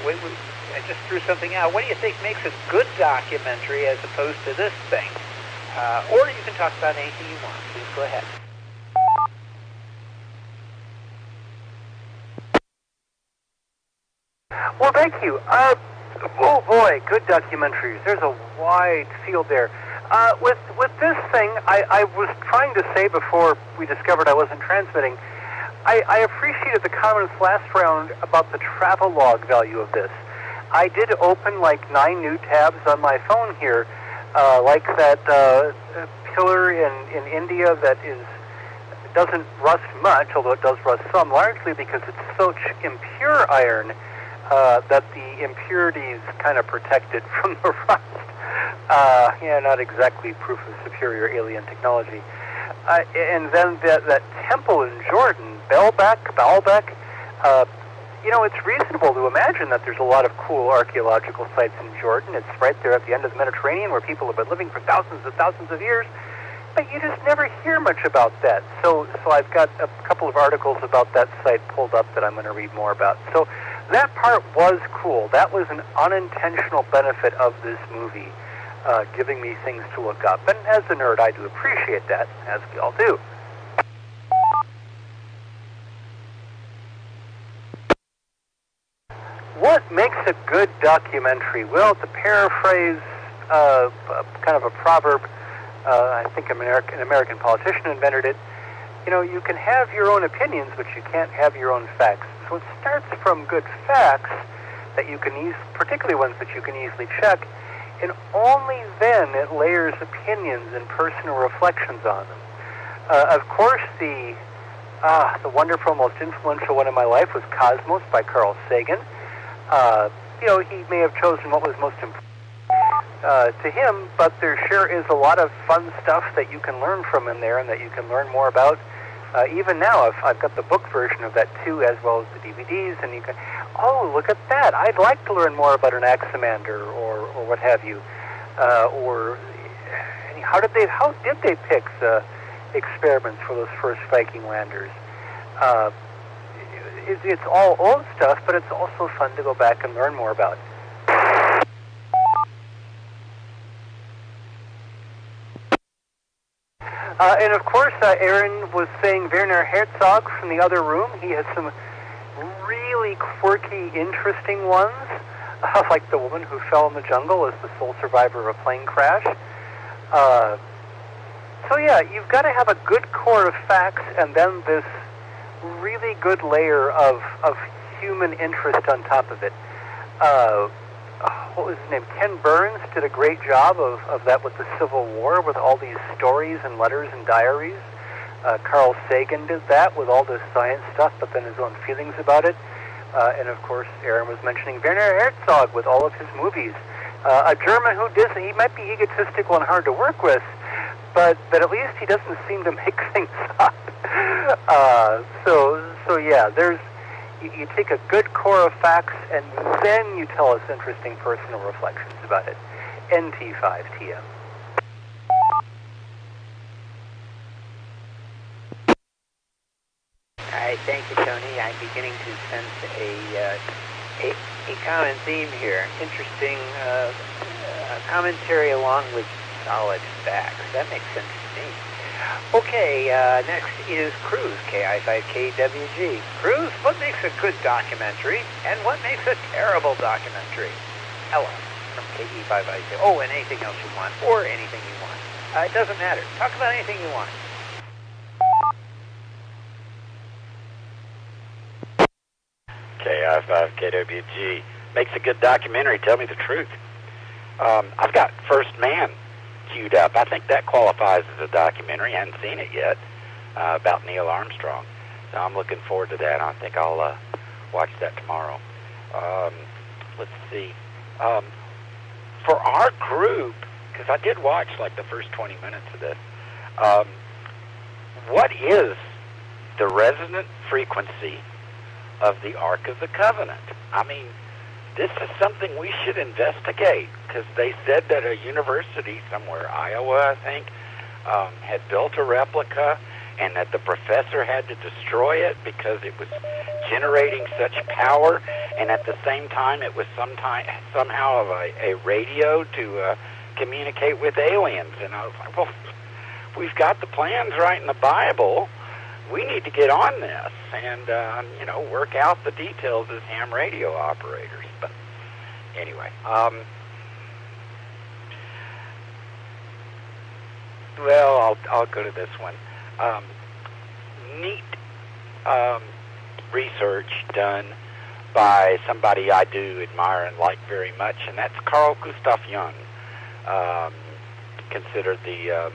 just threw something out. What do you think makes a good documentary as opposed to this thing? Or you can talk about anything you want. Please go ahead. Well, thank you. Oh boy, good documentaries. There's a wide field there. With this thing, I was trying to say before we discovered I wasn't transmitting, I appreciated the comments last round about the travel log value of this. I did open like 9 new tabs on my phone here, like that pillar in India that doesn't rust much, although it does rust some, largely because it's such impure iron that the impurities kind of protect it from the rust. Not exactly proof of superior alien technology. And then that temple in Jordan, Baalbek, it's reasonable to imagine that there's a lot of cool archaeological sites in Jordan. It's right there at the end of the Mediterranean where people have been living for thousands and thousands of years, but you just never hear much about that. So I've got a couple of articles about that site pulled up that I'm going to read more about. So that part was cool. That was an unintentional benefit of this movie, giving me things to look up. And as a nerd, I do appreciate that, as we all do. What makes a good documentary? Well, to paraphrase kind of a proverb, I think an American politician invented it, you can have your own opinions, but you can't have your own facts. So it starts from good facts that you can particularly ones that you can easily check, and only then it layers opinions and personal reflections on them. Of course, the wonderful, most influential one in my life was Cosmos by Carl Sagan. He may have chosen what was most important to him, but there sure is a lot of fun stuff that you can learn from in there and that you can learn more about. Even now, I've got the book version of that too, as well as the DVDs, and you can, look at that. I'd like to learn more about an Axamander or what have you. Or how did they pick the experiments for those first Viking landers? It's all old stuff, but it's also fun to go back and learn more about. And of course, Aaron was saying Werner Herzog from the other room. He has some really quirky, interesting ones, like the woman who fell in the jungle as the sole survivor of a plane crash. So yeah, you've got to have a good core of facts and then this really good layer of human interest on top of it. What was his name? Ken Burns did a great job of that with the Civil War, with all these stories and letters and diaries. Carl Sagan did that with all this science stuff, but then his own feelings about it. And of course, Aaron was mentioning Werner Herzog with all of his movies. A German who he might be egotistical and hard to work with, but at least he doesn't seem to make things up. So yeah, you take a good core of facts and then you tell us interesting personal reflections about it. NT5TM. All right, thank you, Tony. I'm beginning to sense a common theme here. Interesting commentary along with solid facts. That makes sense to me. Okay, next is Cruz, KI5KWG. Cruz, what makes a good documentary and what makes a terrible documentary? Ella from KE5IC. Oh, and anything else you want, or anything you want. It doesn't matter. Talk about anything you want. KI5KWG. Makes a good documentary, tell me the truth. I've got First Man queued up. I think that qualifies as a documentary. I haven't seen it yet, about Neil Armstrong. So I'm looking forward to that. I think I'll watch that tomorrow. Let's see. For our group, because I did watch like the first 20 minutes of this, what is the resonant frequency of the Ark of the Covenant? I mean, this is something we should investigate, because they said that a university somewhere, Iowa, I think, had built a replica, and that the professor had to destroy it because it was generating such power, and at the same time it was somehow of a radio to communicate with aliens. And I was like, well, we've got the plans right in the Bible. We need to get on this and, work out the details as ham radio operators. But anyway, well, I'll go to this one. Neat research done by somebody I do admire and like very much, and that's Carl Gustav Jung, considered the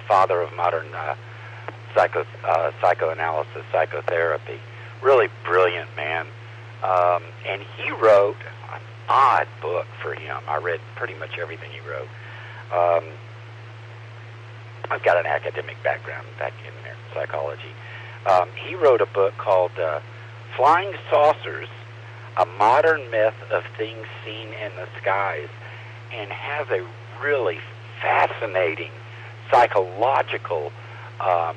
father of modern psychoanalysis, psychotherapy. Really brilliant man. And he wrote an odd book for him. I read pretty much everything he wrote. I've got an academic background back in there, psychology. He wrote a book called Flying Saucers, A Modern Myth of Things Seen in the Skies, and has a really fascinating psychological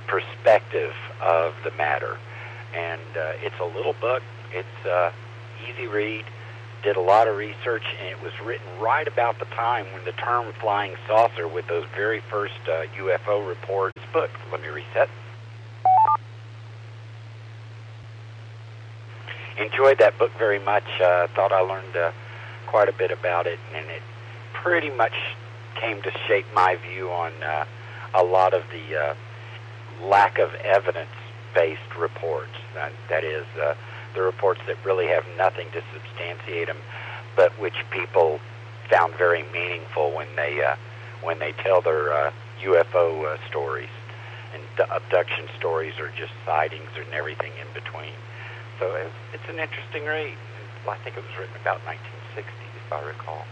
perspective of the matter. And it's a little book. It's easy read. Did a lot of research, and it was written right about the time when the term flying saucer, with those very first UFO reports, book. Let me reset. Enjoyed that book very much. Thought I learned quite a bit about it, and it pretty much came to shape my view on a lot of the lack of evidence-based reports. That is, the reports that really have nothing to substantiate them, but which people found very meaningful when they tell their UFO stories, and the abduction stories, or just sightings and everything in between. So it's an interesting read. I think it was written about 1960, if I recall.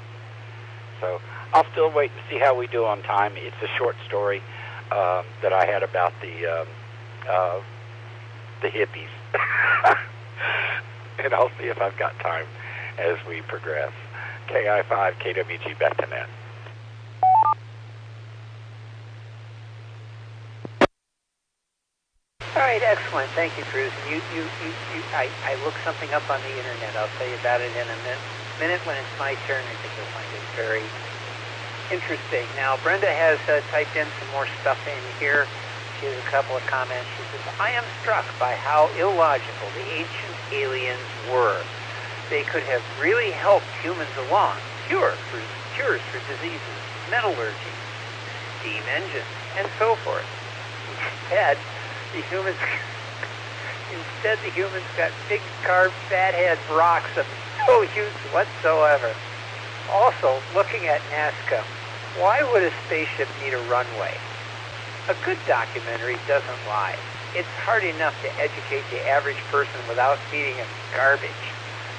So I'll still wait and see how we do on time. It's a short story that I had about the hippies. And I'll see if I've got time as we progress. KI5, KWG, back to net. All right, excellent. Thank you, Cruz. And I looked something up on the internet. I'll tell you about it in a minute when it's my turn. I think you'll find it very interesting. Now, Brenda has typed in some more stuff in here. She has a couple of comments. She says, I am struck by how illogical the ancient aliens were. They could have really helped humans along, cures for diseases, metallurgy, steam engines, and so forth. Instead, the humans got big carved fat head rocks of no use whatsoever. Also, looking at Nazca, why would a spaceship need a runway? A good documentary doesn't lie. It's hard enough to educate the average person without feeding him garbage.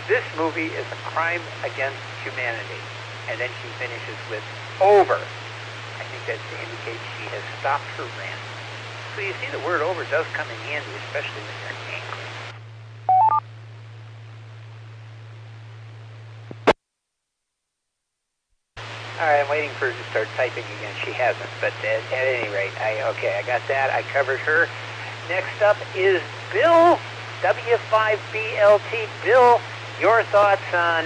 This movie is a crime against humanity. And then she finishes with over. I think that's to indicate she has stopped her rant. So you see, the word over does come in handy, especially when you're angry. All right, I'm waiting for her to start typing again. She hasn't, but at any rate, I got that. I covered her. Next up is Bill, W5BLT. Bill, your thoughts on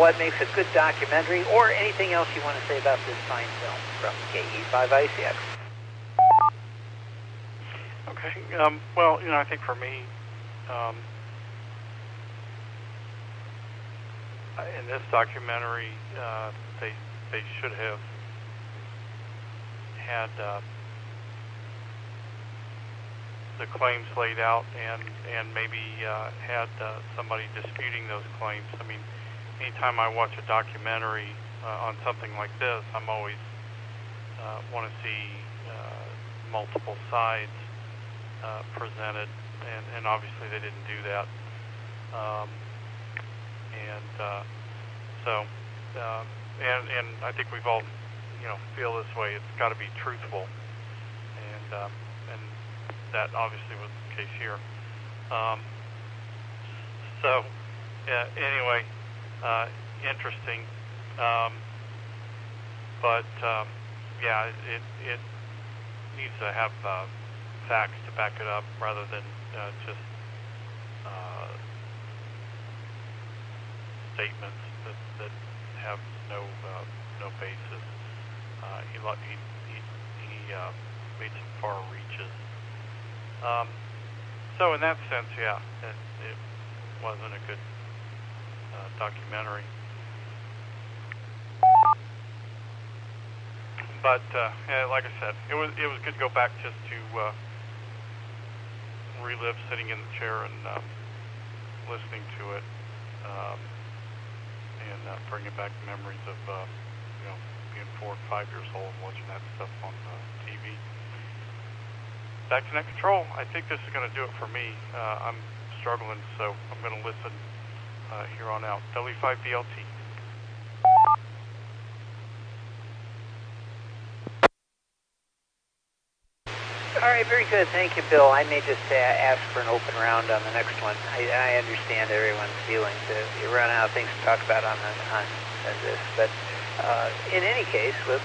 what makes a good documentary, or anything else you want to say about this fine film from KE5ICX. Okay. Well, I think for me, in this documentary, they should have had the claims laid out and maybe had somebody disputing those claims. I mean, anytime I watch a documentary on something like this, I'm always want to see multiple sides presented, and obviously they didn't do that. And I think we've all, feel this way. It's got to be truthful, and that obviously was the case here. Anyway, interesting. But yeah, it needs to have facts to back it up rather than just statements that have no basis. He made some far reaches. So in that sense, yeah, it wasn't a good documentary. But like I said, it was good to go back just to relive sitting in the chair and listening to it, and bringing back memories of being 4 and 5 years old and watching that stuff on TV. Back to net control. I think this is going to do it for me. I'm struggling, so I'm going to listen here on out. W5BLT. All right, very good. Thank you, Bill. I may just ask for an open round on the next one. I understand everyone's feelings. You run out of things to talk about on this, but in any case, we'll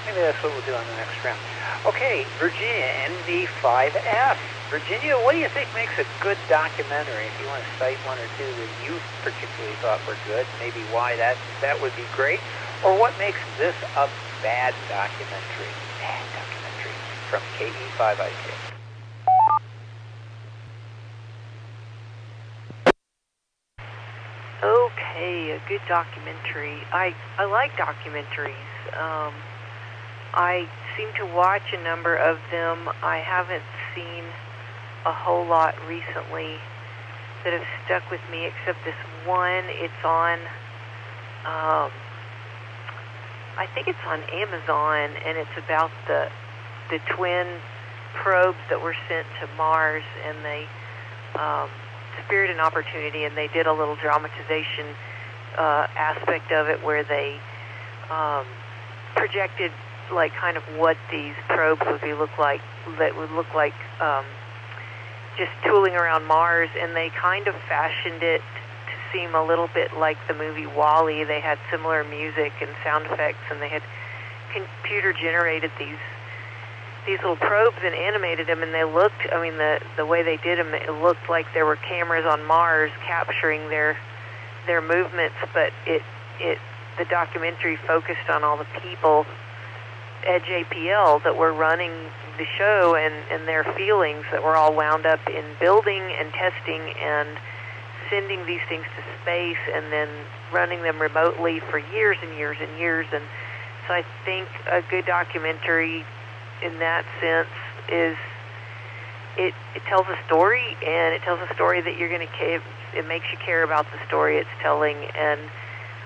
maybe that's what we'll do on the next round. Okay, Virginia, NV5F. Virginia, what do you think makes a good documentary? If you want to cite one or two that you particularly thought were good, maybe why that would be great, or what makes this a bad documentary? Bad documentary from KE5IK. Okay, a good documentary. I like documentaries. I seem to watch a number of them. I haven't seen a whole lot recently that have stuck with me, except this one. It's on, I think it's on Amazon, and it's about the twin probes that were sent to Mars, and they Spirit and Opportunity, and they did a little dramatization aspect of it where they projected like kind of what these probes would look like just tooling around Mars, and they kind of fashioned it to seem a little bit like the movie WALL-E. They had similar music and sound effects, and they had computer generated these little probes and animated them, and they looked, I mean, the way they did them, it looked like there were cameras on Mars capturing their movements, but the documentary focused on all the people at JPL that were running the show and their feelings that were all wound up in building and testing and sending these things to space and then running them remotely for years and years and years. And so I think a good documentary in that sense is it tells a story, and it tells a story that you're going to it makes you care about the story it's telling. And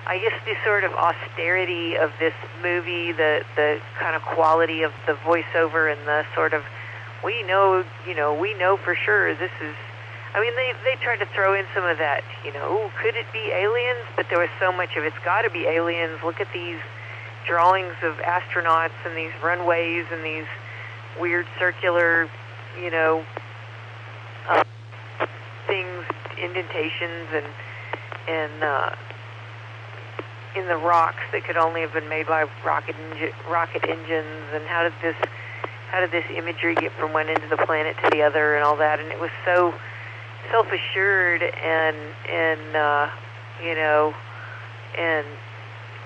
I guess the sort of austerity of this movie, the kind of quality of the voiceover and the sort of we know for sure this is. I mean, they tried to throw in some of that, could it be aliens? But there was so much of it's got to be aliens. Look at these drawings of astronauts and these runways and these weird circular, things, indentations and in the rocks that could only have been made by rocket engines. And how did this imagery get from one end of the planet to the other and all that? And it was so self-assured and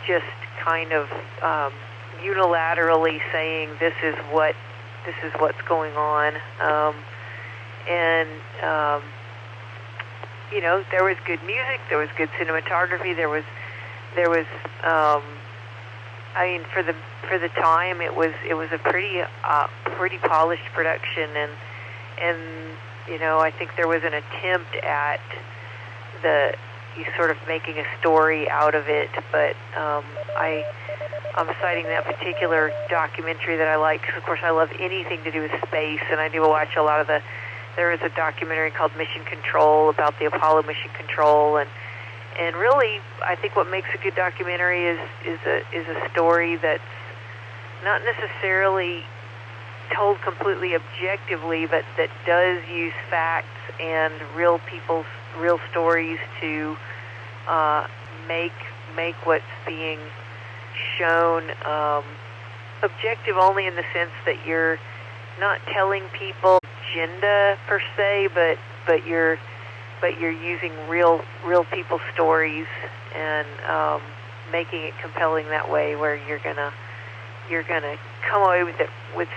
just kind of unilaterally saying this is what's going on. There was good music, there was good cinematography, there was for the time it was a pretty polished production, and I think there was an attempt at you sort of making a story out of it, but I'm citing that particular documentary that I like, because of course I love anything to do with space, and I do watch a lot of there is a documentary called Mission Control about the Apollo Mission Control, and really I think what makes a good documentary is a story that's not necessarily told completely objectively, but that does use facts and real people's real stories to make what's being shown objective only in the sense that you're not telling people agenda per se, but you're using real people's stories and making it compelling that way, where you're gonna come away with it with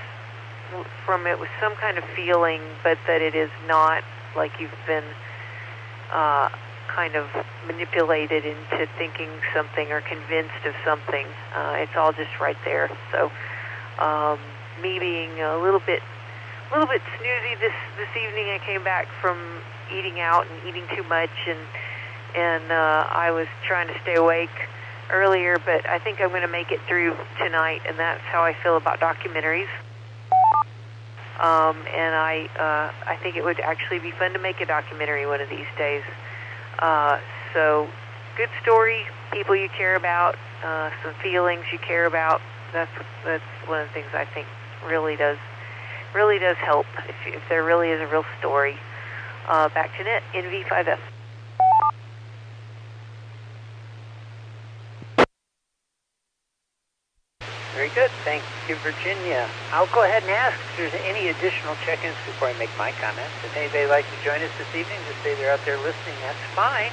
some kind of feeling, but that it is not like you've been kind of manipulated into thinking something or convinced of something. It's all just right there. So me being a little bit snoozy this evening, I came back from eating out and eating too much, and I was trying to stay awake earlier, but I think I'm going to make it through tonight, and that's how I feel about documentaries. And I think it would actually be fun to make a documentary one of these days. So, good story, people you care about, some feelings you care about. That's one of the things I think really does help if there really is a real story. Back to net, NV5F. Very good. Thank you, Virginia. I'll go ahead and ask if there's any additional check-ins before I make my comments. If anybody would like to join us this evening, just say they're out there listening, that's fine.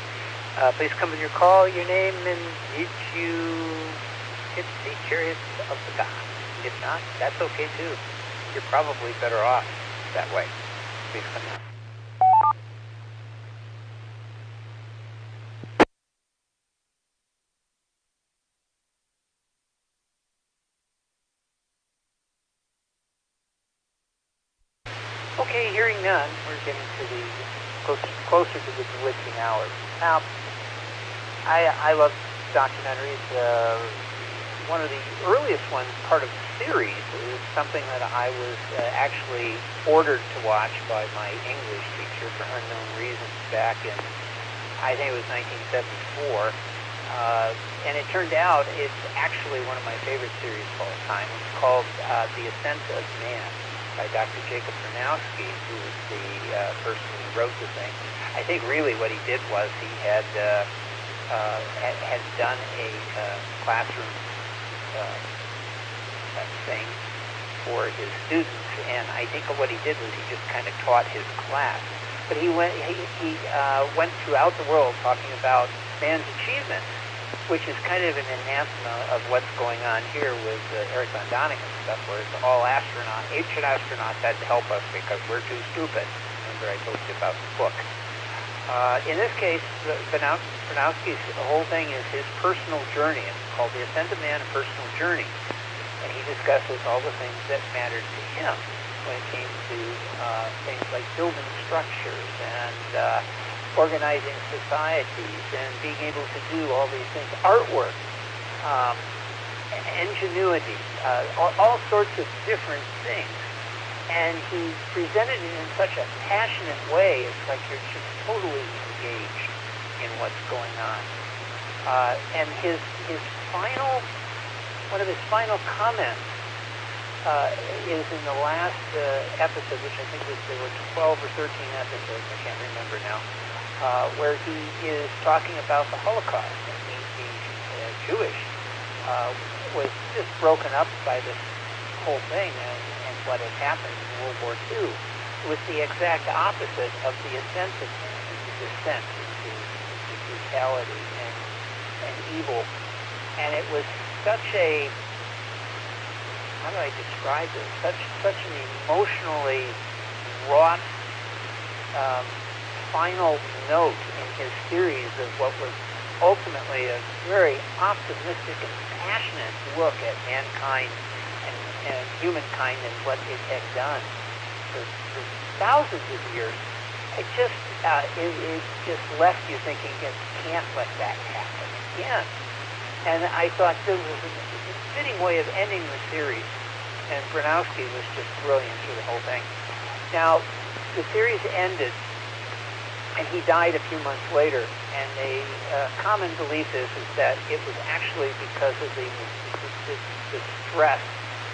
Please come with your call, your name, and did you get to see Chariots of the Gods? If not, that's okay too. You're probably better off that way. Please come out. Okay, hearing none, we're getting to the closer to the bewitching hours. Now, I love documentaries. One of the earliest ones, part of the series, is something that I was actually ordered to watch by my English teacher for unknown reasons back in, I think it was 1974. And it turned out it's actually one of my favorite series of all time. It's called The Ascent of Man, by Dr. Jacob Bernowski, who was the person who wrote the thing. I think really what he did was he had done a classroom thing for his students, and I think what he did was he just kind of taught his class. But he went throughout the world talking about man's achievements which is kind of an anathema of what's going on here with Eric Von Däniken and stuff, where it's all ancient astronauts had to help us because we're too stupid. Remember I told you about the book. In this case, Bronowski's whole thing is his personal journey. It's called The Ascent of Man, A Personal Journey. And he discusses all the things that mattered to him when it came to things like building structures and organizing societies and being able to do all these things, artwork, ingenuity, all sorts of different things. And he presented it in such a passionate way, it's like you're just totally engaged in what's going on. And one of his final comments is in the last episode, which I think there were 12 or 13 episodes, I can't remember now, where he is talking about the Holocaust. And he's Jewish, was just broken up by this whole thing and what had happened in World War II. It was the exact opposite of the ascent of man, the descent into brutality and evil. And it was such a, how do I describe it? Such an emotionally wrought final note in his series of what was ultimately a very optimistic and passionate look at mankind and humankind and what it had done for thousands of years. It just left you thinking, you can't let that happen again. And I thought this was a fitting way of ending the series. And Bronowski was just brilliant through the whole thing. Now, the series ended, and he died a few months later. And the common belief is that it was actually because of the stress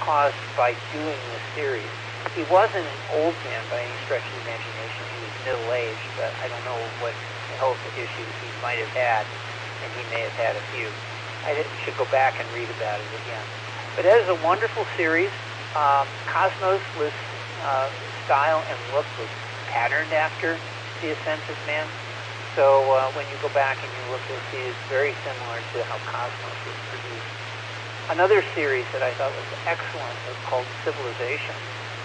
caused by doing this series. He wasn't an old man by any stretch of the imagination. He was middle-aged, but I don't know what health issues he might have had, and he may have had a few. I should go back and read about it again. But it is a wonderful series. Cosmos was style and look was patterned after The Ascent of Man. So when you go back and you look, you'll see it's very similar to how Cosmos was produced. Another series that I thought was excellent was called Civilization,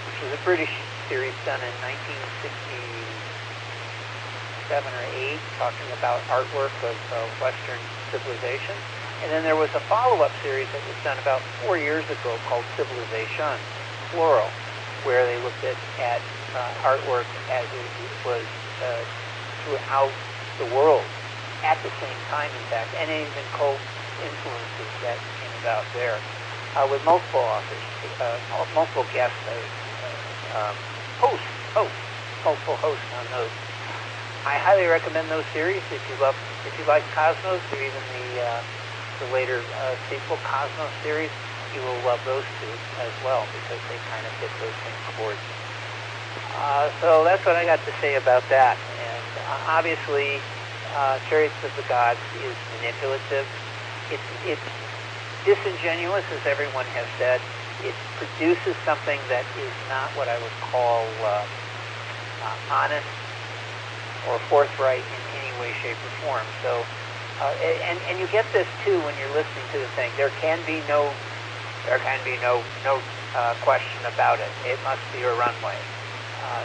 which was a British series done in 1967 or 8, talking about artwork of Western civilization. And then there was a follow-up series that was done about 4 years ago called Civilization, plural, where they looked at artwork as it was throughout the world at the same time, in fact, and even cult influences that came about there, with multiple authors, multiple guests, multiple hosts on those. I highly recommend those series if you like Cosmos, or even the later sequel Cosmos series. You will love those two as well because they kind of hit those same chords. So that's what I got to say about that. And obviously, Chariots of the Gods is manipulative. It's disingenuous, as everyone has said. It produces something that is not what I would call honest or forthright in any way, shape, or form. So, and you get this too when you're listening to the thing. There can be no question about it. It must be a runway,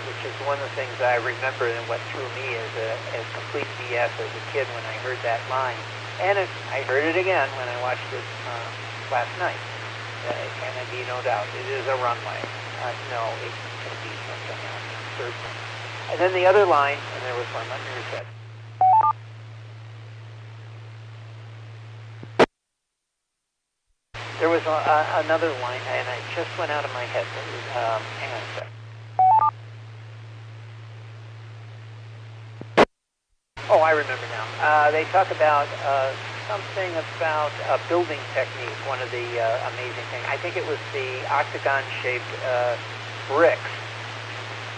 which is one of the things I remember and what threw me as complete BS as a kid when I heard that line. And I heard it again when I watched it last night. It can be no doubt. It is a runway. No, it can be something else, certainly. And then the other line, and there was one, let me reset. There was another line, and it just went out of my head. Hang on a sec. Oh, I remember now. They talk about something about a building technique, one of the amazing things. I think it was the octagon-shaped bricks.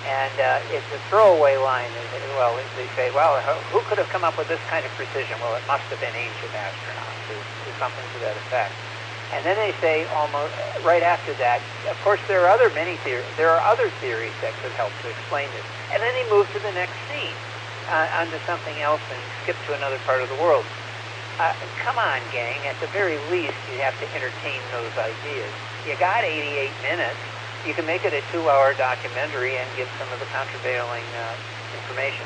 And it's a throwaway line. Well, they say, well, who could have come up with this kind of precision? Well, it must have been ancient astronauts, or something to that effect. And then they say, almost right after that, of course, there are other theories that could help to explain this. And then they move to the next scene, onto something else, and skip to another part of the world. Come on, gang. At the very least, you have to entertain those ideas. You got 88 minutes. You can make it a 2-hour documentary and give some of the countervailing information.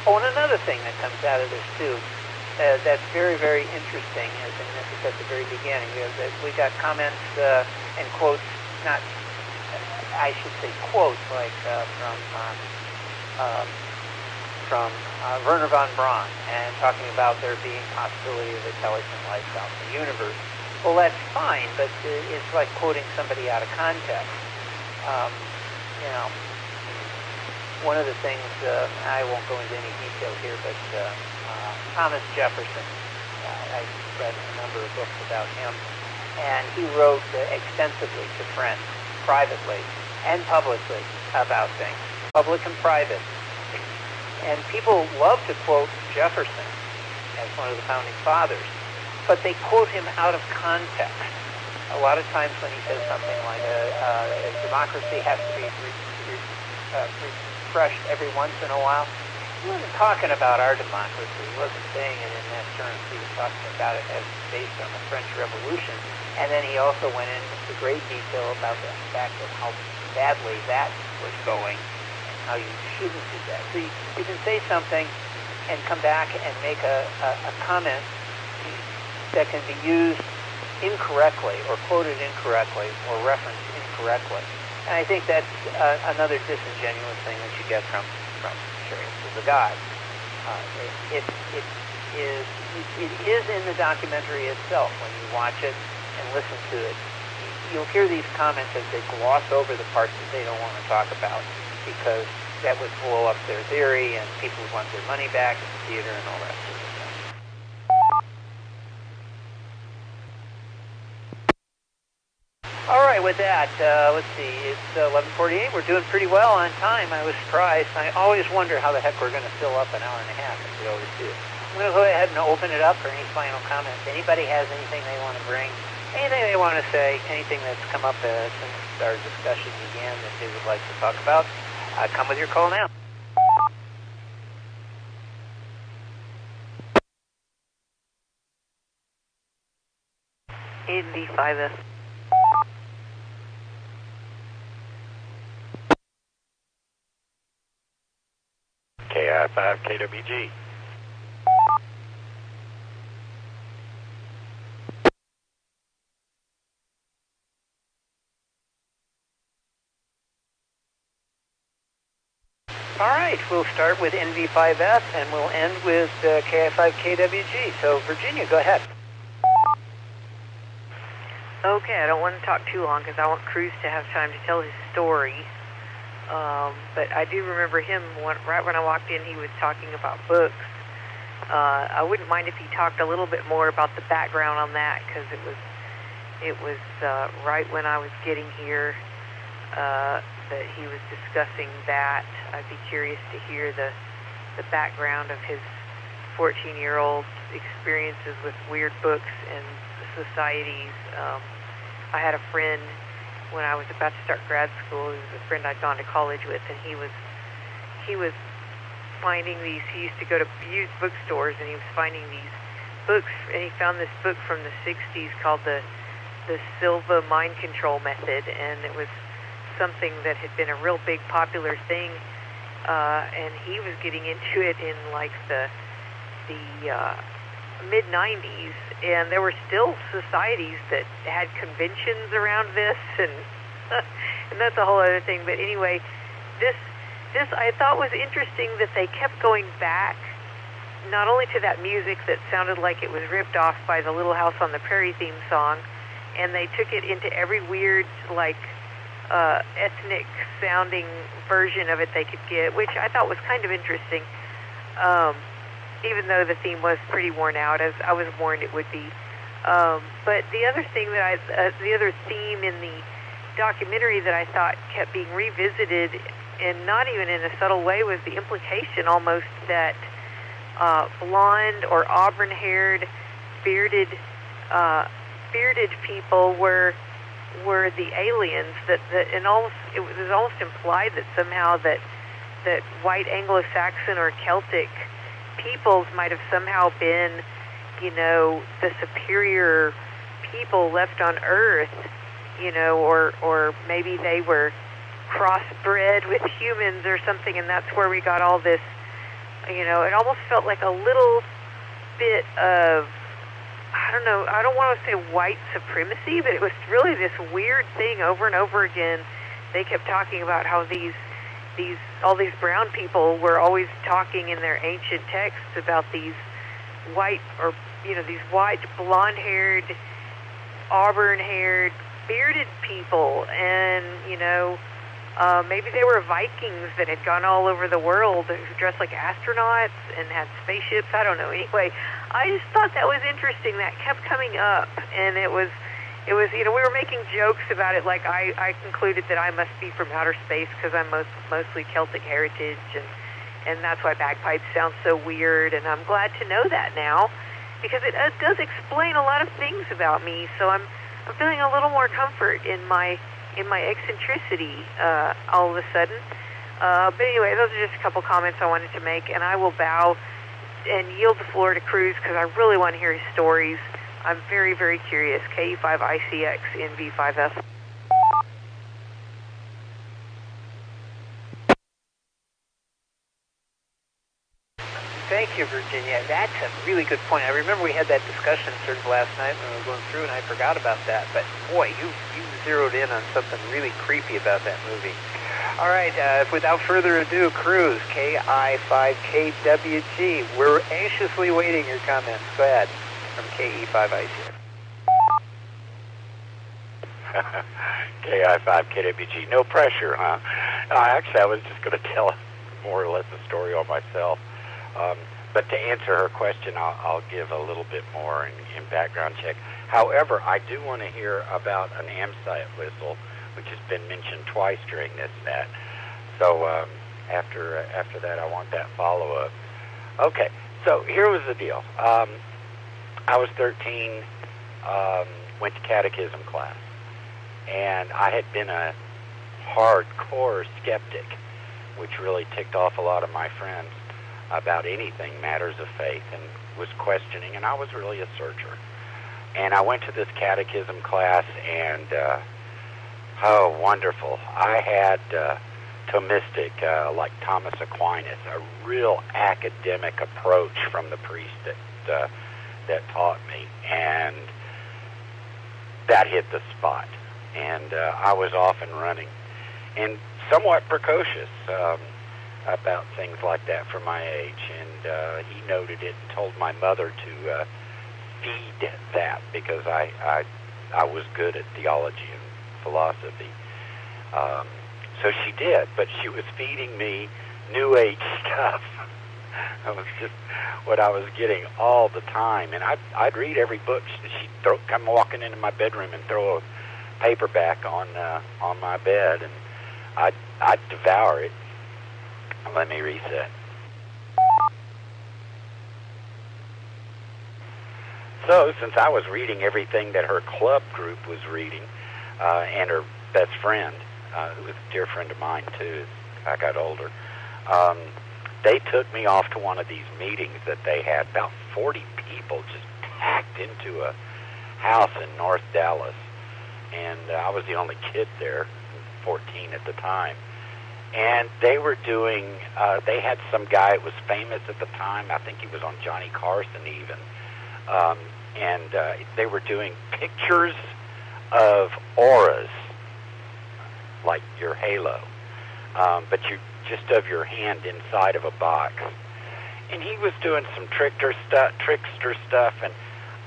Oh, and another thing that comes out of this, too, that's very, very interesting, and this is at the very beginning, is that we got comments and quotes, not, I should say quotes, like from Werner von Braun, and talking about there being possibility of intelligent life out in the universe. Well, that's fine, but it's like quoting somebody out of context. You know, one of the things, I won't go into any detail here, but Thomas Jefferson, I read a number of books about him, and he wrote extensively to friends, privately and publicly, about things, public and private. And people love to quote Jefferson as one of the founding fathers, but they quote him out of context. A lot of times when he says something like democracy has to be refreshed every once in a while, he wasn't talking about our democracy. He wasn't saying it in that terms. He was talking about it as based on the French Revolution. And then he also went into great detail about the fact of how badly that was going and how you shouldn't do that. So you can say something and come back and make a comment that can be used incorrectly or quoted incorrectly or referenced incorrectly. And I think that's another disingenuous thing that you get from Chariots of the Gods. It is in the documentary itself. When you watch it and listen to it, you'll hear these comments as they gloss over the parts that they don't want to talk about because that would blow up their theory and people would want their money back in the theater and all that sort of stuff. All right, with that, let's see, it's 11:48. We're doing pretty well on time. I was surprised. I always wonder how the heck we're going to fill up an hour and a half, as we always do. I'm going to go ahead and open it up for any final comments. Anybody has anything they want to bring, anything they want to say, anything that's come up since our discussion began that they would like to talk about, come with your call now. Indy 5S. KI5 KWG. All right, we'll start with NV5F and we'll end with KI5KWG. So, Virginia, go ahead. Okay, I don't want to talk too long because I want Cruz to have time to tell his story. But I do remember him, right when I walked in, he was talking about books. I wouldn't mind if he talked a little bit more about the background on that because it was right when I was getting here that he was discussing that. I'd be curious to hear the background of his 14-year-old experiences with weird books and societies. I had a friend when I was about to start grad school. He was a friend I'd gone to college with, and he was finding these. He used to go to used bookstores, and he was finding these books, and he found this book from the 60s called the Silva Mind Control Method, and it was something that had been a real big popular thing, and he was getting into it in like the mid-90s, and there were still societies that had conventions around this, and that's a whole other thing. But anyway, this I thought was interesting that they kept going back not only to that music that sounded like it was ripped off by the Little House on the Prairie theme song, and they took it into every weird, like, ethnic sounding version of it they could get, which I thought was kind of interesting. Even though the theme was pretty worn out, as I was warned it would be. But the other thing that the other theme in the documentary that I thought kept being revisited, and not even in a subtle way, was the implication almost that blonde or auburn-haired, bearded people were the aliens. It was almost implied that somehow that white Anglo-Saxon or Celtic peoples might have somehow been you know, the superior people left on Earth, you know, or maybe they were crossbred with humans or something, and that's where we got all this, you know, it almost felt like a little bit of, I don't know, I don't want to say white supremacy, but it was really this weird thing over and over again. They kept talking about how all these brown people were always talking in their ancient texts about these white, or, you know, these white, blonde-haired, auburn-haired, bearded people, and, you know, maybe they were Vikings that had gone all over the world who dressed like astronauts and had spaceships. I don't know. Anyway, I just thought that was interesting. That kept coming up, and it was, you know, we were making jokes about it. Like I concluded that I must be from outer space because I'm mostly Celtic heritage, and that's why bagpipes sound so weird. And I'm glad to know that now, because it does explain a lot of things about me. So I'm feeling a little more comfort in my eccentricity all of a sudden. But anyway, those are just a couple comments I wanted to make, and I will bow and yield the floor to Cruz because I really want to hear his stories. I'm very, very curious. KE5ICX NV5F. Thank you, Virginia. That's a really good point. I remember we had that discussion sort of last night when we were going through, and I forgot about that. But boy, you zeroed in on something really creepy about that movie. All right, without further ado, Cruz, KI5KWG. We're anxiously waiting your comments. Go ahead, from KE5ICX. KI5KWG. No pressure, huh? Actually, I was just going to tell more or less a story on myself. But to answer her question, I'll give a little bit more in background check. However, I do want to hear about an AMSAT whistle, which has been mentioned twice during this net. So after that, I want that follow-up. Okay, so here was the deal. I was 13, went to catechism class, and I had been a hardcore skeptic, which really ticked off a lot of my friends about anything matters of faith, and was questioning, and I was really a searcher. And I went to this catechism class, and oh, wonderful. I had Thomistic, like Thomas Aquinas, a real academic approach from the priest that taught me, and that hit the spot. And I was off and running, and somewhat precocious about things like that for my age. And he noted it and told my mother to feed that, because I was good at theology and philosophy. So she did, but she was feeding me New Age stuff. That was just what I was getting all the time. And I'd read every book. She'd come walking into my bedroom and throw a paperback on my bed, and I'd devour it. Let me reset. So, since I was reading everything that her club group was reading, and her best friend, who was a dear friend of mine too as I got older, they took me off to one of these meetings that they had. About 40 people just packed into a house in North Dallas, and I was the only kid there, 14 at the time. And they were doing, they had some guy that was famous at the time. I think he was on Johnny Carson even. And they were doing pictures of auras, like your halo, but you just of your hand inside of a box. And he was doing some trickster stuff, and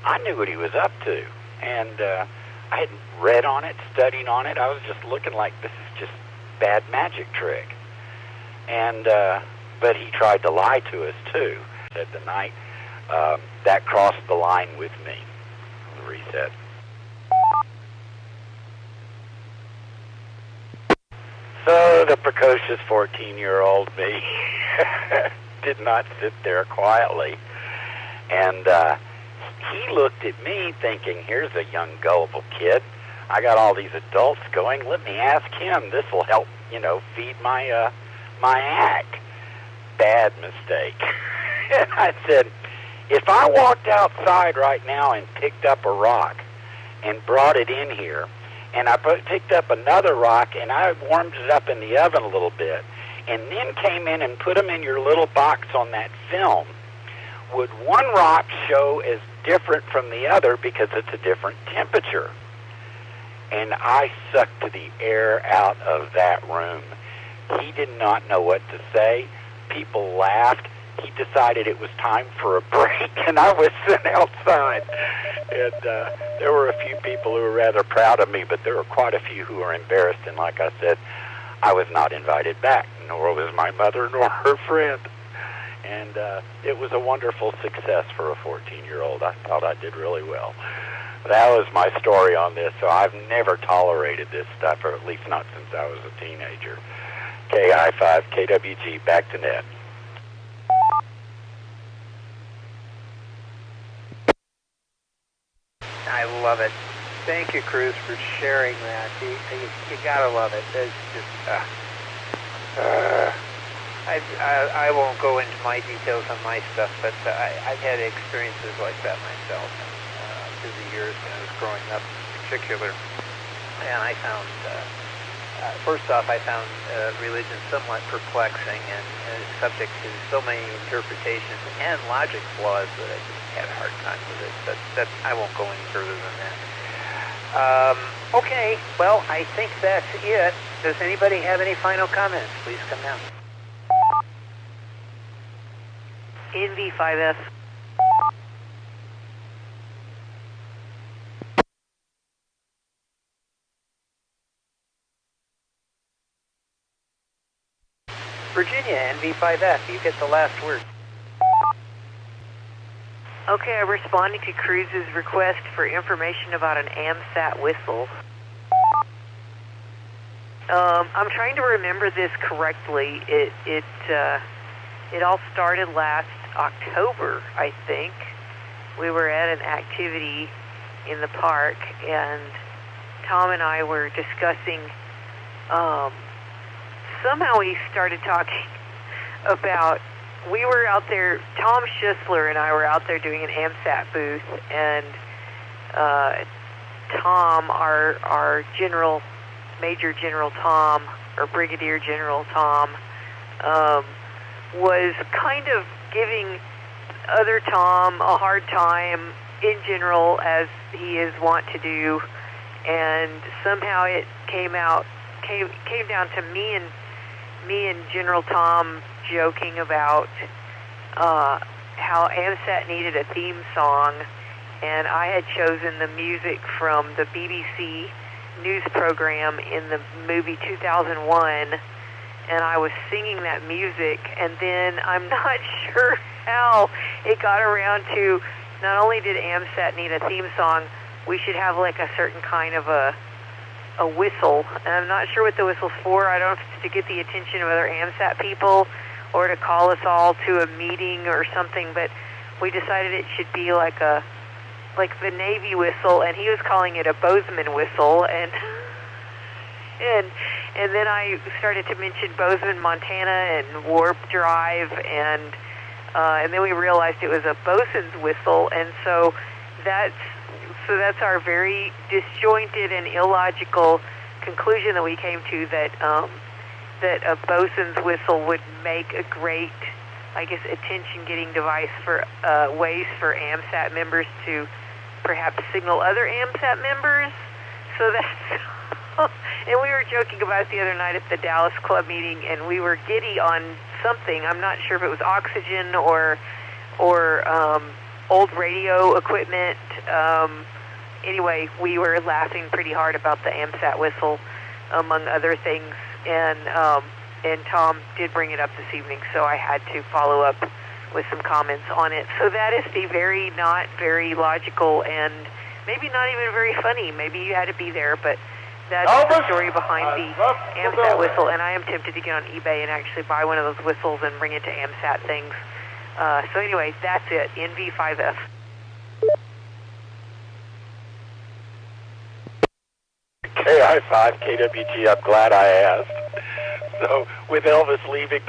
I knew what he was up to. And I hadn't read on it, studied on it. I was just looking like, this is just bad magic trick. And but he tried to lie to us too. Said the night that crossed the line with me. Reset. So the precocious 14-year-old me did not sit there quietly, and he looked at me thinking, here's a young gullible kid. I got all these adults going. Let me ask him. This will help, feed my act. Bad mistake. And I said, If I walked outside right now and picked up a rock and brought it in here, and I picked up another rock and I warmed it up in the oven a little bit, and then came in and put them in your little box on that film, would one rock show as different from the other because it's a different temperature? And I sucked the air out of that room. He did not know what to say. People laughed. He decided it was time for a break, and I was sent outside. And there were a few people who were rather proud of me, but there were quite a few who were embarrassed. And like I said, I was not invited back, nor was my mother, nor her friend. And it was a wonderful success for a 14-year-old. I thought I did really well. That was my story on this, so I've never tolerated this stuff, or at least not since I was a teenager. KI5, KWG, back to net. I love it. Thank you, Cruz, for sharing that. You gotta love it. It's just, I won't go into my details on my stuff, but I've had experiences like that myself through the years when I was growing up in particular. And I found, first off, I found religion somewhat perplexing and subject to so many interpretations and logic flaws that I just had a hard time with it. But I won't go any further than that. Okay, well, I think that's it. Does anybody have any final comments? Please come down. NV5F. Virginia, NV5F, you get the last word. Okay, I'm responding to Cruz's request for information about an AMSAT whistle. I'm trying to remember this correctly. It all started last October, I think. We were at an activity in the park, and Tom and I were discussing, somehow we started talking about, we were out there, Tom Schisler and I were out there doing an AMSAT booth, and Tom, our General, Major General Tom, or Brigadier General Tom, was kind of giving other Tom a hard time in general, as he is wont to do, and somehow it came down to me and General Tom joking about how AMSAT needed a theme song, and I had chosen the music from the BBC news program in the movie 2001, and I was singing that music, and then I'm not sure how it got around to, not only did AMSAT need a theme song, we should have like a certain kind of a whistle, and I'm not sure what the whistle's for. I don't know if it's to get the attention of other AMSAT people or to call us all to a meeting or something, but we decided it should be like the Navy whistle, and he was calling it a Bozeman whistle, and then I started to mention Bozeman, Montana, and Warp Drive, and then we realized it was a bosun's whistle, and so that's our very disjointed and illogical conclusion that we came to, that a bosun's whistle would make a great, I guess, attention-getting device for ways for AMSAT members to perhaps signal other AMSAT members. So that's, and we were joking about it the other night at the Dallas Club meeting, and we were giddy on something. I'm not sure if it was oxygen or old radio equipment. Anyway, we were laughing pretty hard about the AMSAT whistle, among other things, and Tom did bring it up this evening, so I had to follow up with some comments on it. So that is the not very logical and maybe not even very funny. Maybe you had to be there, but that's the story behind the AMSAT whistle, and I am tempted to get on eBay and actually buy one of those whistles and bring it to AMSAT things. So anyway, that's it, NV5F. KI5, KWG, I'm glad I asked. So with Elvis leaving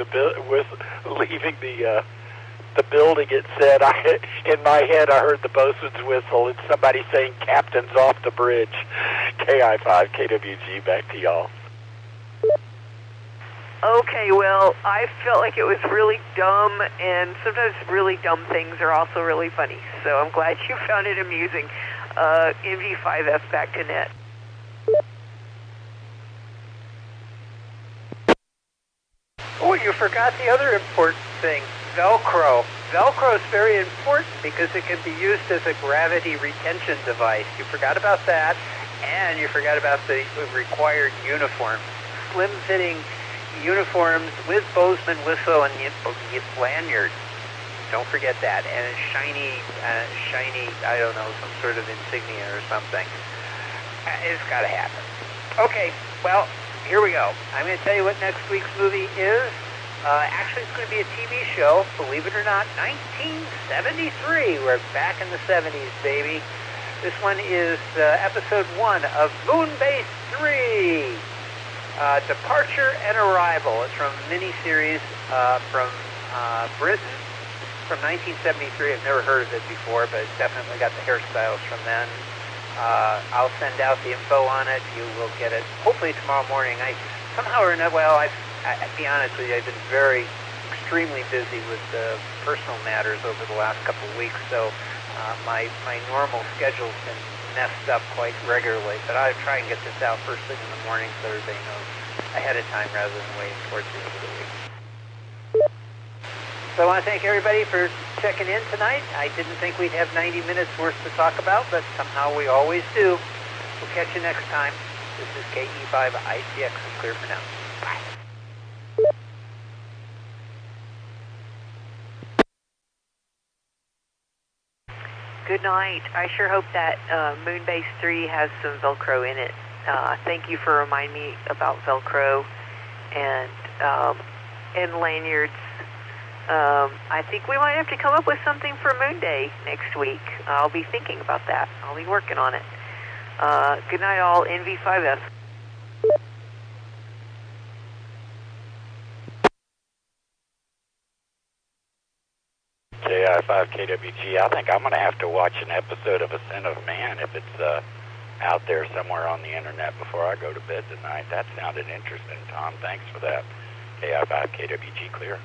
the the building, it said, in my head I heard the bosun's whistle and somebody saying, "Captain's off the bridge." KI5, KWG, back to y'all. Okay, well, I felt like it was really dumb, and sometimes really dumb things are also really funny. So I'm glad you found it amusing. NV5F back to net. Oh, you forgot the other important thing, Velcro. Velcro is very important because it can be used as a gravity retention device. You forgot about that, and you forgot about the required uniform. Slim-fitting uniforms with Bozeman whistle and lanyard. Don't forget that. And a shiny, I don't know, some sort of insignia or something. It's got to happen. Okay, well, here we go. I'm going to tell you what next week's movie is. Actually, it's going to be a TV show, believe it or not, 1973. We're back in the 70s, baby. This one is episode 1 of Moonbase 3. Departure and Arrival. It's from a miniseries from Britain from 1973. I've never heard of it before, but it's definitely got the hairstyles from then. I'll send out the info on it. You will get it hopefully tomorrow morning. Somehow or another, well, I'll be honest with you, I've been extremely busy with personal matters over the last couple of weeks, so my normal schedule's been messed up quite regularly, but I'll try and get this out first thing in the morning so everybody knows ahead of time rather than waiting towards the end of the week. So I want to thank everybody for checking in tonight. I didn't think we'd have 90 minutes worth to talk about, but somehow we always do. We'll catch you next time. This is KE5 ICX is clear for now. Bye. Good night. I sure hope that Moonbase 3 has some Velcro in it. Thank you for reminding me about Velcro and lanyards. I think we might have to come up with something for Moon Day next week. I'll be thinking about that. I'll be working on it. Good night, all. NV5F. KI5 KWG. I think I'm going to have to watch an episode of Ascent of Man if it's out there somewhere on the internet before I go to bed tonight. That sounded interesting, Tom. Thanks for that. KI5 KWG clear.